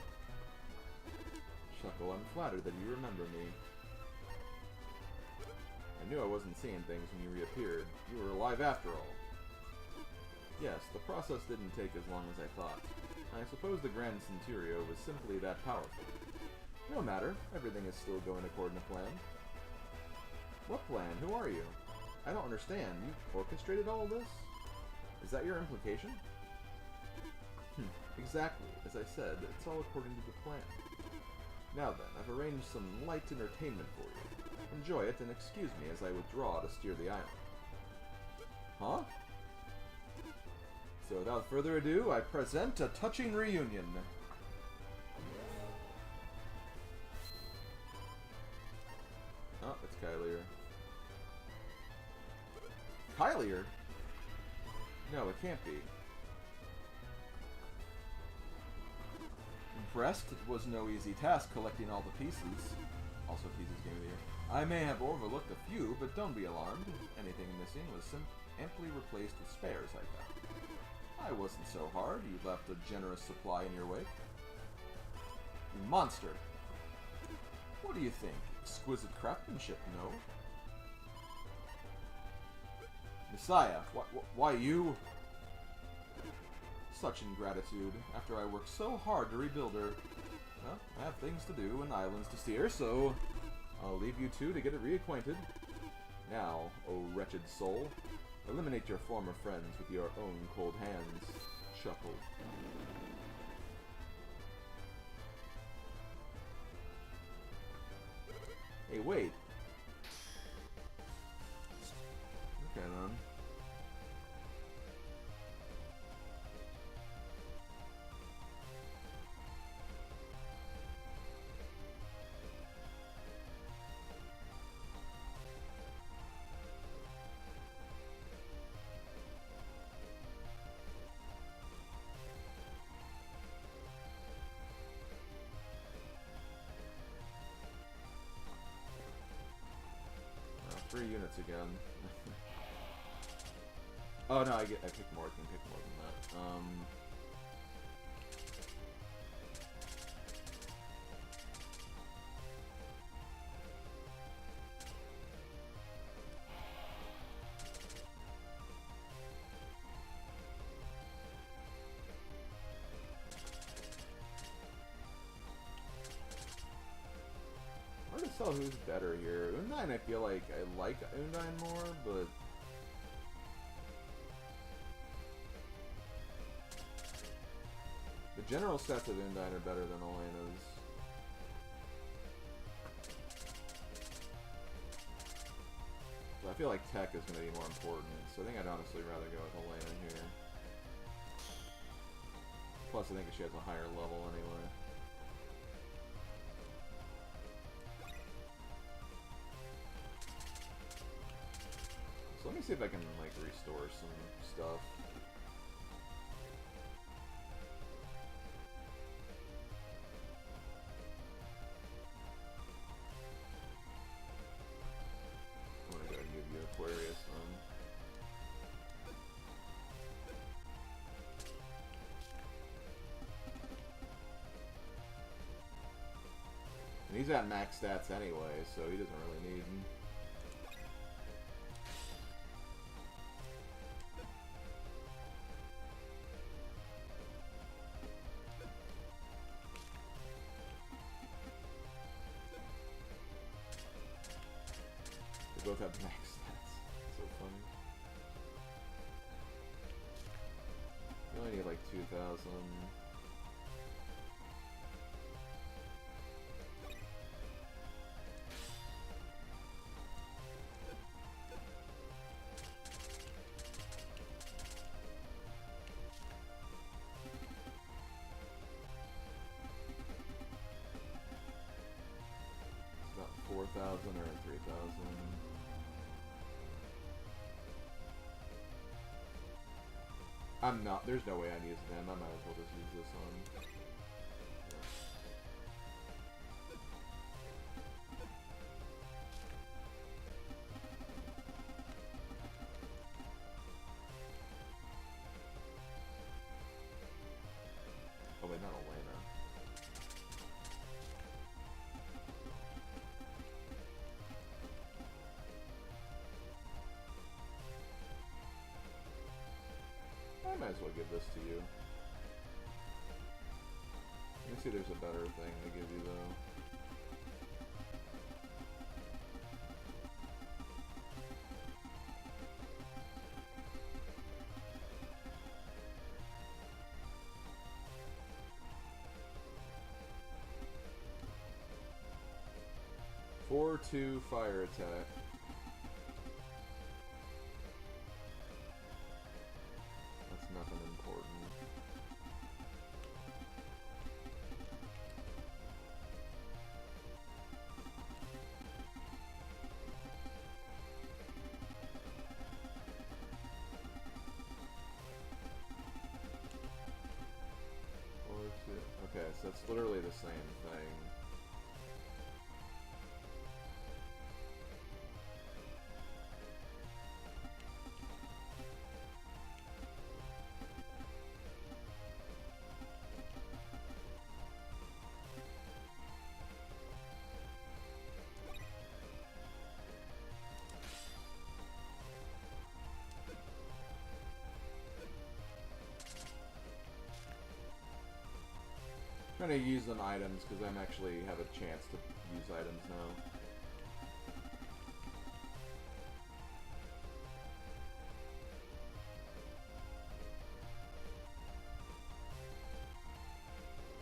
Chuckle, I'm flattered that you remember me. I knew I wasn't seeing things when you reappeared. You were alive after all. Yes, the process didn't take as long as I thought. I suppose the Grand Centurio was simply that powerful. No matter, everything is still going according to plan. What plan? Who are you? I don't understand. You orchestrated all of this? Is that your implication? Exactly. As I said, it's all according to the plan. Now then, I've arranged some light entertainment for you. Enjoy it and excuse me as I withdraw to steer the island. Huh? So without further ado, I present a touching reunion. Oh, it's Kylier. Kylier? No, it can't be. Impressed? It was no easy task collecting all the pieces. Also teases Game of the Year. I may have overlooked a few, but don't be alarmed. Anything missing was amply replaced with spares I found. I wasn't so hard. You left a generous supply in your wake. You monster! What do you think? Exquisite craftsmanship, no? Messiah, why you? Such ingratitude. After I worked so hard to rebuild her. Well, I have things to do and islands to steer, so I'll leave you two to get it reacquainted. Now, oh wretched soul, eliminate your former friends with your own cold hands. Chuckle. Hey, wait. Okay, then. Well, 3 units again. Oh no, I picked more. I can pick more than that. Hard to tell who's better here. Undine, I feel like I like Undine more, but the general stats of Undine are better than Elena's. So I feel like tech is going to be more important, so I think I'd honestly rather go with Elena here. Plus, I think she has a higher level anyway. So let me see if I can, like, restore some stuff. I'm gonna go give you Aquarius then. And he's at max stats anyway, so he doesn't really need them. They both have max stats. So funny. You only need like 2,000. About 4,000 or 3,000. I'm not. There's no way I'm using them. I might as well just use this on. Oh wait, not Elena. I might as well give this to you. Let me see if there's a better thing to give you, though. +4/2 fire attack. Nothing important. Okay, so it's literally the same thing. I'm gonna use them items because I'm actually have a chance to use items now.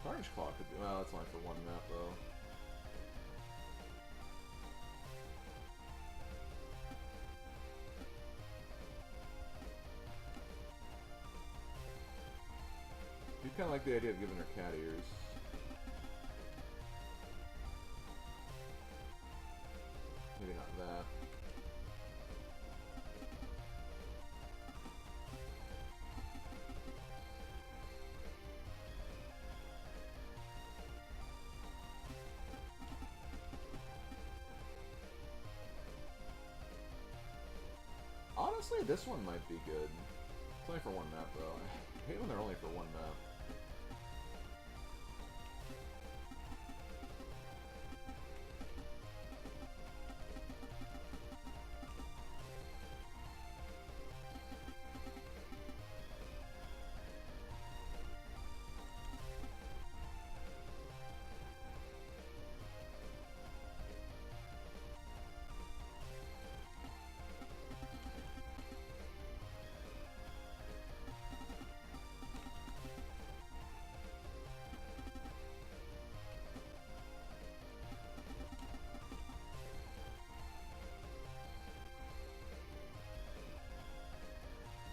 Orange Claw could be. Well, that's only for one map though. I do kind of like the idea of giving her cat ears. Maybe not that. Honestly, this one might be good. It's only for one map, though. I hate when they're only for one map.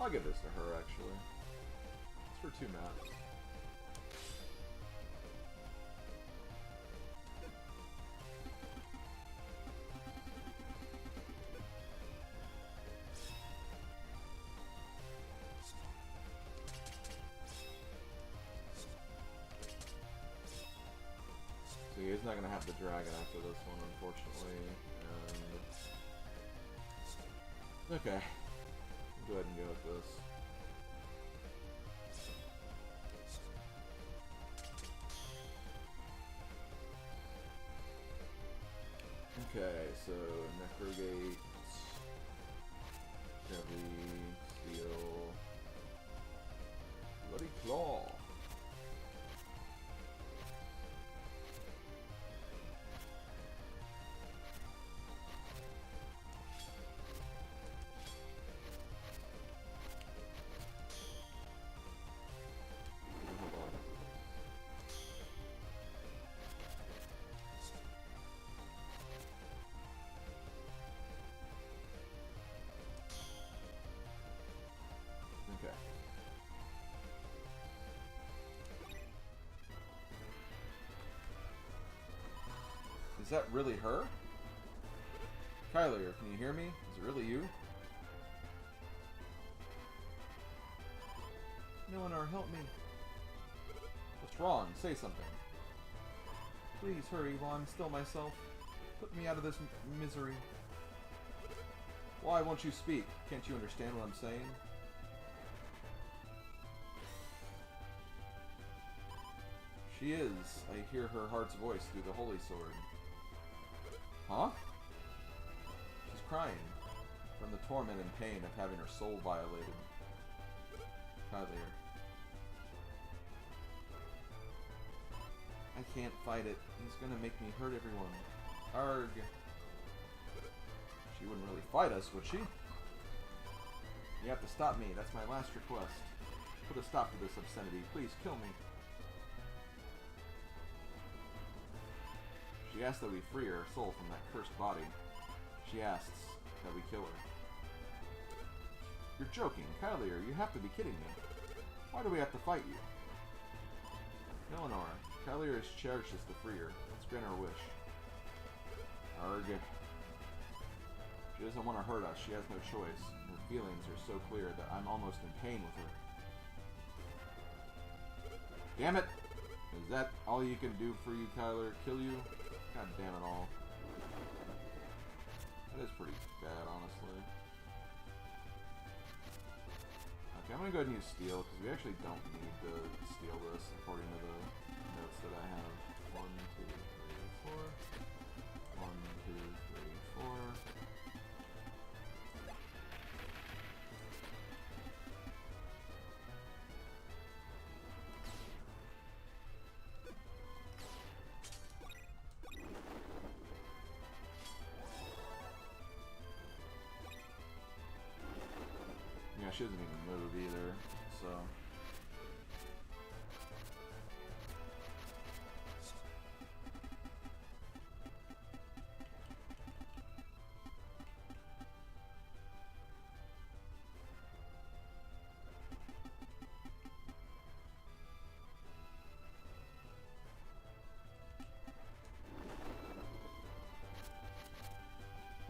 I'll give this to her, actually. It's for 2 maps. So he's not going to have the dragon after this one, unfortunately. And... okay. Go ahead and go with this. Okay, so Necrogate, Heavy, Steel, Bloody Claw. Okay. Is that really her? Kyler, can you hear me? Is it really you? Eleanor, help me. What's wrong? Say something. Please hurry while I'm still myself. Put me out of this misery. Why won't you speak? Can't you understand what I'm saying? She is. I hear her heart's voice through the holy sword. Huh? She's crying from the torment and pain of having her soul violated. Kyler. I can't fight it. He's gonna make me hurt everyone. Arg. She wouldn't really fight us, would she? You have to stop me. That's my last request. Put a stop to this obscenity. Please kill me. She asks that we free her soul from that cursed body. She asks that we kill her. You're joking. Kylier, you have to be kidding me. Why do we have to fight you? Eleanor, Kylier is cherishes to free her. Let's grant her wish. Arg. She doesn't want to hurt us. She has no choice. Her feelings are so clear that I'm almost in pain with her. Damn it! Is that all you can do for you, Kyler? Kill you? God damn it all. That is pretty bad, honestly. Okay, I'm gonna go ahead and use steel, because we actually don't need to steal this, according to the notes that I have. 1, 2, 3, 4. 1, 2, 3, 4. she doesn't even move either, so...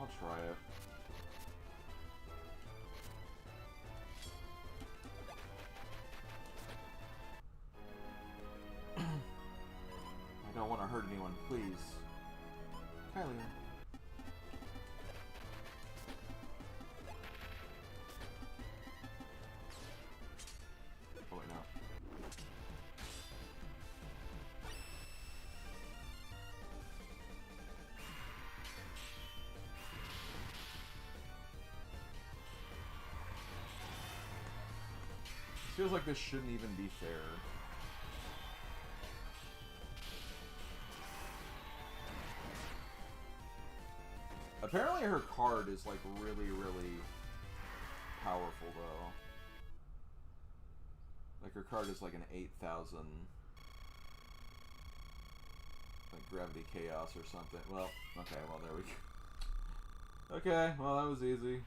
I'll try it. I don't want to hurt anyone, please. Kylie. Oh wait, no. Feels like this shouldn't even be fair. Apparently her card is like really, really powerful though. Like her card is like an 8,000 like Gravity Chaos or something. Well, okay, well there we go. Okay, well that was easy.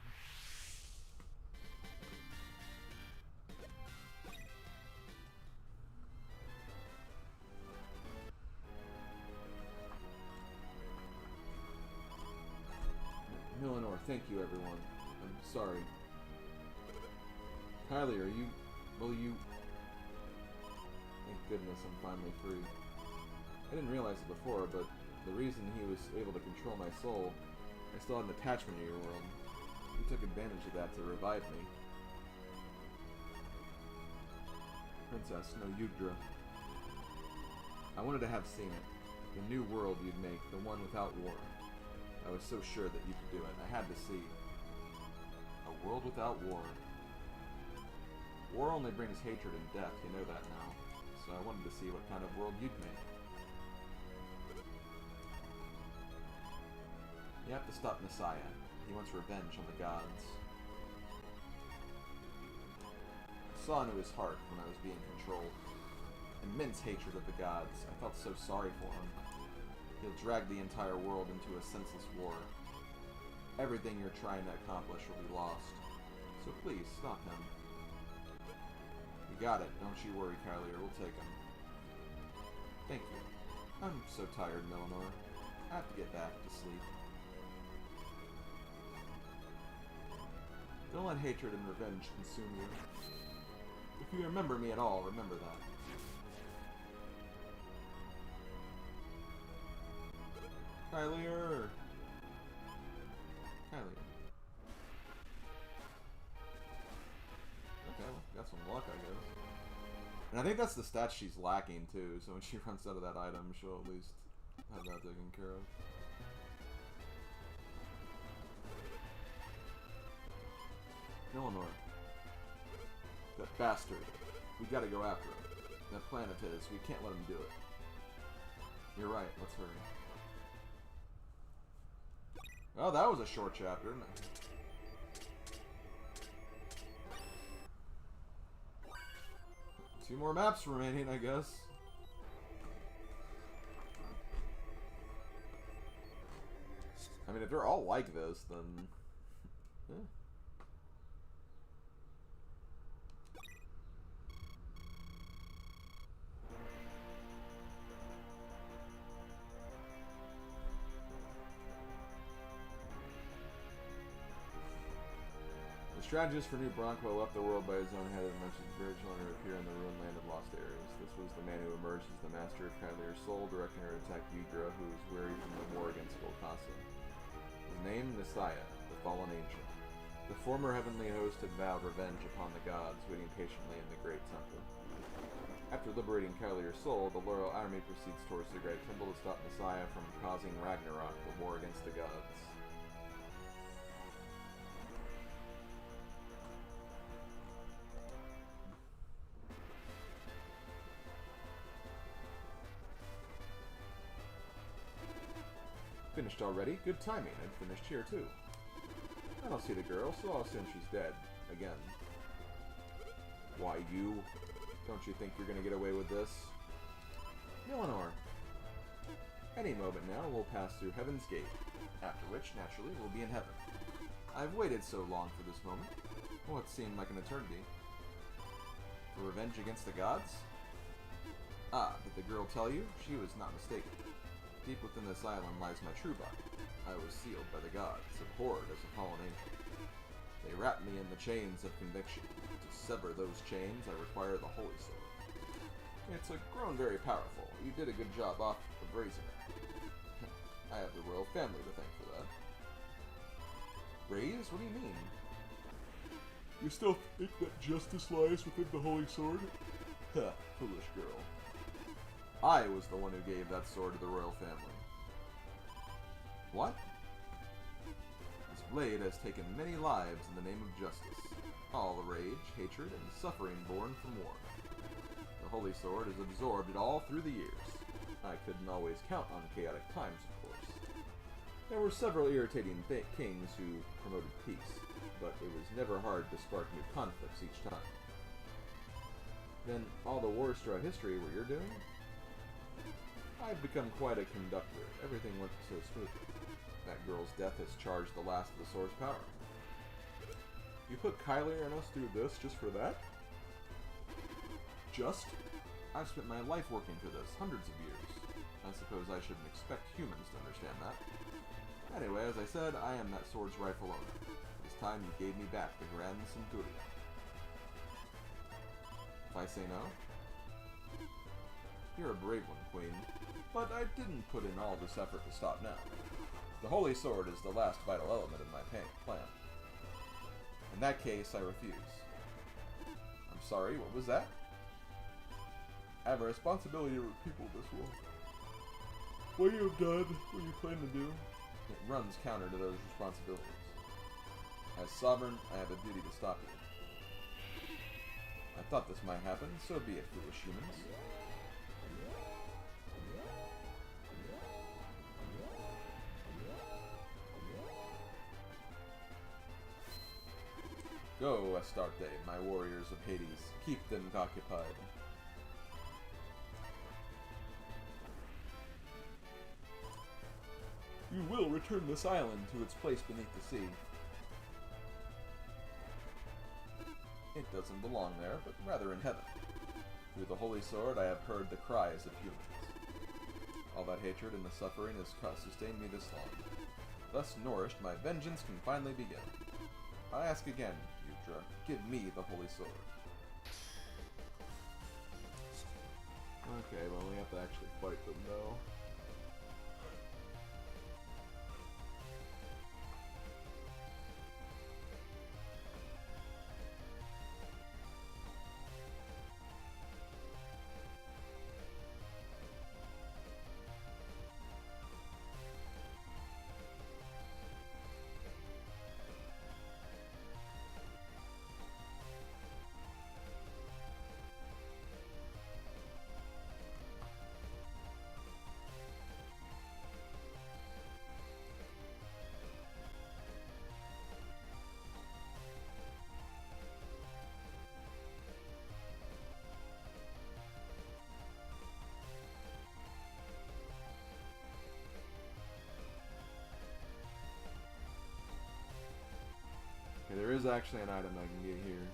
Millenor, thank you everyone. I'm sorry. Kylie, are you... will you... Thank goodness I'm finally free. I didn't realize it before, but the reason he was able to control my soul, I still had an attachment to your world. He took advantage of that to revive me. Princess, no Yggdra. I wanted to have seen it. The new world you'd make, the one without war. I was so sure that you could do it. I had to see. A world without war. War only brings hatred and death, you know that now. So I wanted to see what kind of world you'd make. You have to stop Messiah. He wants revenge on the gods. I saw into his heart when I was being controlled. Immense hatred of the gods. I felt so sorry for him. He'll drag the entire world into a senseless war. Everything you're trying to accomplish will be lost. So please, stop him. You got it. Don't you worry, Kylie, we'll take him. Thank you. I'm so tired, Millenor. I have to get back to sleep. Don't let hatred and revenge consume you. If you remember me at all, remember that. Kylie-er! Kylie. Okay, well, got some luck, I guess. And I think that's the stat she's lacking, too, so when she runs out of that item, she'll at least have that taken care of. Millenor. That bastard. We gotta go after him. That plan of his, we can't let him do it. You're right, let's hurry. Oh, that was a short chapter. 2 more maps remaining, I guess. I mean, if they're all like this, then... yeah. The strategist for New Bronco left the world by his own head and mentioned originally to appear in the ruined land of lost areas. This was the man who emerged as the master of Kylier's soul, directing her to attack Yggdra, who was weary from the war against Volcasa. His name, Messiah, the fallen angel. The former heavenly host had vowed revenge upon the gods, waiting patiently in the great temple. After liberating Kylier's soul, the loyal army proceeds towards the great temple to stop Messiah from causing Ragnarok, the war against the gods. Finished already? Good timing. I'd finished here, too. I don't see the girl, so I'll assume she's dead. Again. Why, you? Don't you think you're gonna get away with this? Eleanor. Any moment now, we'll pass through Heaven's Gate, after which, naturally, we'll be in heaven. I've waited so long for this moment. What seemed like an eternity. For revenge against the gods? Ah, did the girl tell you? She was not mistaken. Deep within this island lies my true body. I was sealed by the gods, abhorred as a fallen angel. They wrapped me in the chains of conviction. To sever those chains, I require the Holy Sword. It's grown very powerful. You did a good job of raising it. I have the royal family to thank for that. Raise? What do you mean? You still think that justice lies within the Holy Sword? Huh, foolish girl. I was the one who gave that sword to the royal family. What? This blade has taken many lives in the name of justice. All the rage, hatred, and suffering born from war. The Holy Sword has absorbed it all through the years. I couldn't always count on chaotic times, of course. There were several irritating kings who promoted peace, but it was never hard to spark new conflicts each time. Then, all the wars throughout history were your doing? I've become quite a conductor. Everything went so smoothly. That girl's death has charged the last of the sword's power. You put Kylie and us through this just for that? Just? I've spent my life working for this, hundreds of years. I suppose I shouldn't expect humans to understand that. Anyway, as I said, I am that sword's rightful owner. This time you gave me back the Grand Centurion. If I say no? You're a brave one, Queen. But I didn't put in all this effort to stop now. The Holy Sword is the last vital element of my plan. In that case, I refuse. I'm sorry, what was that? I have a responsibility to people of this world. What you have done, what you plan to do, it runs counter to those responsibilities. As sovereign, I have a duty to stop you. I thought this might happen, so be it, foolish humans. Go, Astarte, my warriors of Hades. Keep them occupied. You will return this island to its place beneath the sea. It doesn't belong there, but rather in heaven. Through the Holy Sword, I have heard the cries of humans. All that hatred and the suffering has sustained me this long. Thus nourished, my vengeance can finally begin. I ask again, Yggdra, give me the Holy Sword. Okay, well we have to actually fight them though. Okay, there is actually an item I can get here.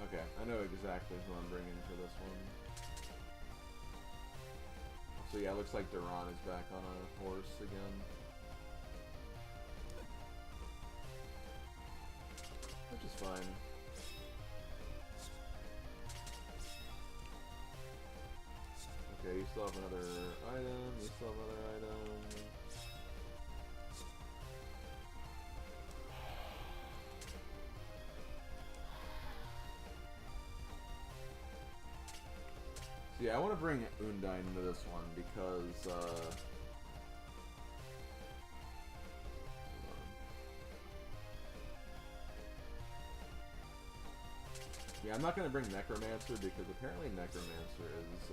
Okay, I know exactly who I'm bringing for this one. So yeah, it looks like Duran is back on a horse again. Which is fine. Okay, you still have another item, you still have another item. So yeah, I want to bring Undyne into this one because, Yeah, I'm not going to bring Necromancer because apparently Necromancer is,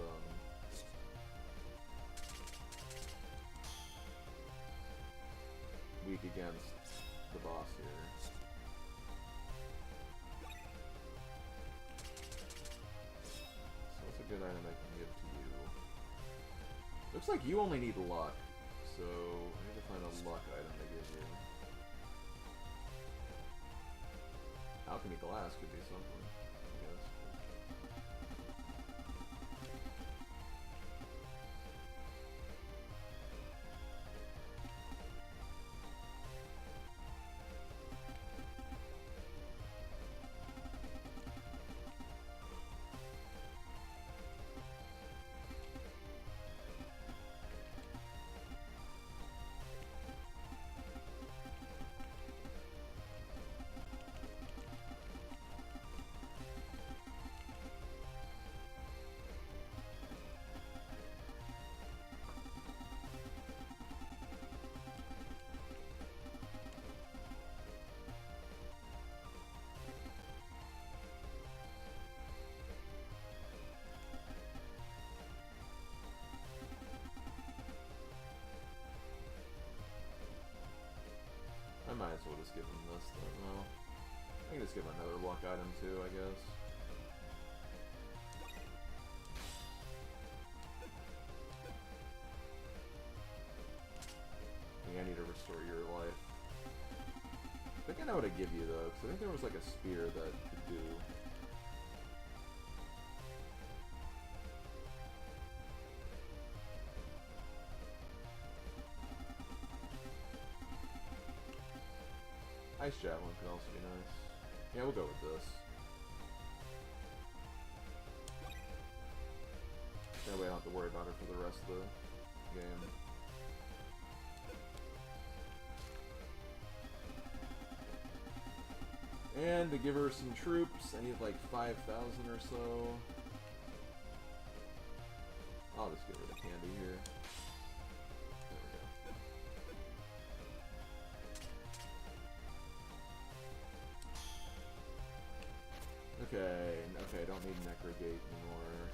weak against the boss here. So what's a good item I can give to you? Looks like you only need luck, so I need to find a luck item to give you. Alchemy Glass could be something, I guess. I might as well just give him this then. Well, I can just give him another luck item too, I guess. I think I need to restore your life. I think I know what to give you though, because I think there was like a spear that could do. Ice Javelin could also be nice. Yeah, we'll go with this. That way I don't have to worry about her for the rest of the game. And to give her some troops, I need like 5,000 or so. I'll just give her the candy here. Okay, don't need Necrogate anymore.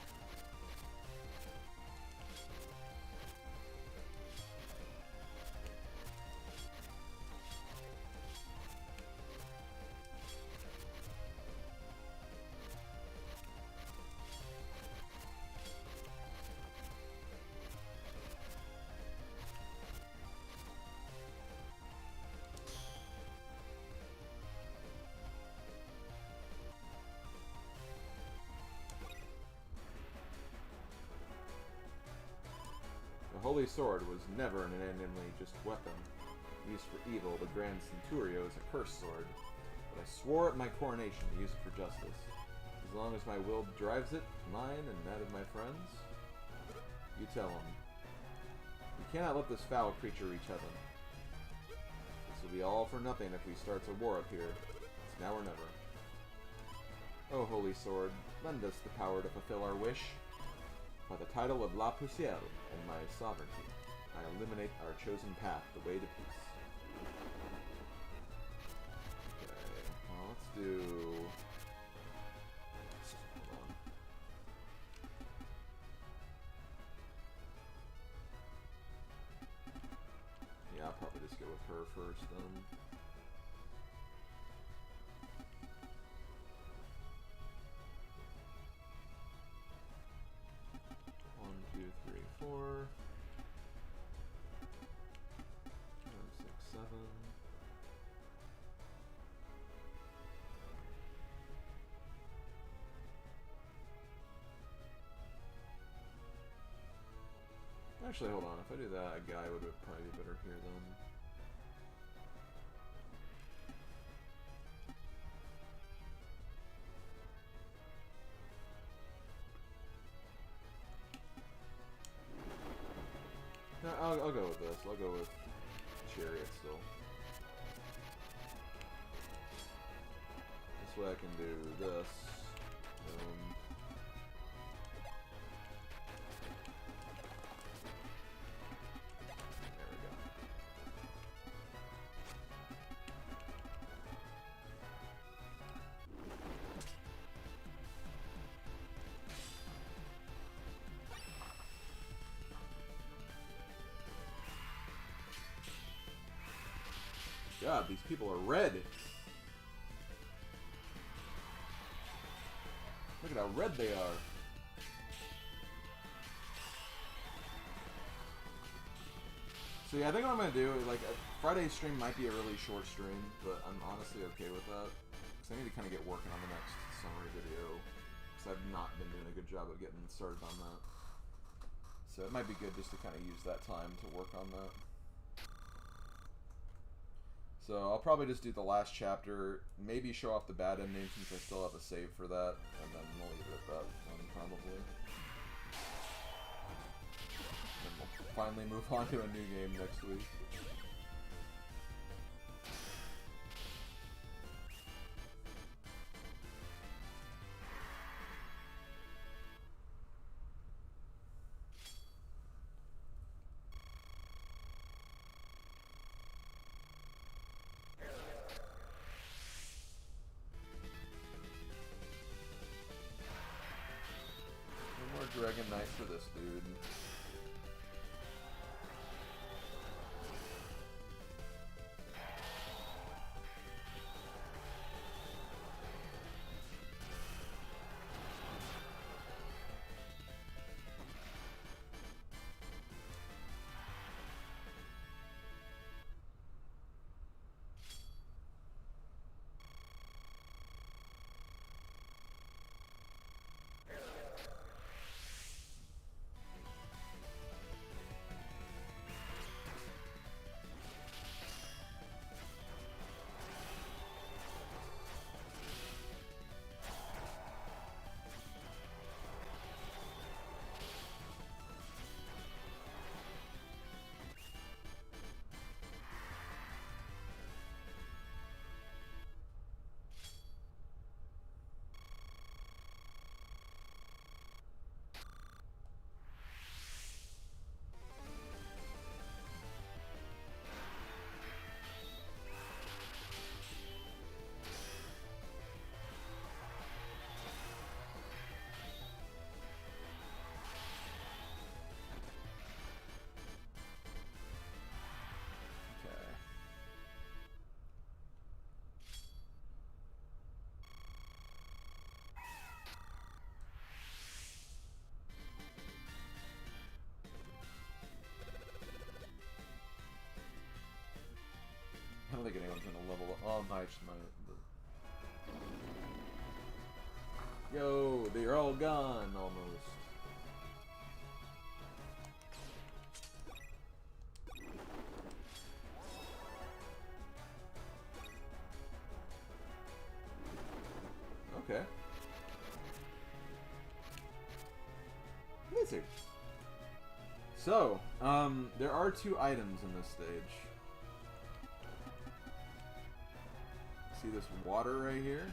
The Holy Sword was never an randomly just weapon. Used for evil, the Grand Centurio is a cursed sword. But I swore at my coronation to use it for justice. As long as my will drives it, mine and that of my friends, you tell them. We cannot let this foul creature reach heaven. This will be all for nothing if we start a war up here. It's now or never. O Holy Sword, lend us the power to fulfill our wish. By the title of La Poussière and my sovereignty, I illuminate our chosen path, the way to peace. Okay, well, let's do... Hold on. Yeah, I'll probably just go with her first then. Actually, hold on. If I do that, a guy would probably be better here then. No, I'll go with this. I'll go with Chariot still. This way I can do this. God, these people are red. Look at how red they are. So yeah, I think what I'm gonna do is like Friday's stream might be a really short stream, but I'm honestly okay with that because I need to kind of get working on the next summary video because I've not been doing a good job of getting started on that. So it might be good just to kind of use that time to work on that. So I'll probably just do the last chapter, maybe show off the bad ending since I still have a save for that, and then we'll leave it at that one probably. And we'll finally move on to a new game next week. Dragon Knight for this dude. I don't think anyone's gonna level up. Oh, nice, Yo, they're all gone, almost. Okay. Wizard. So, there are 2 items in this stage. See this water right here?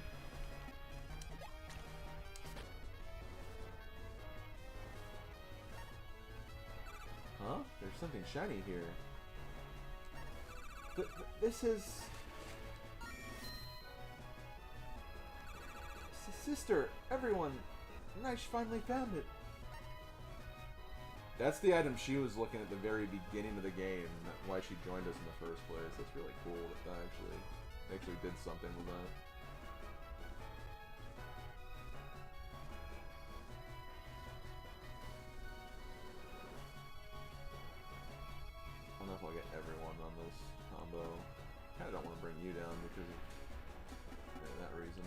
Huh? There's something shiny here. This is... Sister, everyone, Nice finally found it. That's the item she was looking at the very beginning of the game, why she joined us in the first place. That's really cool that that actually did something with that. I don't know if I'll get everyone on this combo. Kinda don't want to bring you down because of that reason.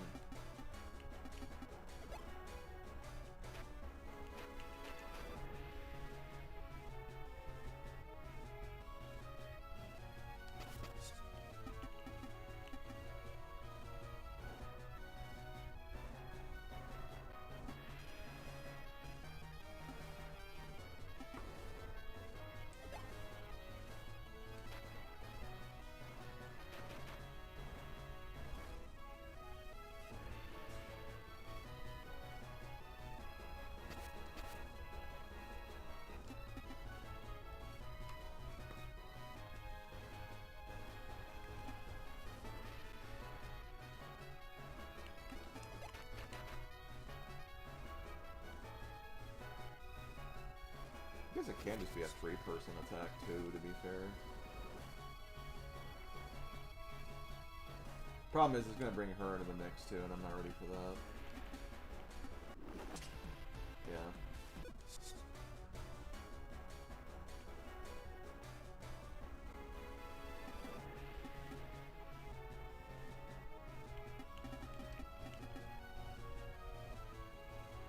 I guess it can just be a 3-person attack too, to be fair. Problem is, it's going to bring her into the mix too, and I'm not ready for that. Yeah.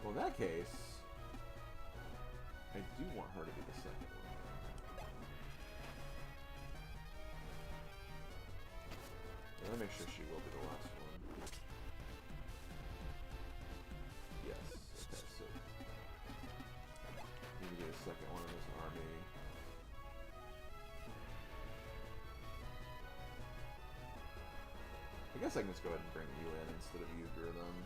Well, in that case, I do want her to be the second one. Let me make sure she will be the last one. Yes. Okay, so need to get a second one in this army. I guess I can just go ahead and bring you in instead of Yggdra then.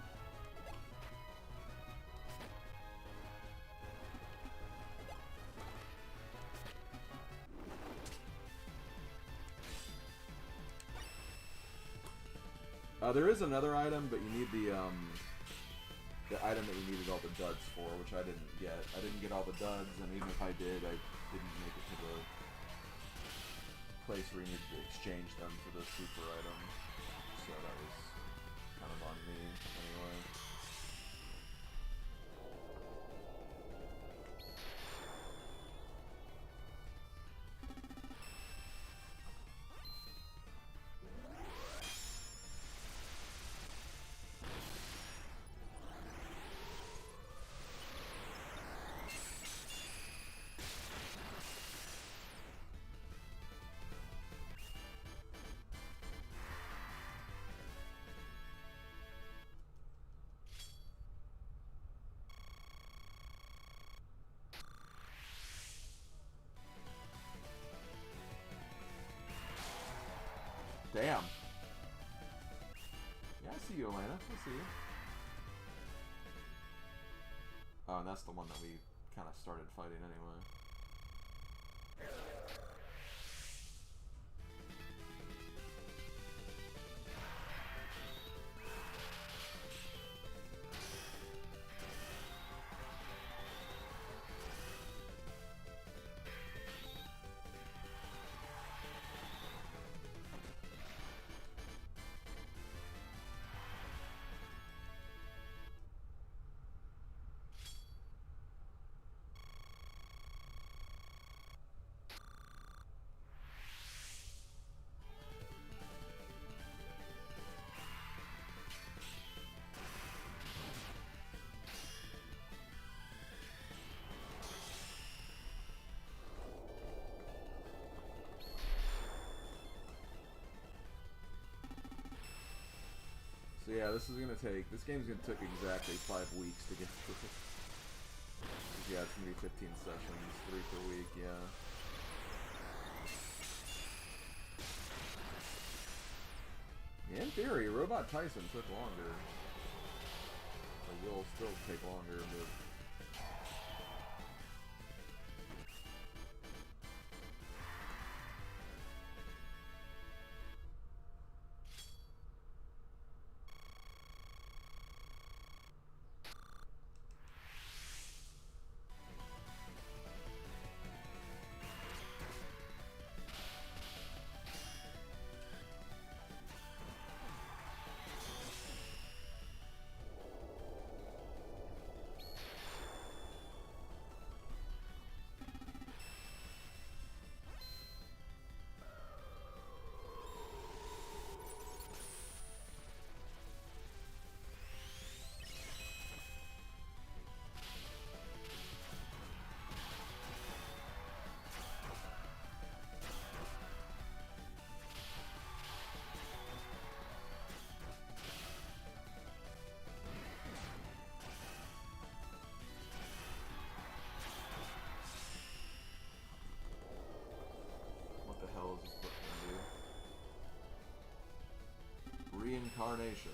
There is another item, but you need the item that you needed all the duds for, which I didn't get. I didn't get all the duds, and even if I did, I didn't make it to the place where you needed to exchange them for the super item. So that was kind of on me, anyway. Damn. Yeah, I see you, Elena. I see you. Oh, and that's the one that we kind of started fighting anyway. So yeah, this game's gonna take exactly 5 weeks to get through. Yeah, it's gonna be 15 sessions, 3 per week, yeah. In theory, Robot Tyson took longer. It will still take longer, but... Reincarnation.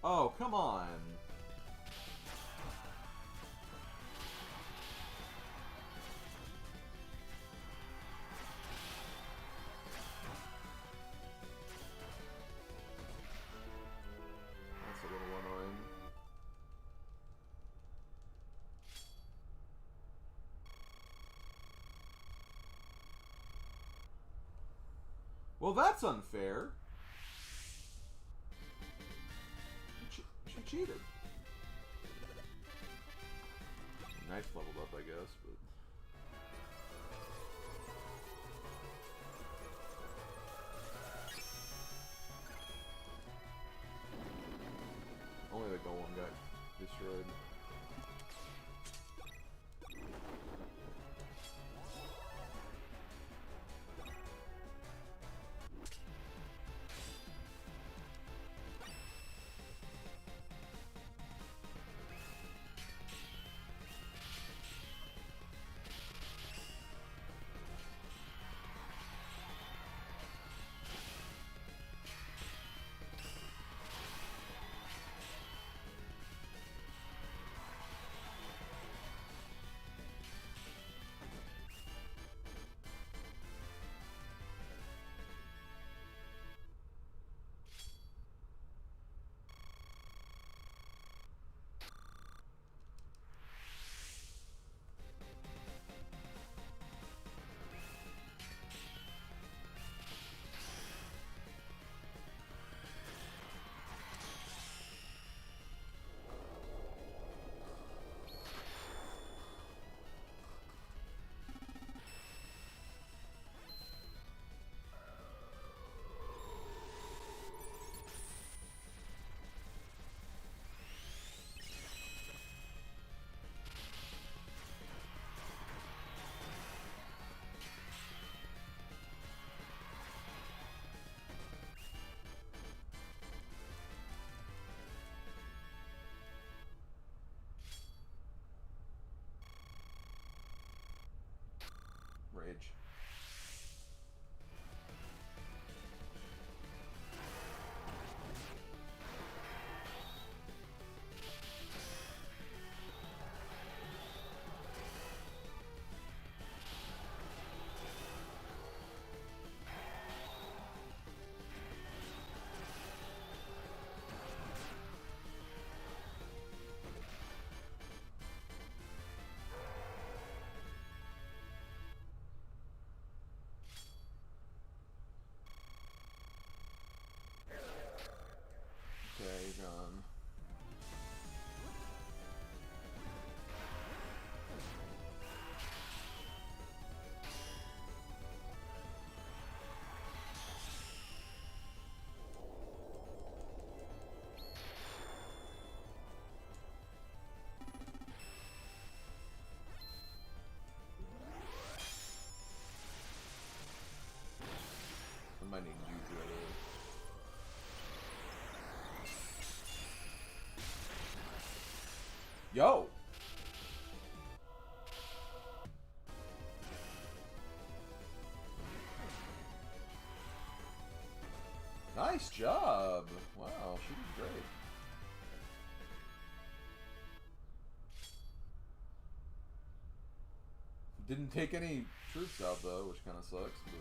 Oh, come on. That's a little annoying. Well, that's unfair. She cheated. Nice leveled up, I guess, but... Only the golem got destroyed. Rage. Okay, gone. I might need Yggdra though. Yo! Nice job! Wow, she did great. Didn't take any troops out though, which kind of sucks. But...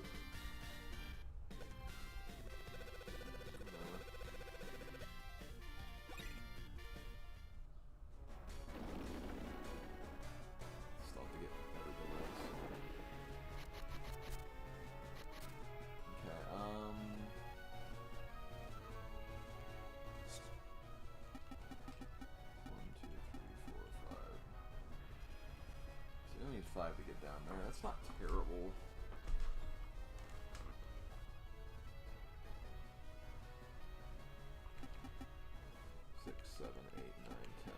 Five to get down there. That's not terrible. Six, 7, 8, 9, 10.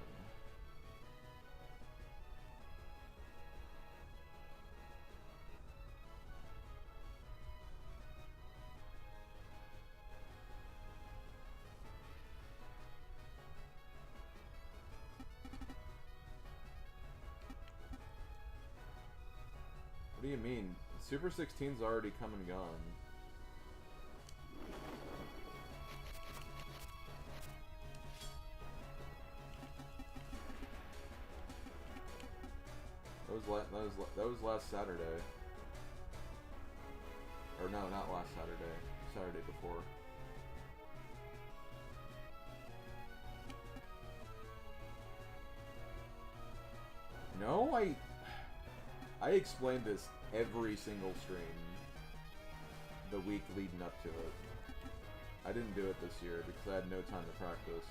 What do you mean? Super 16's already come and gone. That was last Saturday. Or no, not last Saturday. Saturday before. No, I explained this every single stream. the week leading up to it. I didn't do it this year because I had no time to practice.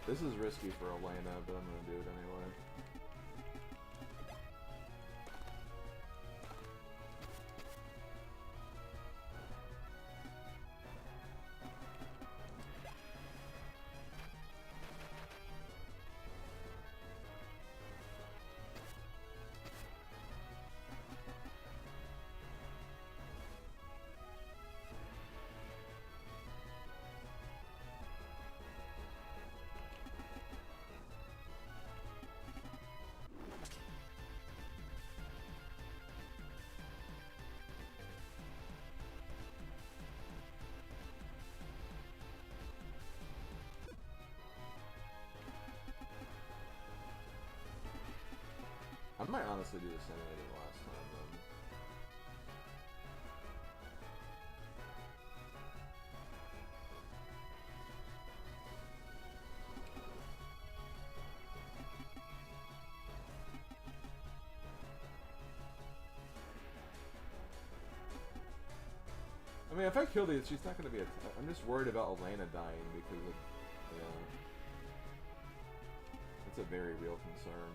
This is risky for Elena, but I'm gonna do it anyway. I might honestly do the same I did last time, then. I mean, if I kill these, she's not going to be a... I'm just worried about Elena dying because of... Yeah. That's a very real concern.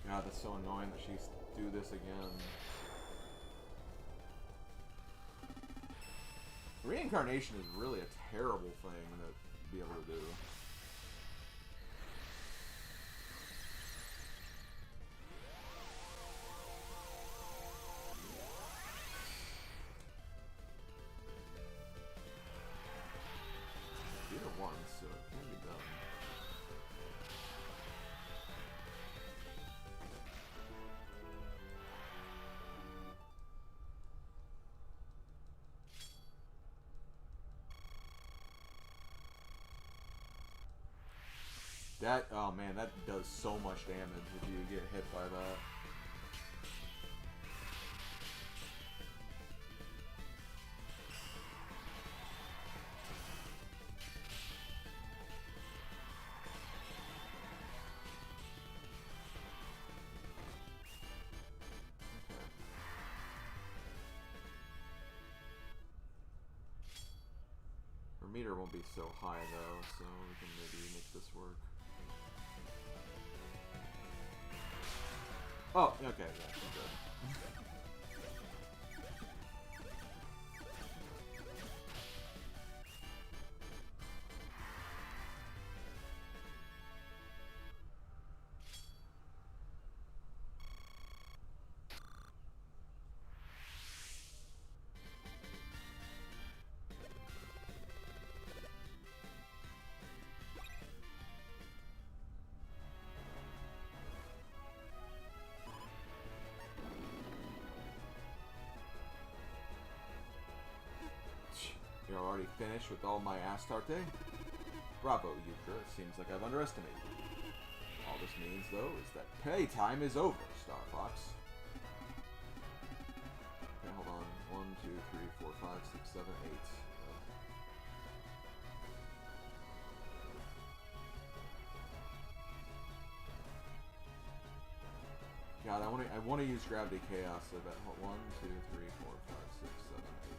God, that's so annoying that she's do this again. Reincarnation is really a terrible thing to be able to do. Did it once, so it can be done. That, oh man, that does so much damage if you get hit by that. Okay. Her meter won't be so high though, so we can maybe make this work. Oh, okay, yeah, she's good. You're already finished with all my Astarte? Bravo, Yggdra. It seems like I've underestimated you. All this means, though, is that playtime is over, Star Fox. Okay, hold on. 1, 2, 3, 4, 5, 6, 7, 8. God, I want to use Gravity Chaos so that 1, 2, 3, 4, 5, 6, 7, 8.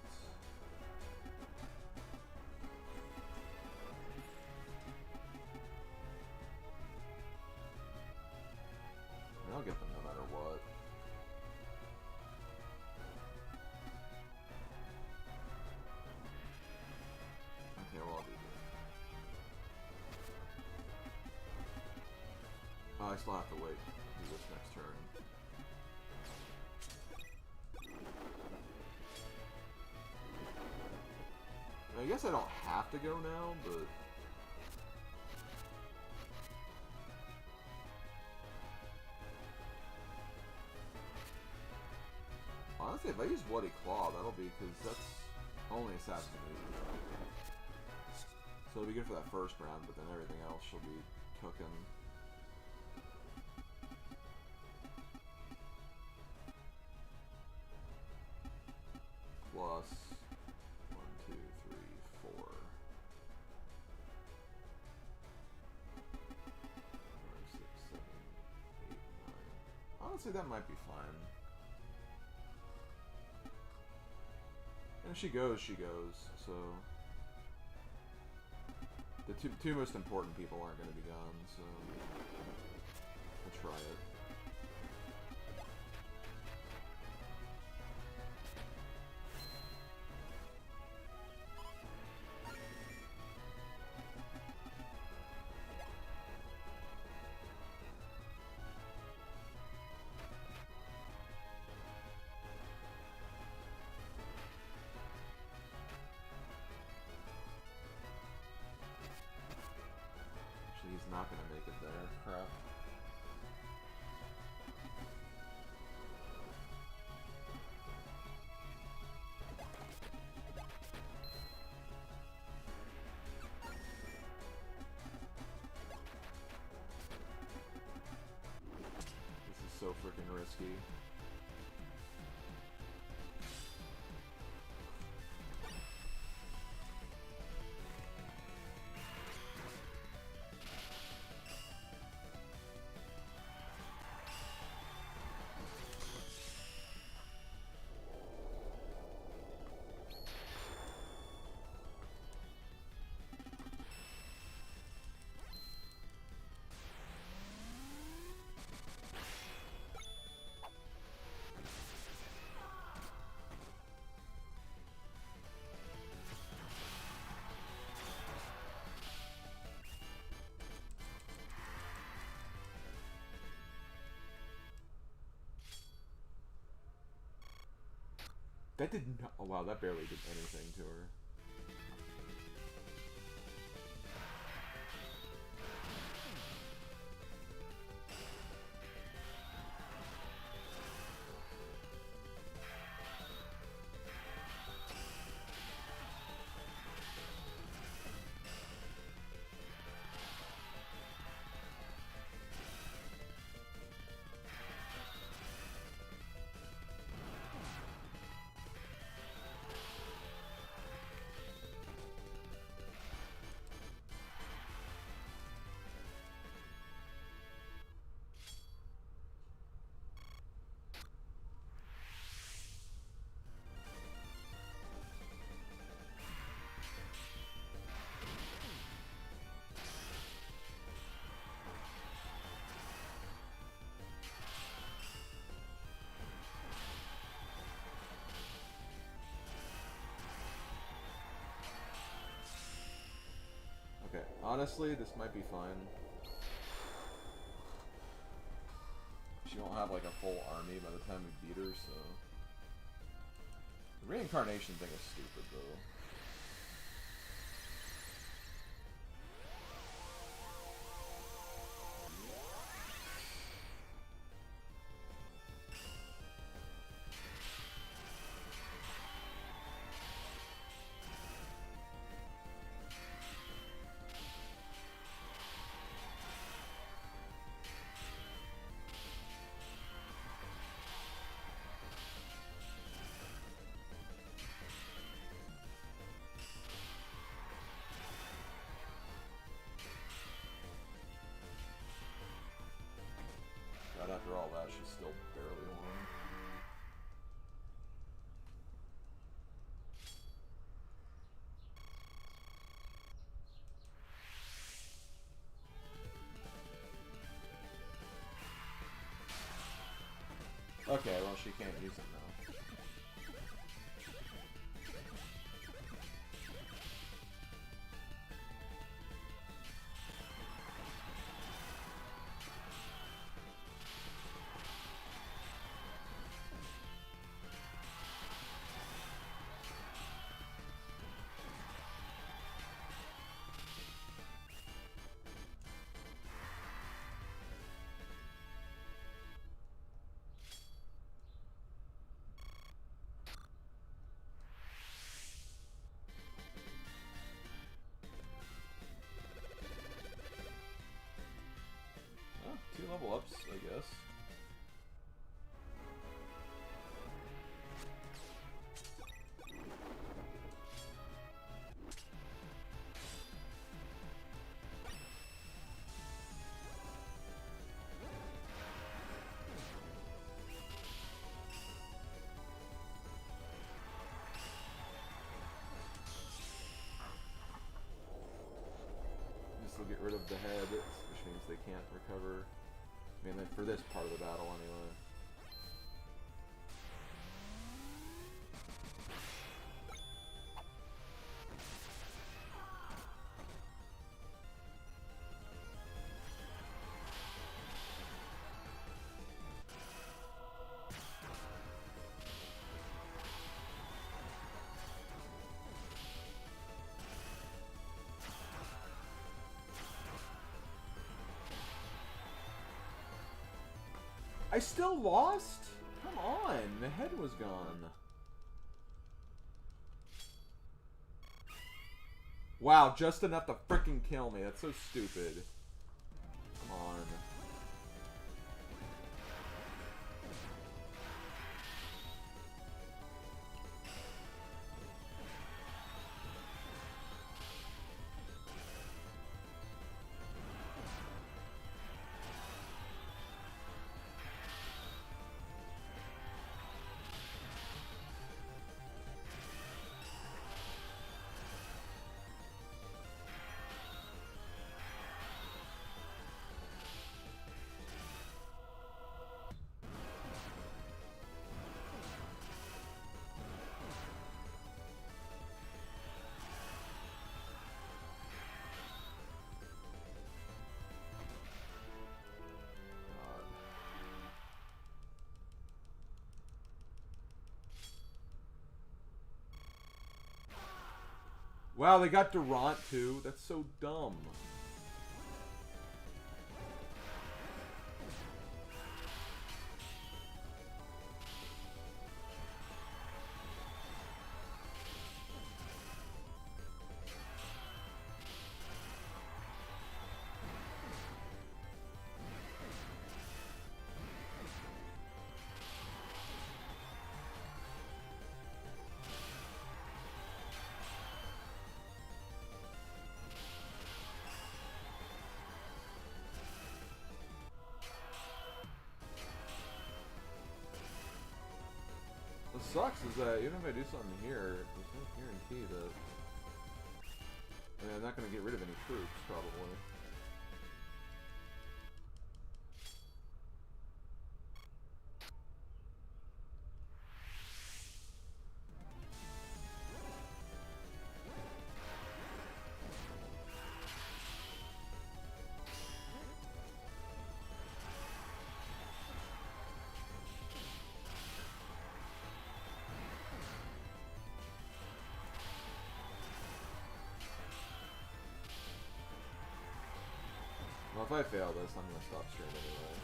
I'll get them no matter what. Okay, well, I'll do that. Oh, I still have to wait. Do this next turn. I guess I don't have to go now, but... Honestly, if I use Bloody Claw, that'll be, because that's only Assassin moves. So it'll be good for that first round, but then everything else she'll be cooking. Plus 1, 2, 3, 4. 5, 6, 7, 8, 9. Honestly, that might be fine. And if she goes, she goes. So the two most important people aren't going to be gone. So we'll try it. He's not going to make it there. Crap. This is so freaking risky. That did not. Oh wow, that barely did anything to her. Honestly, this might be fine. She won't have like a full army by the time we beat her, so... The reincarnation thing is stupid, though. Right after all that, she's still barely won. Okay, well, she can't use it now. Oh, 2 level ups, I guess. This will get rid of the head, which means they can't recover. I mean, for this part of the battle, anyway. I still lost? Come on, the head was gone. Wow, just enough to freaking kill me. That's so stupid. Come on. Wow, they got Durant too. That's so dumb. What sucks is that even if I do something here, there's no guarantee that... I mean, I'm not going to get rid of any troops, probably. Well, if I fail this, I'm gonna stop stream anyway.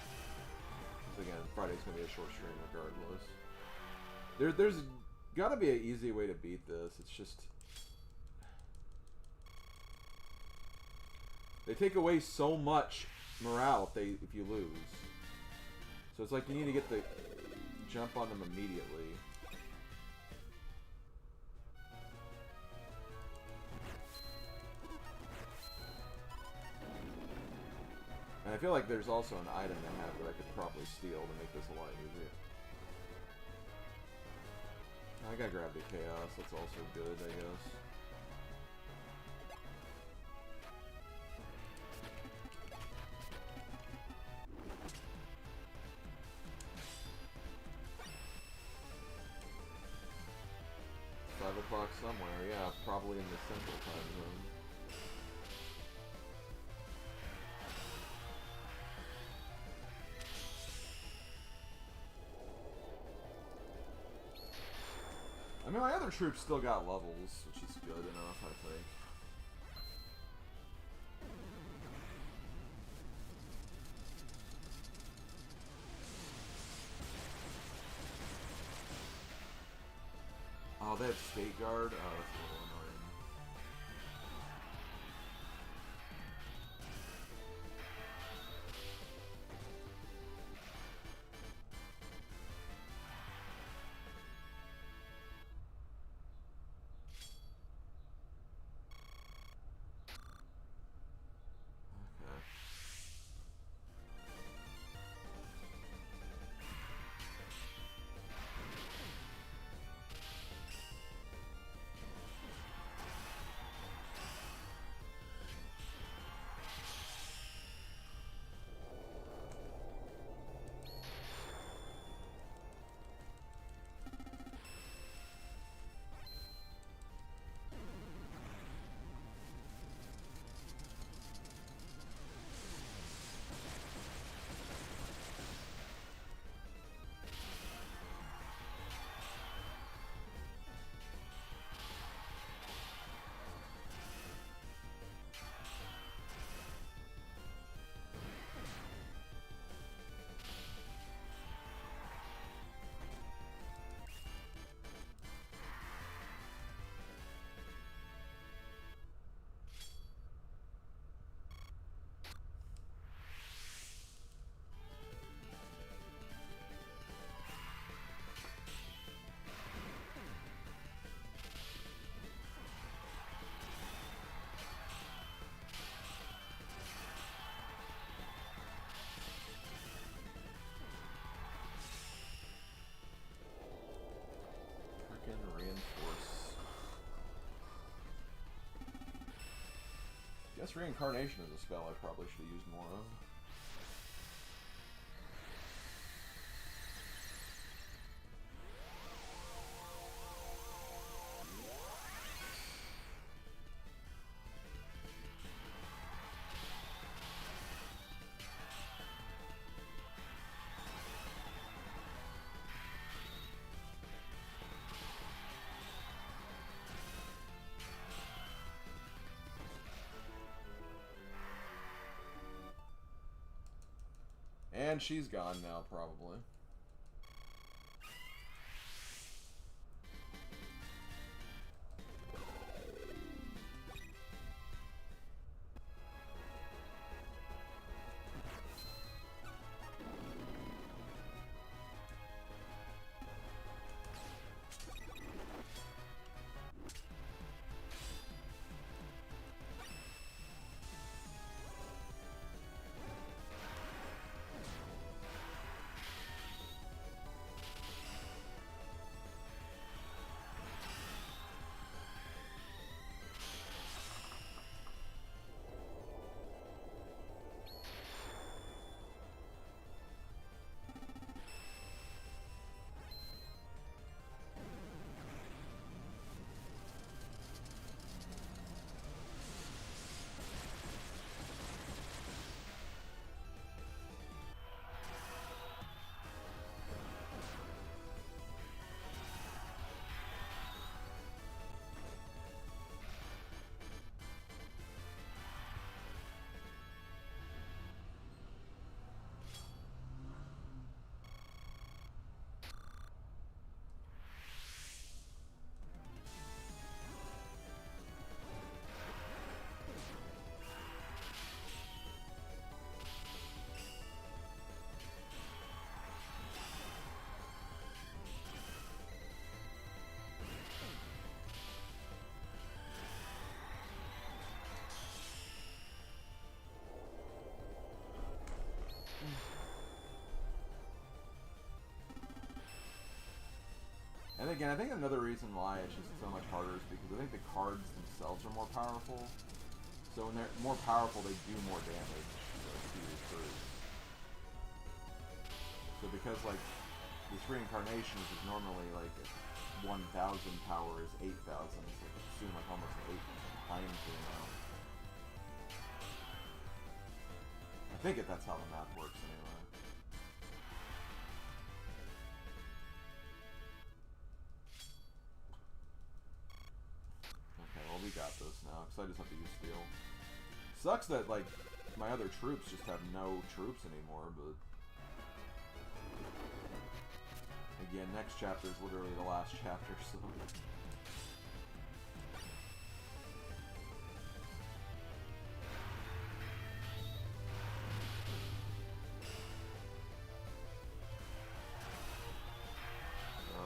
Because again, Friday's gonna be a short stream regardless. There's gotta be an easy way to beat this. It's just they take away so much morale if you lose. So it's like you need to get the jump on them immediately. And I feel like there's also an item I have that I could probably steal to make this a lot easier. I gotta grab the chaos, that's also good, I guess. It's 5 o'clock somewhere, yeah, probably in the central time zone. I mean, my other troops still got levels, which is good enough, I think. Oh, they have State Guard? Oh, that's a little annoying. Reinforce. Guess reincarnation is a spell I probably should have used more of. And she's gone now, probably. And again, I think another reason why it's just so much harder is because I think the cards themselves are more powerful. So when they're more powerful, they do more damage to your troops. So because, like, this reincarnation is normally, like, 1,000 power is 8,000, so it would seem like almost 8 times the amount. I think that's how the math works, anyway. Okay, well, we got this now, because I just have to use steel. Sucks that, like, my other troops just have no troops anymore, but... Again, next chapter is literally the last chapter, so...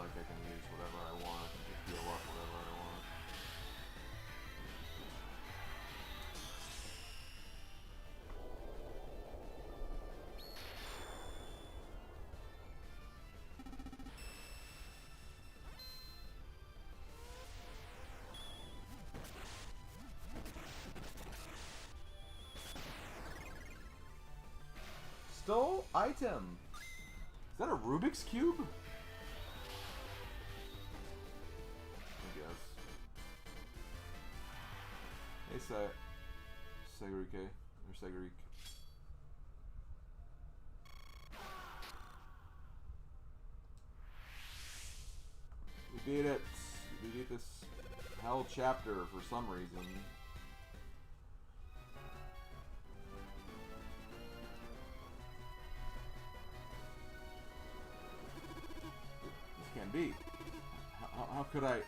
I can use whatever I want. I can just heal up whatever I want. Stole item. Is that a Rubik's Cube? Hey, Segurike, or Segurique. We beat it. We beat this hell chapter for some reason. This can't be. How could I...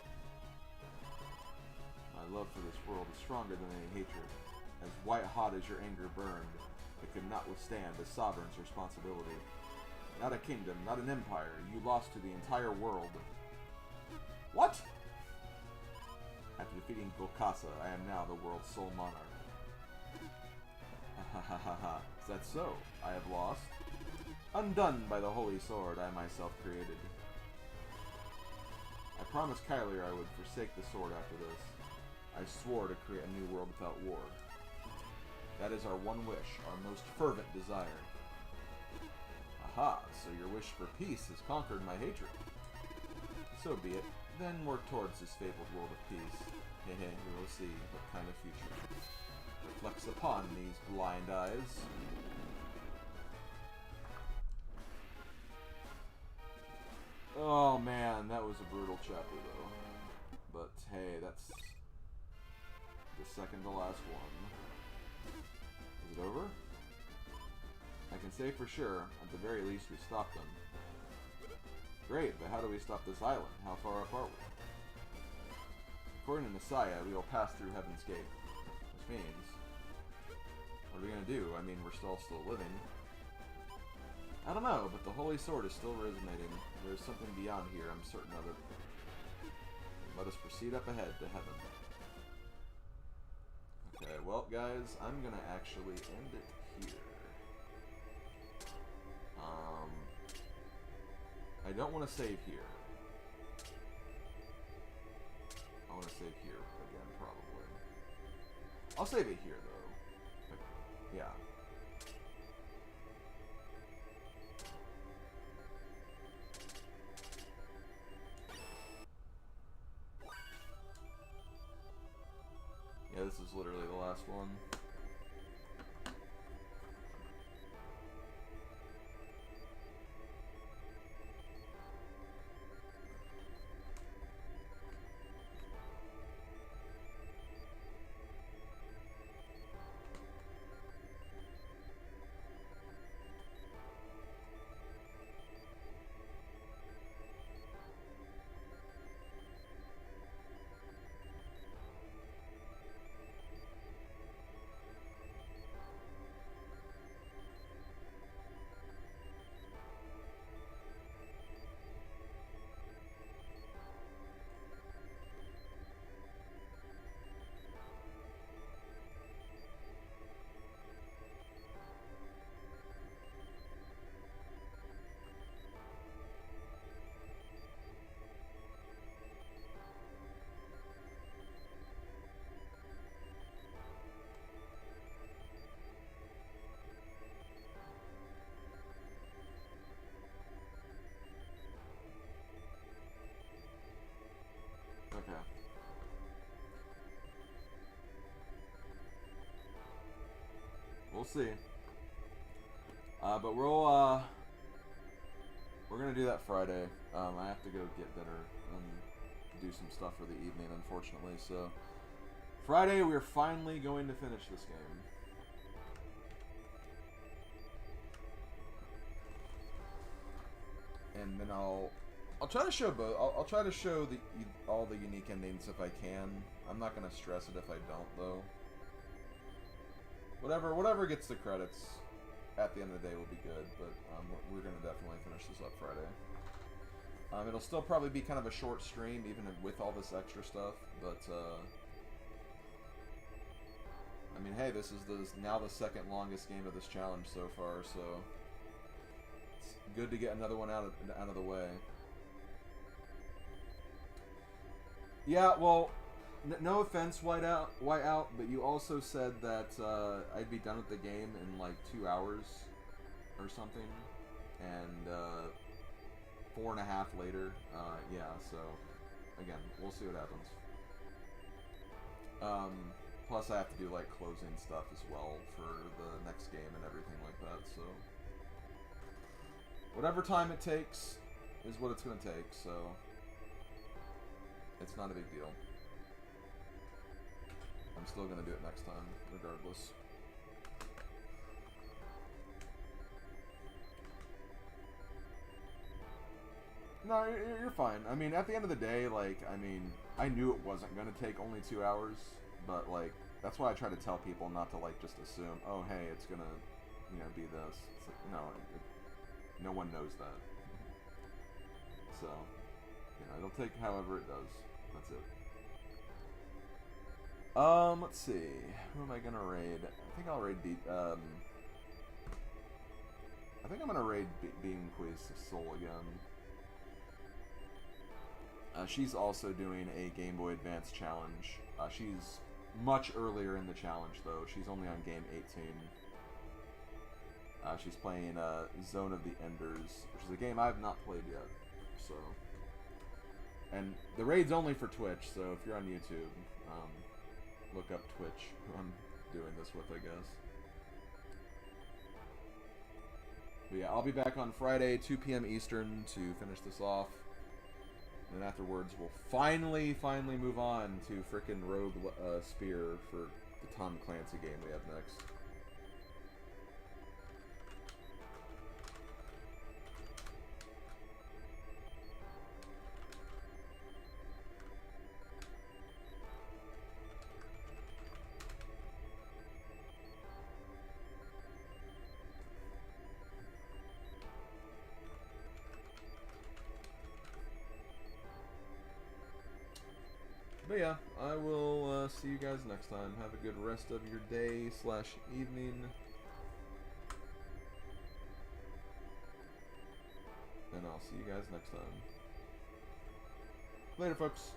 My love for this world is stronger than any hatred. As white-hot as your anger burned, it could not withstand a sovereign's responsibility. Not a kingdom, not an empire. You lost to the entire world. What? After defeating Gokasa, I am now the world's sole monarch. Ha ha ha ha. Is that so? I have lost? Undone by the holy sword I myself created. I promised Kylier I would forsake the sword after this. I swore to create a new world without war. That is our one wish, our most fervent desire. Aha, so your wish for peace has conquered my hatred. So be it. Then work towards this fabled world of peace. Hehe, we will see what kind of future reflects upon these blind eyes. Oh man, that was a brutal chapter though. But hey, that's the second to last one. Is it over? I can say for sure, at the very least we stopped them. Great, but how do we stop this island? How far up are we? According to Messiah, we will pass through Heaven's Gate. Which means... what are we gonna do? I mean, we're still living. I don't know, but the Holy Sword is still resonating. There's something beyond here, I'm certain of it. Let us proceed up ahead to heaven. Okay, well, guys, I'm gonna actually end it here. I don't want to save here. I want to save here again, probably. I'll save it here, though. Like, yeah. Yeah, this is literally the last one. We'll see. But we're gonna do that Friday. I have to go get dinner and do some stuff for the evening, unfortunately. So Friday, we're finally going to finish this game. And then I'll try to show both. I'll try to show all the unique endings if I can. I'm not gonna stress it if I don't, though. Whatever gets the credits at the end of the day will be good. But we're gonna definitely finish this up Friday. It'll still probably be kind of a short stream, even with all this extra stuff. But I mean, hey, this is now the second longest game of this challenge so far, so it's good to get another one out of the way. Yeah, well, no offense, Whiteout, but you also said that I'd be done with the game in like 2 hours or something, and 4.5 later. Yeah, so again, we'll see what happens. Plus, I have to do like closing stuff as well for the next game and everything like that. So whatever time it takes is what it's gonna take. So it's not a big deal. I'm still gonna do it next time, regardless. No, you're fine. I mean, at the end of the day, like, I mean, I knew it wasn't gonna take only 2 hours, but like, that's why I try to tell people not to like just assume, oh, hey, it's gonna, you know, be this. It's like, no, no one knows that. So, you know, it'll take however it does. That's it. Let's see. Who am I gonna raid? I think I'll raid I think I'm gonna raid Being Quest Soul again. She's also doing a Game Boy Advance challenge. She's much earlier in the challenge, though. She's only on game 18. She's playing Zone of the Enders, which is a game I've not played yet. So, and the raid's only for Twitch, so if you're on YouTube, look up Twitch, who I'm doing this with, I guess. But yeah, I'll be back on Friday, 2 p.m. Eastern, to finish this off. And then afterwards, we'll finally move on to frickin' Rogue Spear for the Tom Clancy game we have next. But yeah, I will see you guys next time. Have a good rest of your day / evening. And I'll see you guys next time. Later, folks.